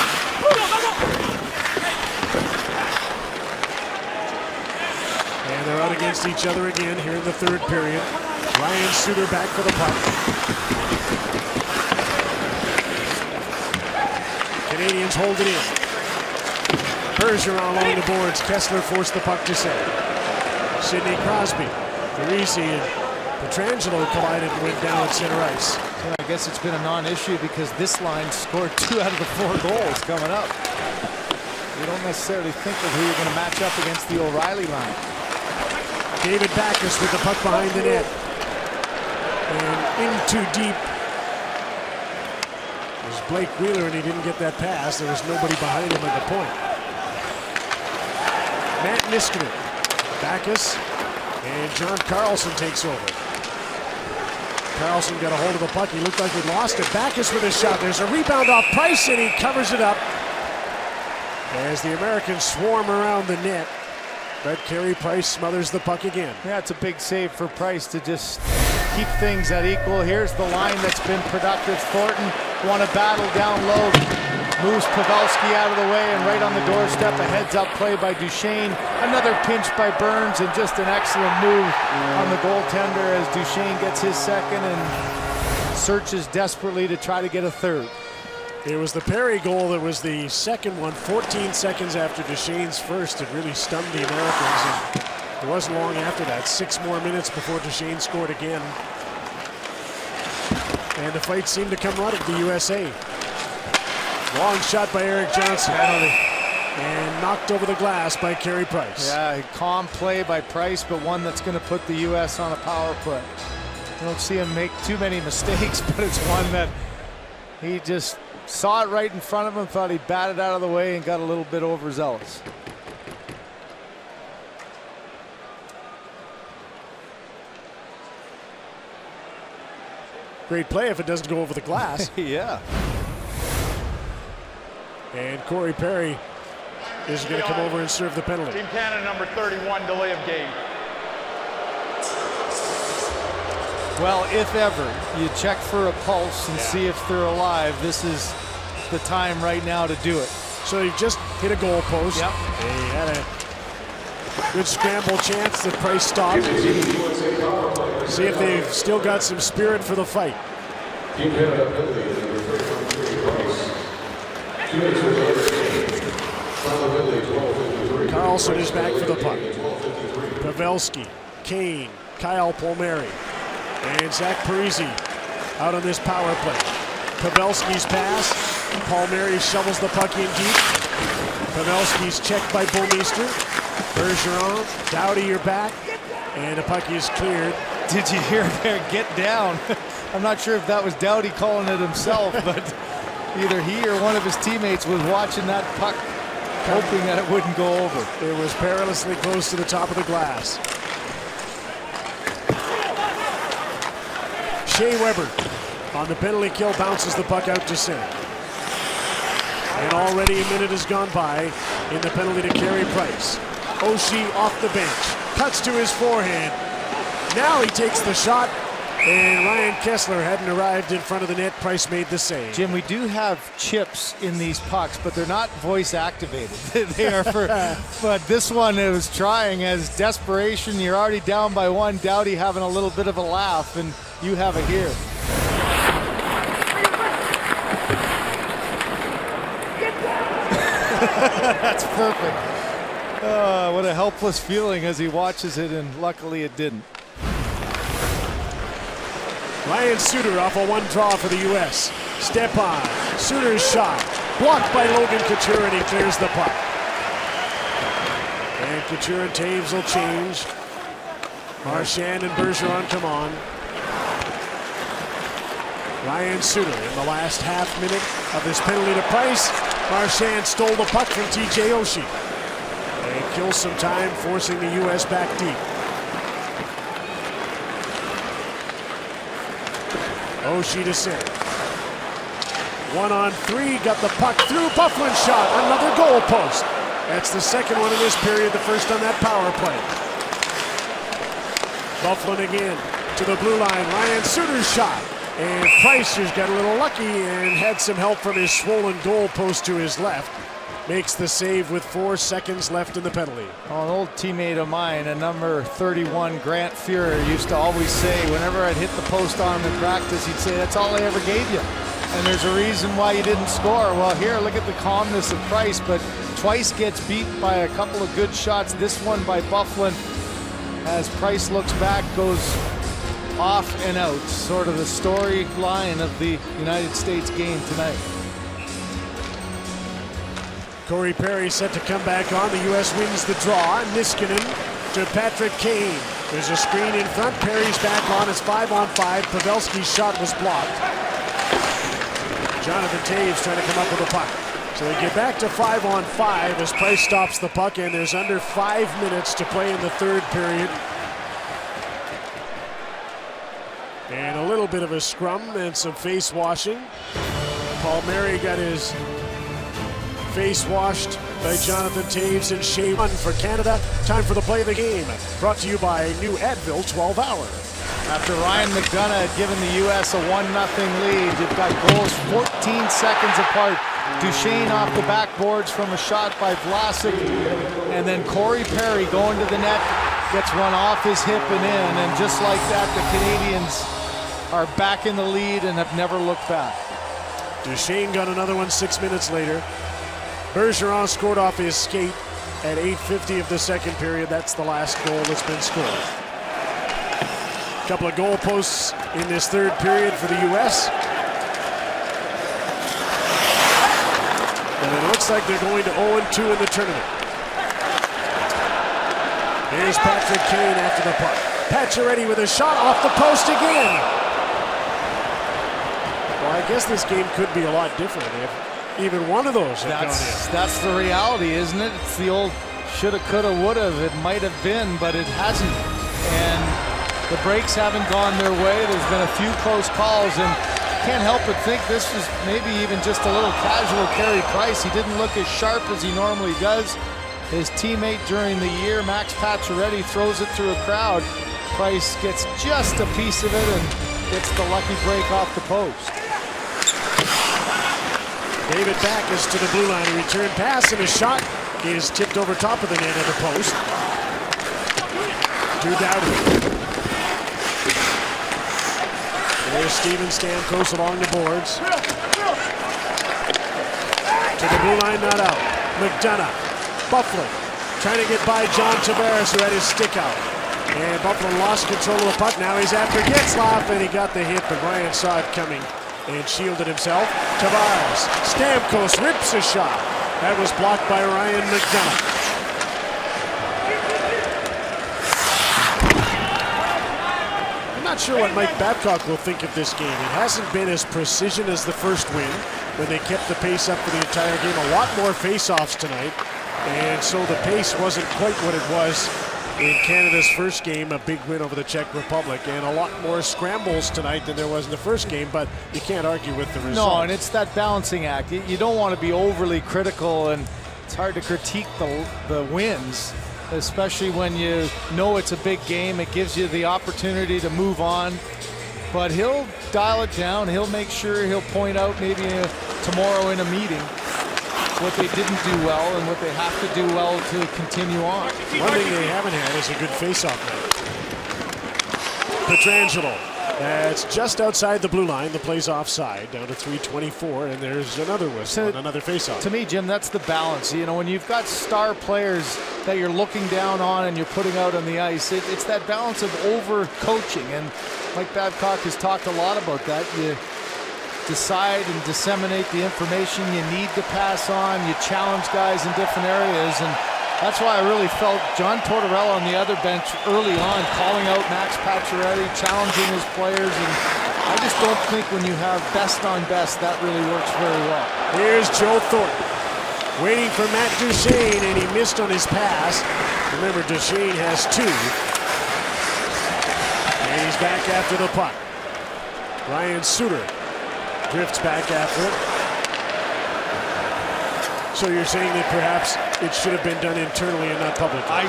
And they're out against each other again here in the third period. Ryan Suter back for the puck. Canadians hold it in. Bergeron along the boards. Kessler forced the puck to center. Sidney Crosby. Parisi and Pietrangelo collided and went down at center ice. Yeah, I guess it's been a non-issue because this line scored 2 out of the 4 goals coming up. You don't necessarily think of who you're going to match up against the O'Reilly line. David Backes with the puck behind the net. And in too deep. There's Blake Wheeler, and he didn't get that pass. There was nobody behind him at the point. Matt Niskanen. Backes. And John Carlson takes over. Carlson got a hold of the puck. He looked like he lost it. Backes with a shot. There's a rebound off Price, and he covers it up as the Americans swarm around the net. But Carey Price smothers the puck again. Yeah, it's a big save for Price to just keep things at equal. Here's the line that's been productive. Thornton won a battle down low. Moves Pavelski out of the way, and right on the doorstep, a heads-up play by Duchesne. Another pinch by Burns, and just an excellent move on the goaltender as Duchesne gets his second and searches desperately to try to get a third. It was the Perry goal that was the second one, 14 seconds after Duchesne's first. It really stunned the Americans, and it wasn't long after that. 6 more minutes before Duchesne scored again. And the fight seemed to come out of the USA. Long shot by Eric Johnson. And knocked over the glass by Carey Price. Yeah, calm play by Price, but one that's going to put the U.S. on a power play. You don't see him make too many mistakes, but it's one that he just saw it right in front of him, thought he'd bat it out of the way, and got a little bit overzealous. Great play if it doesn't go over the glass. Yeah. And Corey Perry is going to come over and serve the penalty. Team Canada number 31, delay of game. Well, if ever you check for a pulse and see if they're alive, this is the time right now to do it. So you've just hit a goal post. Yep. They had a good scramble chance that Price stopped. See if they've still got some spirit for the fight. Carlson is back for the puck. Pavelski, Kane, Kyle Palmieri. And Zach Parise out on this power play. Pavelski's pass. Palmieri shovels the puck in deep. Pavelski's checked by Bouwmeester. Bergeron, Doughty, you're back. And the puck is cleared. Did you hear there, get down? I'm not sure if that was Doughty calling it himself, but either he or one of his teammates was watching that puck, hoping that it wouldn't go over. It was perilously close to the top of the glass. Shea Weber on the penalty kill bounces the puck out to center. And already a minute has gone by in the penalty to Carey Price. Oshie off the bench, cuts to his forehand. Now he takes the shot, and Ryan Kessler hadn't arrived in front of the net. Price made the save. Jim, we do have chips in these pucks, but they're not voice activated. They are for, but this one it was trying as desperation. You're already down by one. Doughty having a little bit of a laugh, and you have it here. That's perfect. What a helpless feeling as he watches it, and luckily it didn't. Ryan Suter off a one draw for the U.S. Step on. Suter's shot. Blocked by Logan Couture, and he clears the puck. And Couture and Taves will change. Marchand and Bergeron come on. Ryan Suter in the last half minute of this penalty to Price. Marchand stole the puck from TJ Oshie. And kills some time, forcing the U.S. back deep. Oshie to center. 1-on-3, got the puck through. Byfuglien shot, another goal post. That's the second one in this period, the first on that power play. Byfuglien again to the blue line. Ryan Suter's shot. And Price just got a little lucky and had some help from his swollen goal post to his left. Makes the save with 4 seconds left in the penalty. Oh, an old teammate of mine, a number 31, Grant Fuhrer, used to always say, whenever I'd hit the post on him in practice, he'd say, that's all I ever gave you. And there's a reason why you didn't score. Well, here, look at the calmness of Price, but twice gets beat by a couple of good shots. This one by Byfuglien, as Price looks back, goes off and out. Sort of the storyline of the United States game tonight. Corey Perry set to come back on. The U.S. wins the draw. Niskanen to Patrick Kane. There's a screen in front. Perry's back on. It's 5-on-5. Pavelski's shot was blocked. Jonathan Taves trying to come up with a puck. So they get back to 5-on-5 as Price stops the puck, and there's under 5 minutes to play in the third period. And a little bit of a scrum and some face washing. Palmieri got his face washed by Jonathan Taves and Shea. One for Canada. Time for the play of the game. Brought to you by new Advil 12 Hour. After Ryan McDonough had given the U.S. a 1-0 lead, you've got goals 14 seconds apart. Duchesne off the backboards from a shot by Vlasic. And then Corey Perry going to the net, gets run off his hip and in. And just like that, the Canadians are back in the lead and have never looked back. Duchesne got another one 6 minutes later. Bergeron scored off his skate at 8:50 of the second period. That's the last goal that's been scored. A couple of goal posts in this third period for the U.S. And it looks like they're going to 0-2 in the tournament. Here's Patrick Kane after the puck. Pacioretty with a shot off the post again. Well, I guess this game could be a lot different if even one of those had gone in. That's the reality, isn't it? It's the old shoulda, coulda, woulda. It might have been, but it hasn't. And the breaks haven't gone their way. There's been a few close calls, and can't help but think this was maybe even just a little casual Carey Price. He didn't look as sharp as he normally does. His teammate during the year, Max Pacioretty, throws it through a crowd. Price gets just a piece of it and gets the lucky break off the post. David Backes to the blue line. A return pass, and his shot is tipped over top of the net at the post. To Doughty. There's Steven Stamkos along the boards. To the blue line, not out. McDonough. Byfuglien trying to get by John Tavares, who had his stick out. And Buffalo lost control of the puck. Now he's after Getzlaf, and he got the hit, but Ryan saw it coming and shielded himself. Tavares. Stamkos rips a shot. That was blocked by Ryan McDonough. I'm not sure what Mike Babcock will think of this game. It hasn't been as precision as the first win when they kept the pace up for the entire game. A lot more face-offs tonight, and so the pace wasn't quite what it was in Canada's first game, a big win over the Czech Republic, and a lot more scrambles tonight than there was in the first game, but you can't argue with the result. No, and it's that balancing act. You don't want to be overly critical, and it's hard to critique the wins, especially when you know it's a big game. It gives you the opportunity to move on, but he'll dial it down. He'll make sure he'll point out maybe tomorrow in a meeting what they didn't do well and what they have to do well to continue on. One thing they haven't had is a good face-off night. Pietrangelo. It's just outside the blue line. The play's offside, down to 3:24, and there's another whistle and another face-off. To me, Jim, that's the balance. You know, when you've got star players that you're looking down on and you're putting out on the ice, it's that balance of over-coaching, and Mike Babcock has talked a lot about that. You decide and disseminate the information you need to pass on. You challenge guys in different areas, and that's why I really felt John Tortorella on the other bench early on calling out Max Pacioretty, challenging his players, and I just don't think when you have best on best that really works very well. Here's Joe Thornton waiting for Matt Duchene, and he missed on his pass. Remember, Duchene has two, and he's back after the puck. Ryan Suter drifts back after it. So you're saying that perhaps it should have been done internally and not publicly? I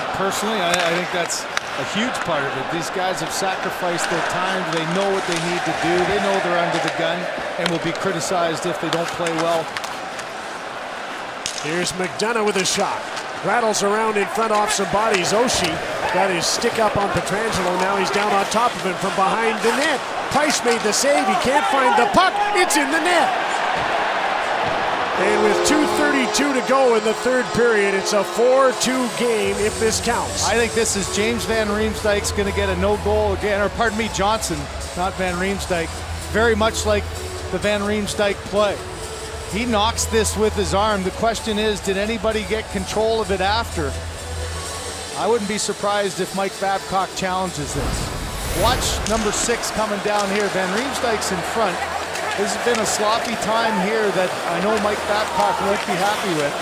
think that's a huge part of it. These guys have sacrificed their time. They know what they need to do. They know they're under the gun and will be criticized if they don't play well. Here's McDonough with a shot. Rattles around in front off some bodies. Oshie got his stick up on Pietrangelo. Now he's down on top of him from behind the net. Price made the save. He can't find the puck. It's in the net. And with 2:32 to go in the third period, it's a 4-2 game if this counts. I think this is James Van Riemsdyk's going to get a no-goal again, or pardon me, Johnson, not Van Riemsdyk. Very much like the Van Riemsdyk play. He knocks this with his arm. The question is, did anybody get control of it after? I wouldn't be surprised if Mike Babcock challenges this. Watch number 6 coming down here. Van Riemsdyk's in front. This has been a sloppy time here that I know Mike Babcock won't be happy with.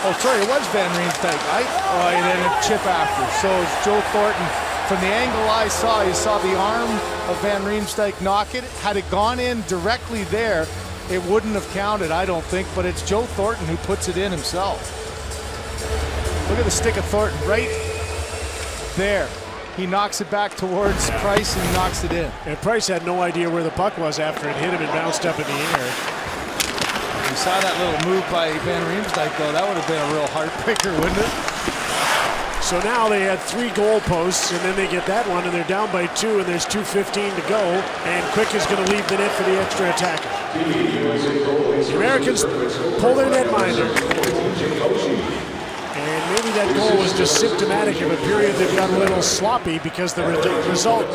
Oh, sorry, it was Van Riemsdyk. And then a chip after. So is Joe Thornton. From the angle I saw, you saw the arm of Van Riemsdyk knock it. Had it gone in directly there, it wouldn't have counted, I don't think, but it's Joe Thornton who puts it in himself. Look at the stick of Thornton right there. He knocks it back towards Price and knocks it in. And Price had no idea where the puck was after it hit him and bounced up in the air. You saw that little move by Van Riemsdyk, though. That would have been a real heartbreaker, wouldn't it? So now they had 3 goalposts, and then they get that one, and they're down by 2, and there's 2:15 to go, and Quick is going to leave the net for the extra attacker. The Americans pull their netminder. And maybe that goal was just symptomatic of a period that got a little sloppy because the result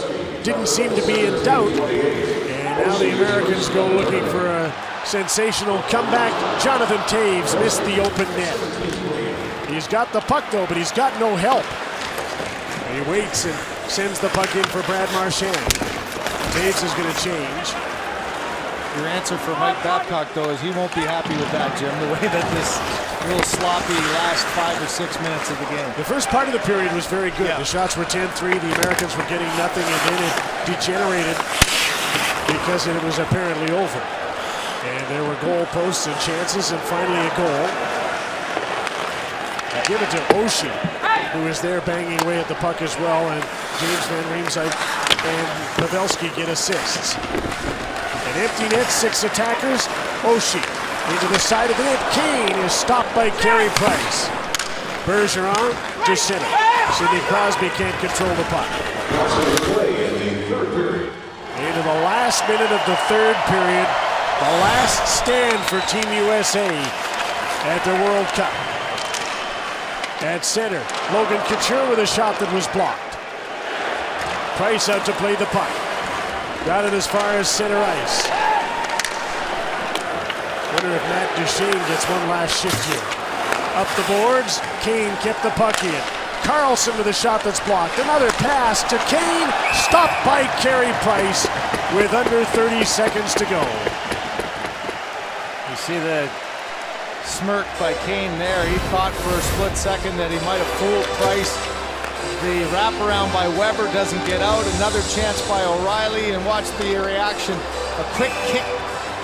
didn't seem to be in doubt. And now the Americans go looking for a sensational comeback. Jonathan Taves missed the open net. He's got the puck though, but he's got no help. And he waits and sends the puck in for Brad Marchand. Taves is going to change. Your answer for Mike Babcock, though, is he won't be happy with that, Jim, the way that this little sloppy last 5 or 6 minutes of the game. The first part of the period was very good. Yeah. The shots were 10-3. The Americans were getting nothing, and then it degenerated because it was apparently over. And there were goal posts and chances, and finally a goal. They give it to Oshie, who is there banging away at the puck as well, and James Van Riemsdyk and Pavelski get assists. An empty net, 6 attackers. Oshie into the side of the net. Kane is stopped by Carey Price. Bergeron to center. Sidney Crosby can't control the puck. Into the last minute of the third period. The last stand for Team USA at the World Cup. At center, Logan Couture with a shot that was blocked. Price out to play the puck. Got it as far as center ice. Wonder if Matt Duchene gets one last shift here. Up the boards, Kane kept the puck in. Carlson with a shot that's blocked. Another pass to Kane, stopped by Carey Price with under 30 seconds to go. You see the smirk by Kane there. He thought for a split second that he might have fooled Price. The wraparound by Weber doesn't get out. Another chance by O'Reilly, and watch the reaction. A quick kick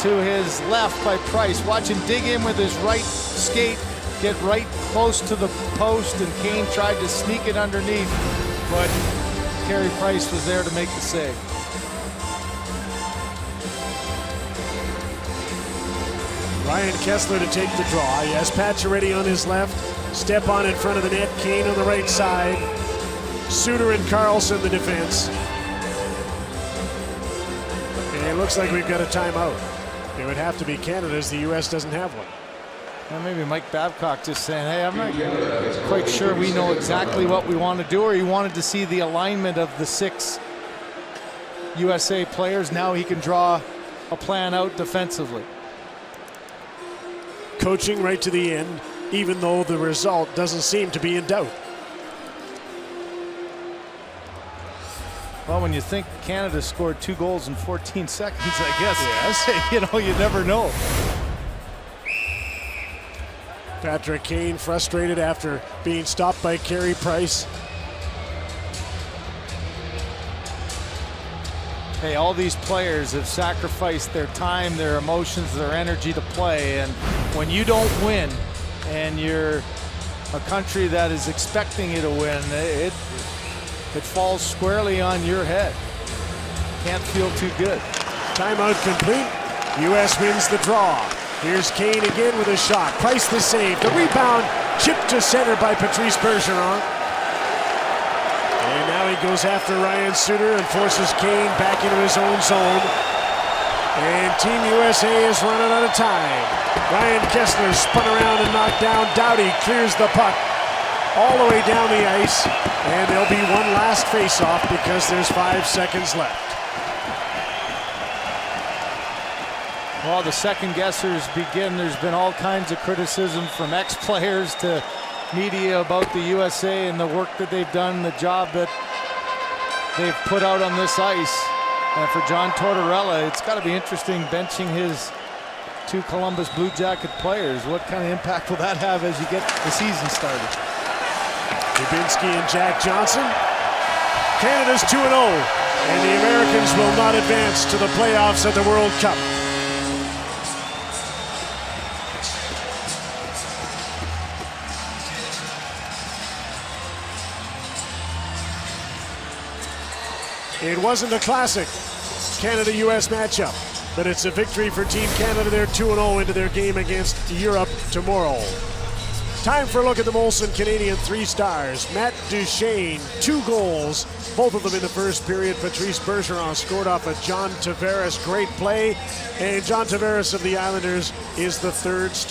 to his left by Price. Watch him dig in with his right skate, get right close to the post, and Kane tried to sneak it underneath, but Carey Price was there to make the save. Ryan Kessler to take the draw. He has Pacioretty on his left. Step on in front of the net. Kane on the right side. Suter and Carlson the defense. And it looks like we've got a timeout. It would have to be Canada's. The U.S. doesn't have one. Well, maybe Mike Babcock just saying, hey, I'm not quite sure we know exactly what we want to do, or he wanted to see the alignment of the 6 USA players. Now he can draw a plan out defensively. Coaching right to the end, even though the result doesn't seem to be in doubt. Well, when you think Canada scored 2 goals in 14 seconds, I guess, yes. You know, you never know. Patrick Kane frustrated after being stopped by Carey Price. Hey, all these players have sacrificed their time, their emotions, their energy to play, and when you don't win and you're a country that is expecting you to win, it falls squarely on your head. Can't feel too good. Timeout complete. U.S. wins the draw. Here's Kane again with a shot. Price the save. The rebound chipped to center by Patrice Bergeron. And now he goes after Ryan Suter and forces Kane back into his own zone. And Team USA is running out of time. Ryan Kessler spun around and knocked down. Doughty clears the puck all the way down the ice. And there'll be one last face-off because there's 5 seconds left. Well, the second guessers begin. There's been all kinds of criticism from ex-players to media about the USA and the work that they've done, the job that they've put out on this ice. And for John Tortorella, it's got to be interesting benching his 2 Columbus Blue Jacket players. What kind of impact will that have as you get the season started? Dubinsky and Jack Johnson. Canada's 2-0, and the Americans will not advance to the playoffs at the World Cup. It wasn't a classic Canada-US matchup, but it's a victory for Team Canada. They're 2-0 into their game against Europe tomorrow. Time for a look at the Molson Canadian 3 stars. Matt Duchene, 2 goals, both of them in the first period. Patrice Bergeron scored off a John Tavares great play, and John Tavares of the Islanders is the 3rd star.